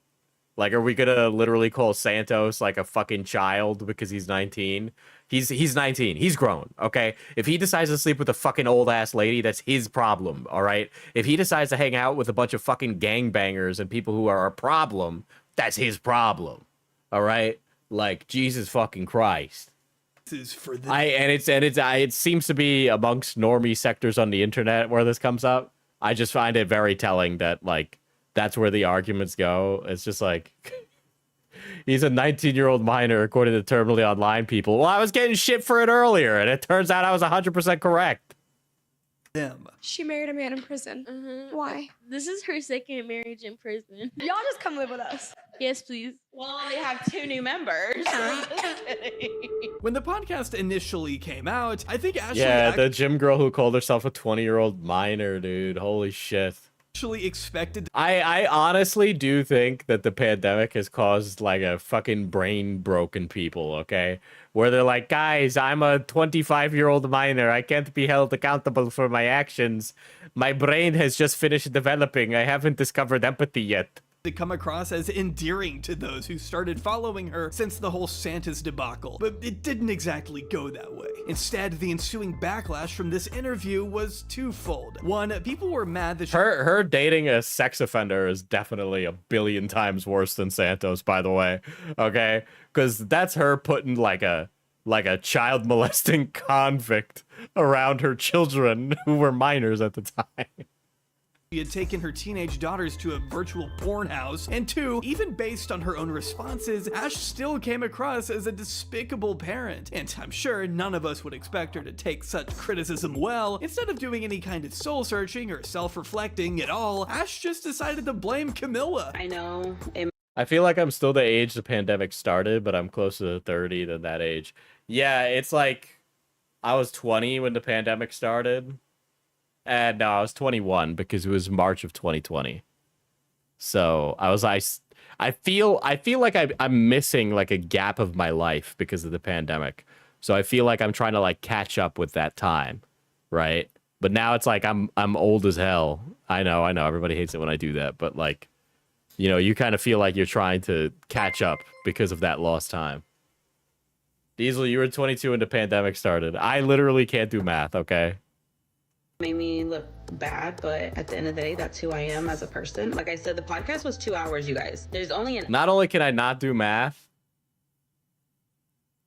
Like, are we gonna literally call Santos like a fucking child because he's 19? He's 19. He's grown, okay? If he decides to sleep with a fucking old-ass lady, that's his problem, all right? If he decides to hang out with a bunch of fucking gangbangers and people who are a problem, that's his problem, all right? Like, Jesus fucking Christ. This is for the it seems to be amongst normie sectors on the internet where this comes up. I just find it very telling that, like, that's where the arguments go. It's just like, He's a 19-year-old minor, according to Terminally Online people. Well, I was getting shit for it earlier, and it turns out I was 100% correct. Them. She married a man in prison. Why? This is her second marriage in prison. Y'all just come live with us. Yes, please. Well, they have 2 new members. When the podcast initially came out, I think Ashley Yeah, the gym girl who called herself a 20-year-old minor, dude. Holy shit. actually expected. I honestly do think that the pandemic has caused like a fucking brain broken people, okay? Where they're like, guys, I'm a 25-year-old minor. I can't be held accountable for my actions. My brain has just finished developing. I haven't discovered empathy yet. To come across as endearing to those who started following her since the whole Santos debacle, but it didn't exactly go that way. Instead, the ensuing backlash from this interview was twofold. One, people were mad that her dating a sex offender is definitely a billion times worse than Santos, by the way. Okay, because that's her putting like a child molesting convict around her children who were minors at the time. She had taken her teenage daughters to a virtual porn house, and two, even based on her own responses, Ash still came across as a despicable parent, and I'm sure none of us would expect her to take such criticism well. Instead of doing any kind of soul-searching or self-reflecting at all, Ash just decided to blame Camila. I know. I feel like I'm still the age the pandemic started, but I'm closer to 30 than that age. Yeah, it's like I was 20 when the pandemic started. And no, I was 21 because it was March of 2020. So I feel like I'm missing like a gap of my life because of the pandemic. So I feel like I'm trying to like catch up with that time, right? But now it's like I'm old as hell. I know. Everybody hates it when I do that, but like, you know, you kind of feel like you're trying to catch up because of that lost time. Diesel, you were 22 when the pandemic started. I literally can't do math, okay? Made me look bad, but at the end of the day, that's who I am as a person. Like I said, the podcast was 2 hours, you guys. There's only Not only can I not do math,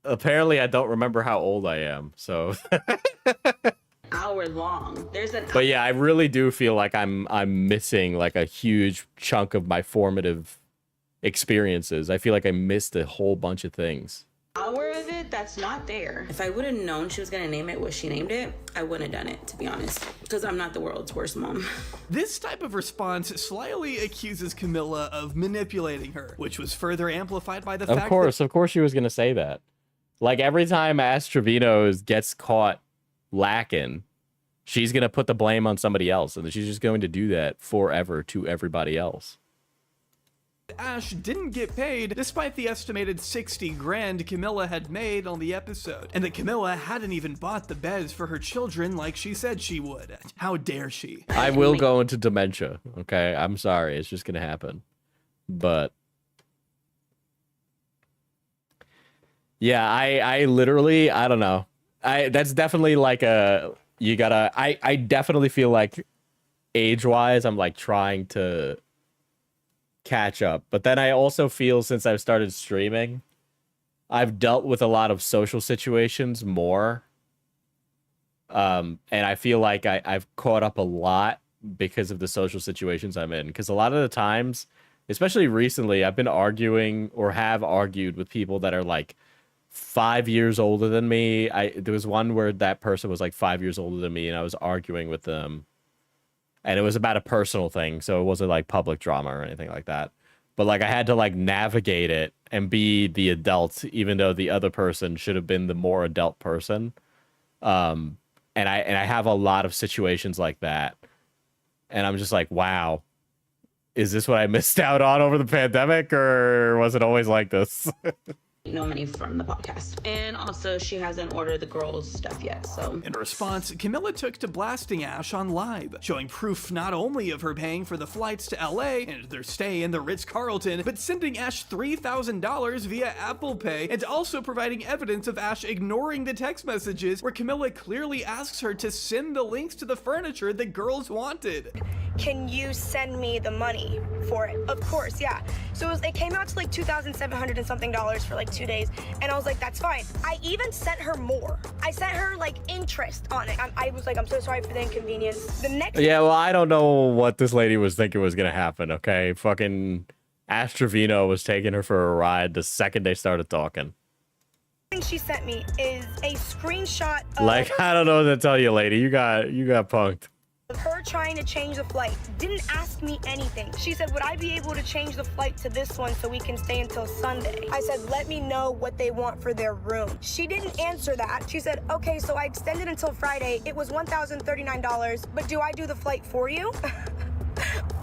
apparently I don't remember how old I am, so hour long. But yeah, I really do feel like I'm missing like a huge chunk of my formative experiences. I feel like I missed a whole bunch of things. Hour of it that's not there. If I would have known she was gonna name it what she named it, I wouldn't have done it, to be honest, because I'm not the world's worst mom. This type of response slyly accuses Camila of manipulating her, which was further amplified by the fact that Of course she was gonna say that. Like every time Trevino gets caught lacking, she's gonna put the blame on somebody else, and she's just going to do that forever to everybody else. Ash didn't get paid despite the estimated 60 grand Camila had made on the episode, and that Camila hadn't even bought the beds for her children like she said she would. How dare she? I will go into dementia, okay? I'm sorry, it's just gonna happen. But yeah, I literally, I don't know. That's definitely like I definitely feel like age-wise, I'm like trying to catch up, but then I also feel since I've started streaming, I've dealt with a lot of social situations more, and I feel like I've caught up a lot because of the social situations I'm in, because a lot of the times, especially recently, I've been arguing or have argued with people that are like 5 years older than me. There was one where that person was like 5 years older than me, and I was arguing with them. And it was about a personal thing, so it wasn't like public drama or anything like that. But like I had to like navigate it and be the adult, even though the other person should have been the more adult person. And I have a lot of situations like that. And I'm just like, wow, is this what I missed out on over the pandemic, or was it always like this? No money from the podcast. And also she hasn't ordered the girls' stuff yet, so. In response, Camila took to blasting Ash on live, showing proof not only of her paying for the flights to LA and their stay in the Ritz-Carlton, but sending Ash $3,000 via Apple Pay, and also providing evidence of Ash ignoring the text messages where Camila clearly asks her to send the links to the furniture the girls wanted. Can you send me the money for it? Of course, yeah. So it came out to like $2,700 and something for like 2 days, and I was like, that's fine. I even sent her more. I sent her like interest on it. I was like, I'm so sorry for the inconvenience. The next Yeah, well, I don't know what this lady was thinking was gonna happen, okay? Fucking Ash Trevino was taking her for a ride the second they started talking. Thing she sent me is a screenshot of Like, I don't know what to tell you, lady. You got punked. her trying to change the flight. Didn't ask me anything. She said, would I be able to change the flight to this one so we can stay until Sunday? I said, let me know what they want for their room. She didn't answer that. She said, okay, so I extended until Friday. It was $1,039, but do I do the flight for you?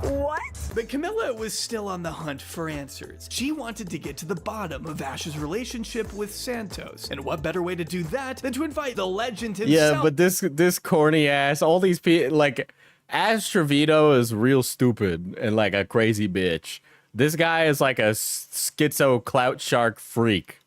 What? But Camila was still on the hunt for answers. She wanted to get to the bottom of Ash's relationship with Santos. And what better way to do that than to invite the legend himself? Yeah, but this corny ass, all these people, like, Ash Trevino is real stupid and like a crazy bitch. This guy is like a schizo clout shark freak.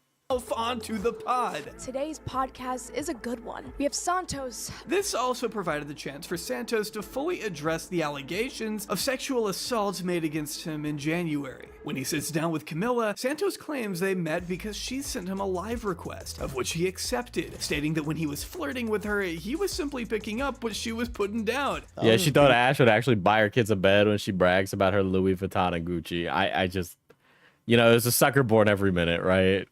Onto the pod. Today's podcast is a good one. We have Santos. This also provided the chance for Santos to fully address the allegations of sexual assault made against him in January. When he sits down with Camila, Santos claims they met because she sent him a live request, of which he accepted, stating that when he was flirting with her, he was simply picking up what she was putting down. Yeah, she thought Ash would actually buy her kids a bed when she brags about her Louis Vuitton and Gucci. I just, you know, there's a sucker born every minute, right?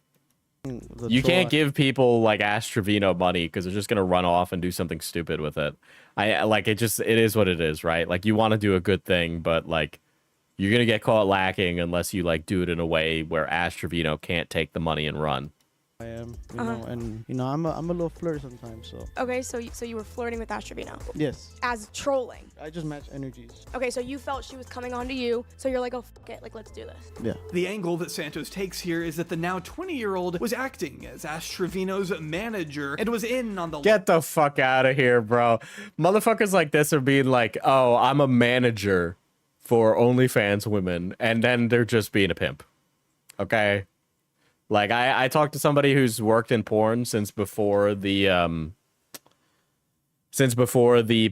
You can't give people like Ash Trevino money because they're just gonna run off and do something stupid with it. It is what it is, right? Like, you want to do a good thing, but like, you're gonna get caught lacking unless you like do it in a way where Ash Trevino can't take the money and run. I am, you know, and you know, I'm a little flirt sometimes, so. Okay, so you were flirting with Ash Trevino. Yes. As trolling. I just match energies. Okay, so you felt she was coming on to you, so you're like, oh, fuck it, like, let's do this. Yeah. The angle that Santos takes here is that the now 20-year-old was acting as Ash Trevino's manager and was in on the— Get the fuck out of here, bro. Motherfuckers like this are being like, oh, I'm a manager for OnlyFans women, and then they're just being a pimp. Okay? Like, I talked to somebody who's worked in porn since before the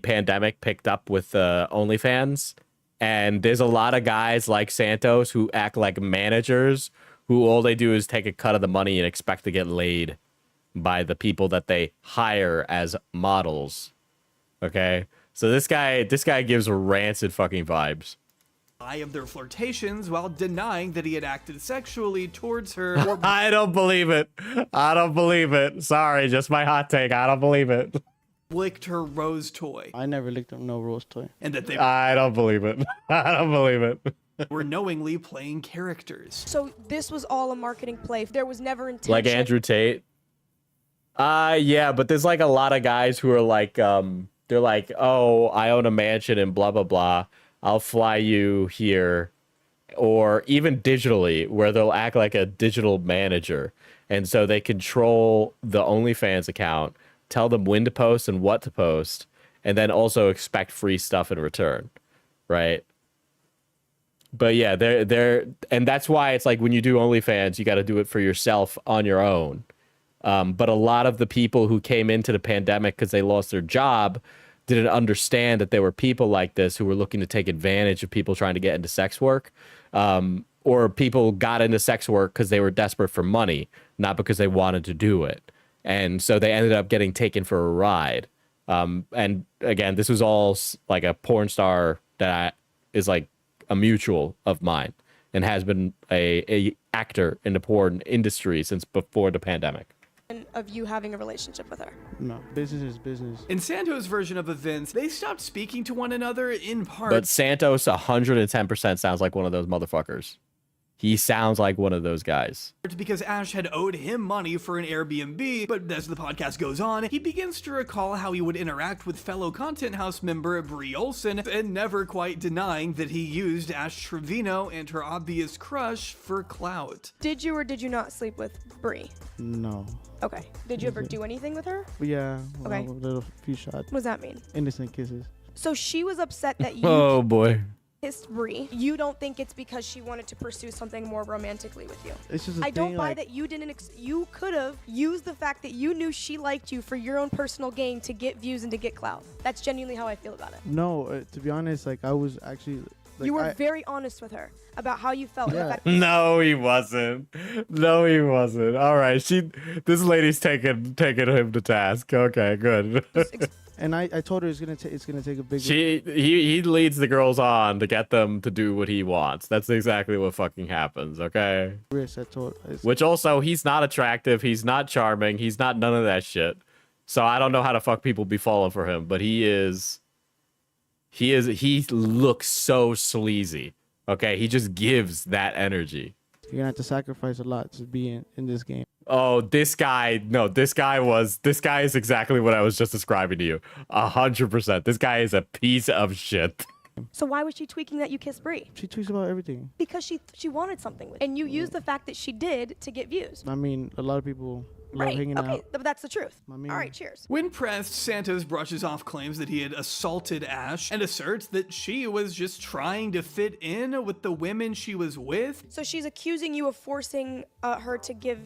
pandemic picked up with OnlyFans, and there's a lot of guys like Santos who act like managers who all they do is take a cut of the money and expect to get laid by the people that they hire as models. Okay? So this guy gives rancid fucking vibes. Of their flirtations while denying that he had acted sexually towards her. I don't believe it. I don't believe it. Sorry, just my hot take. I don't believe it. Licked her rose toy. I never licked no rose toy. And that they— I don't believe it. I don't believe it. were knowingly playing characters. So this was all a marketing play. There was never intention. Like Andrew Tate? Yeah, but there's like a lot of guys who are like, they're like, oh, I own a mansion and blah, blah, blah. I'll fly you here. Or even digitally, where they'll act like a digital manager. And so they control the OnlyFans account, tell them when to post and what to post, and then also expect free stuff in return, right? But yeah, and that's why it's like when you do OnlyFans, you got to do it for yourself on your own. But a lot of the people who came into the pandemic because they lost their job didn't understand that there were people like this who were looking to take advantage of people trying to get into sex work. Or people got into sex work because they were desperate for money, not because they wanted to do it. And so they ended up getting taken for a ride. And again, this was all like a porn star that is like a mutual of mine and has been a actor in the porn industry since before the pandemic. Of you having a relationship with her. No, business is business. In Santos' version of events, they stopped speaking to one another in part. But Santos 110% sounds like one of those motherfuckers. He sounds like one of those guys. Because Ash had owed him money for an Airbnb, but as the podcast goes on, he begins to recall how he would interact with fellow Content House member Brie Olson, and never quite denying that he used Ash Trevino and her obvious crush for clout. Did you or did you not sleep with Brie? No. Okay. Did you ever do anything with her? Yeah. Okay. A little few shots. What does that mean? Innocent kisses. So she was upset that you oh boy. kissed Brie. You don't think it's because she wanted to pursue something more romantically with you? It's just a I don't thing, buy like, that you didn't. You could have used the fact that you knew she liked you for your own personal gain to get views and to get clout. That's genuinely how I feel about it. No, to be honest, like I was actually. Like, you were very honest with her about how you felt. Yeah. About No, he wasn't. No, he wasn't. All right, this lady's taking him to task. Okay, good. And I told her it's gonna take a big. He leads the girls on to get them to do what he wants. That's exactly what fucking happens, okay? Risk, Which also, he's not attractive, he's not charming, he's not none of that shit. So I don't know how the fuck people be falling for him, but he looks so sleazy. Okay, he just gives that energy. You're gonna have to sacrifice a lot to be in this game. Oh, this guy is exactly what I was just describing to you. 100%. This guy is a piece of shit. So why was she tweaking that you kissed Bree? She tweaks about everything. Because she wanted something with you. And you used the fact that she did to get views. I mean, a lot of people love hanging out. But that's the truth. All right, cheers. When pressed, Santos brushes off claims that he had assaulted Ash and asserts that she was just trying to fit in with the women she was with. So she's accusing you of forcing her to give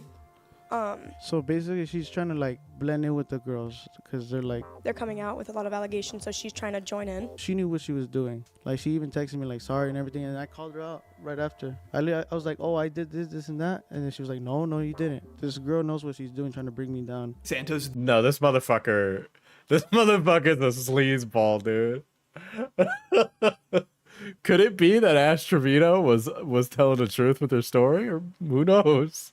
So basically, she's trying to like blend in with the girls because they're coming out with a lot of allegations, so she's trying to join in. She knew what she was doing. Like, she even texted me like sorry and everything, and I called her out right after. I was like, oh, I did this and that, and then she was like, no, you didn't. This girl knows what she's doing, trying to bring me down. Santos. No, this motherfucker's a sleazeball, dude. Could it be that Ash Trevino was telling the truth with her story, or who knows?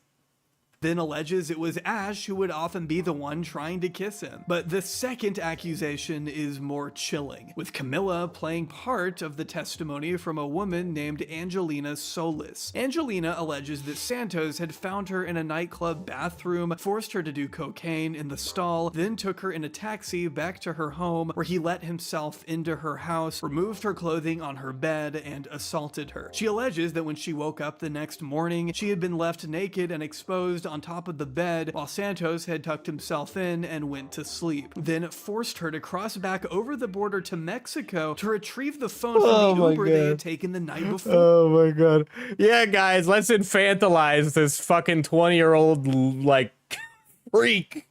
Then alleges it was Ash who would often be the one trying to kiss him. But the second accusation is more chilling, with Camila playing part of the testimony from a woman named Angelina Solis. Angelina alleges that Santos had found her in a nightclub bathroom, forced her to do cocaine in the stall, then took her in a taxi back to her home, where he let himself into her house, removed her clothing on her bed, and assaulted her. She alleges that when she woke up the next morning, she had been left naked and exposed on top of the bed while Santos had tucked himself in and went to sleep, then forced her to cross back over the border to Mexico to retrieve the phone from the Uber they had taken the night before. Oh my god. Yeah, guys, let's infantilize this fucking 20-year-old like freak.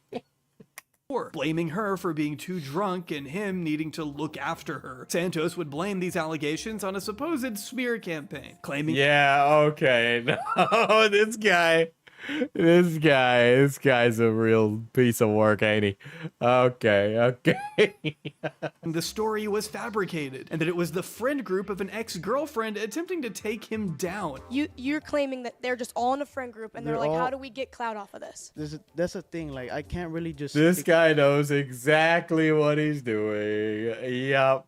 Blaming her for being too drunk and him needing to look after her. Santos would blame these allegations on a supposed smear campaign, claiming— Yeah, okay. No, this guy's a real piece of work, ain't he? Okay. the story was fabricated, and that it was the friend group of an ex-girlfriend attempting to take him down. You're claiming that they're just all in a friend group, and they're like, how do we get Clout off of this? That's a thing. Like, I can't really just. This guy knows exactly what he's doing. Yep.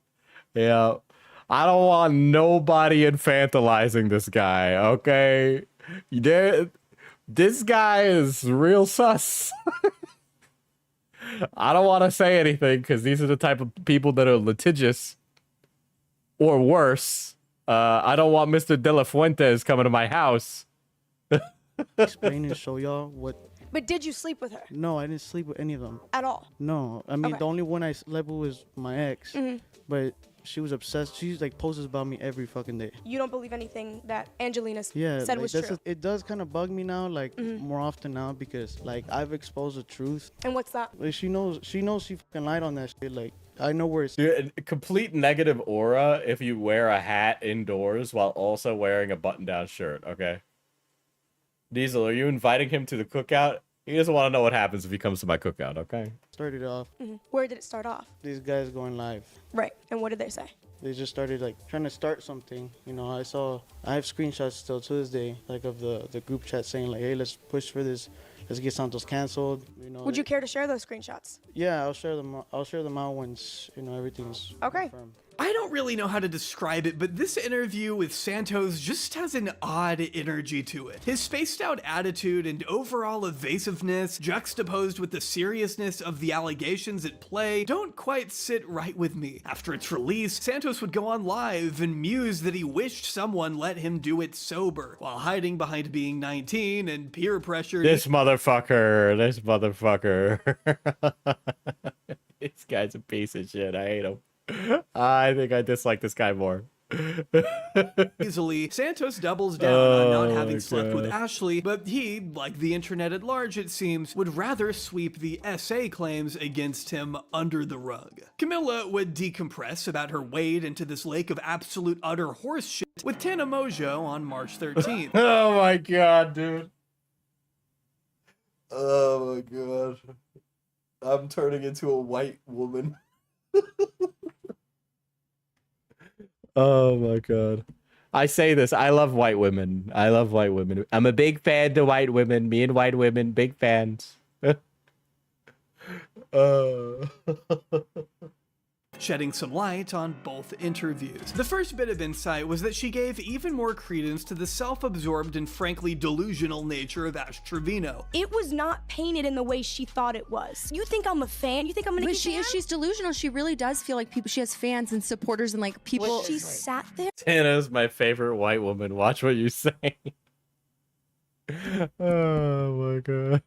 I don't want nobody infantilizing this guy. Okay. This guy is real sus. I don't want to say anything because these are the type of people that are litigious or worse. I don't want Mr. De La Fuentes coming to my house. Explain and show y'all what. But did you sleep with her? No, I didn't sleep with any of them. At all? No. I mean, Okay. the only one I slept with was my ex. Mm-hmm. But she was obsessed. She's like posts about me every fucking day. You don't believe anything that Angelina said like, was true? It does kind of bug me now, like more often now, because like I've exposed the truth. And what's that? Like, she knows she fucking lied on that shit. Like, I know where it's. Dude, complete negative aura if you wear a hat indoors while also wearing a button-down shirt, okay? Diesel, are you inviting him to the cookout? He doesn't want to know what happens if he comes to my cookout, okay? Started off. Where did it start off? These guys going live. Right. And what did they say? They just started like trying to start something. You know, I have screenshots still to this day, like of the group chat saying like, hey, let's push for this. Let's get Santos canceled. You know. Would you care to share those screenshots? Yeah, I'll share them. I'll share them out once everything's okay. confirmed. I don't really know how to describe it, but this interview with Santos just has an odd energy to it. His spaced out attitude and overall evasiveness, juxtaposed with the seriousness of the allegations at play, don't quite sit right with me. After its release, Santos would go on live and muse that he wished someone let him do it sober, while hiding behind being 19 and peer pressure. This motherfucker. This guy's a piece of shit. I hate him. I think I dislike this guy more. Easily, Santos doubles down on not having slept with Ashley, but he, like the internet at large it seems, would rather sweep the SA claims against him under the rug. Camila would decompress about her wade into this lake of absolute utter horse shit with Tana Mojo on March 13th. Oh my god, dude. Oh my god. I'm turning into a white woman. Oh my god. I say this. I love white women. I love white women. I'm a big fan to white women. Me and white women, big fans. Shedding some light on both interviews. The first bit of insight was that she gave even more credence to the self-absorbed and frankly delusional nature of Ash Trevino. It was not painted in the way she thought it was. You think I'm a fan? You think I'm a But she's delusional. She really does feel like she has fans and supporters and like people. She sat there. Tana's my favorite white woman. Watch what you say. Oh my god.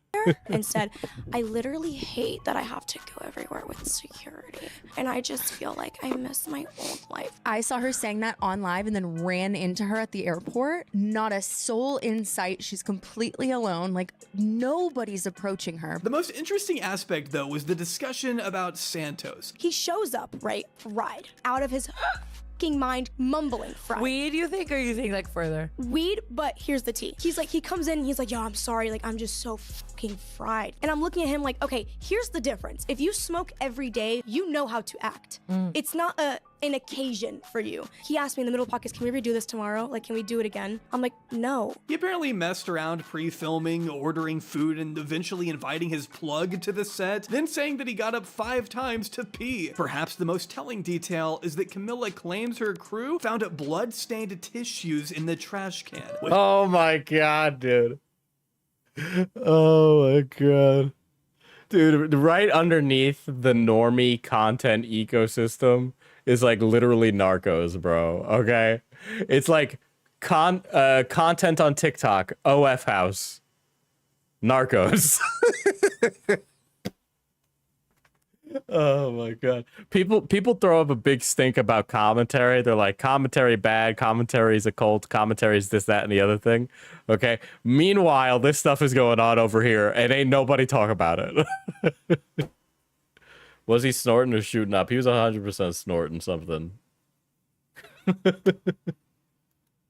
And said, I literally hate that I have to go everywhere with security. And I just feel like I miss my old life. I saw her saying that on live and then ran into her at the airport. Not a soul in sight. She's completely alone. Like nobody's approaching her. The most interesting aspect though was the discussion about Santos. He shows up, right? Fried. Out of his mind, mumbling fried. Weed, you think, or you think like further? Weed, but here's the tea. He's like, he comes in and he's like, yo, I'm sorry, like I'm just so fucking fried. And I'm looking at him like, okay, here's the difference. If you smoke every day, you know how to act. It's not an occasion for you. He asked me in the middle of podcast, can we redo this tomorrow? Like, can we do it again? I'm like, no. He apparently messed around pre-filming, ordering food, and eventually inviting his plug to the set, then saying that he got up 5 times to pee. Perhaps the most telling detail is that Camila claims her crew found blood-stained tissues in the trash can. Oh my god, dude. Oh my god. Dude, right underneath the normie content ecosystem is like literally Narcos, bro. Okay? It's like content on TikTok, OF House, Narcos. Oh my god. People throw up a big stink about commentary. They're like, commentary bad, commentary is a cult, commentary is this, that, and the other thing. Okay. Meanwhile, this stuff is going on over here and ain't nobody talk about it. Was he snorting or shooting up? He was 100% snorting something.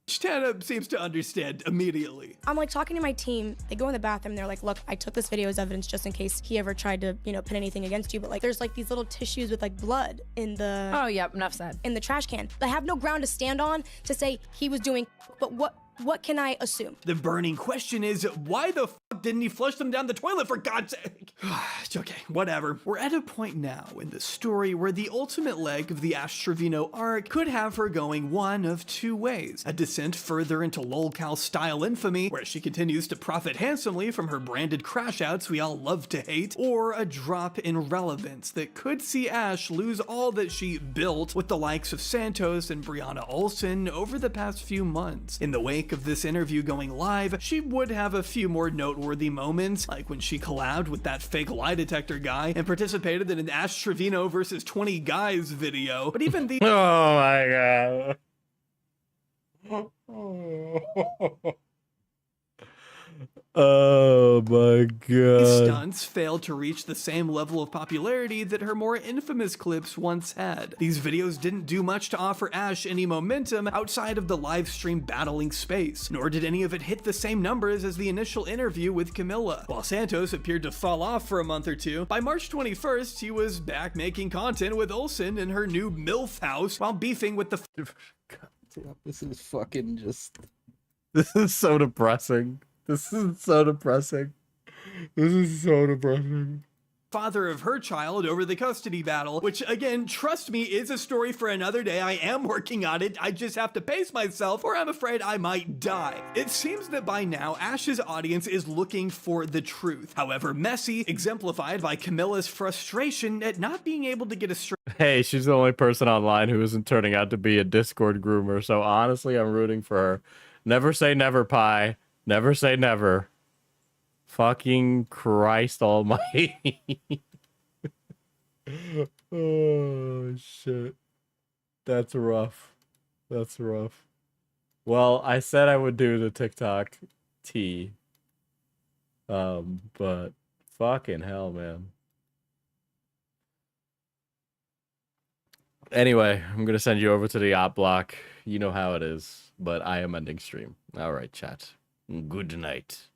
Tana seems to understand immediately. I'm like talking to my team. They go in the bathroom. They're like, look, I took this video as evidence just in case he ever tried to, you know, pin anything against you. But like, there's like these little tissues with like blood in the. Oh, yep, enough said. In the trash can. I have no ground to stand on to say he was doing, but what can I assume? The burning question is, why the fuck didn't he flush them down the toilet, for God's sake? It's okay, whatever. We're at a point now in the story where the ultimate leg of the Ash Trevino arc could have her going one of 2 ways. A descent further into lolcow-style infamy, where she continues to profit handsomely from her branded crash-outs we all love to hate, or a drop in relevance that could see Ash lose all that she built with the likes of Santos and Brianna Olsen over the past few months. In the wake of this interview going live, she would have a few more noteworthy moments, like when she collabed with that fake lie detector guy and participated in an Ash Trevino versus 20 guys video. But even the— Oh my god. Oh my god. stunts failed to reach the same level of popularity that her more infamous clips once had. These videos didn't do much to offer Ash any momentum outside of the live stream battling space, nor did any of it hit the same numbers as the initial interview with Camila. While Santos appeared to fall off for a month or two, by March 21st, he was back making content with Olsen in her new MILF house while beefing with the— God damn, this is fucking just... This is so depressing. This is so depressing. This is so depressing. father of her child over the custody battle, which again, trust me, is a story for another day. I am working on it. I just have to pace myself or I'm afraid I might die. It seems that by now, Ash's audience is looking for the truth. However messy, exemplified by Camila's frustration at not being able to get a straight— Hey, she's the only person online who isn't turning out to be a Discord groomer, so honestly, I'm rooting for her. Never say never, Pie. Never say never. Fucking Christ almighty. Oh, shit. That's rough. That's rough. Well, I said I would do the TikTok tea. But fucking hell, man. Anyway, I'm gonna send you over to the op block. You know how it is, but I am ending stream. All right, chat. Good night.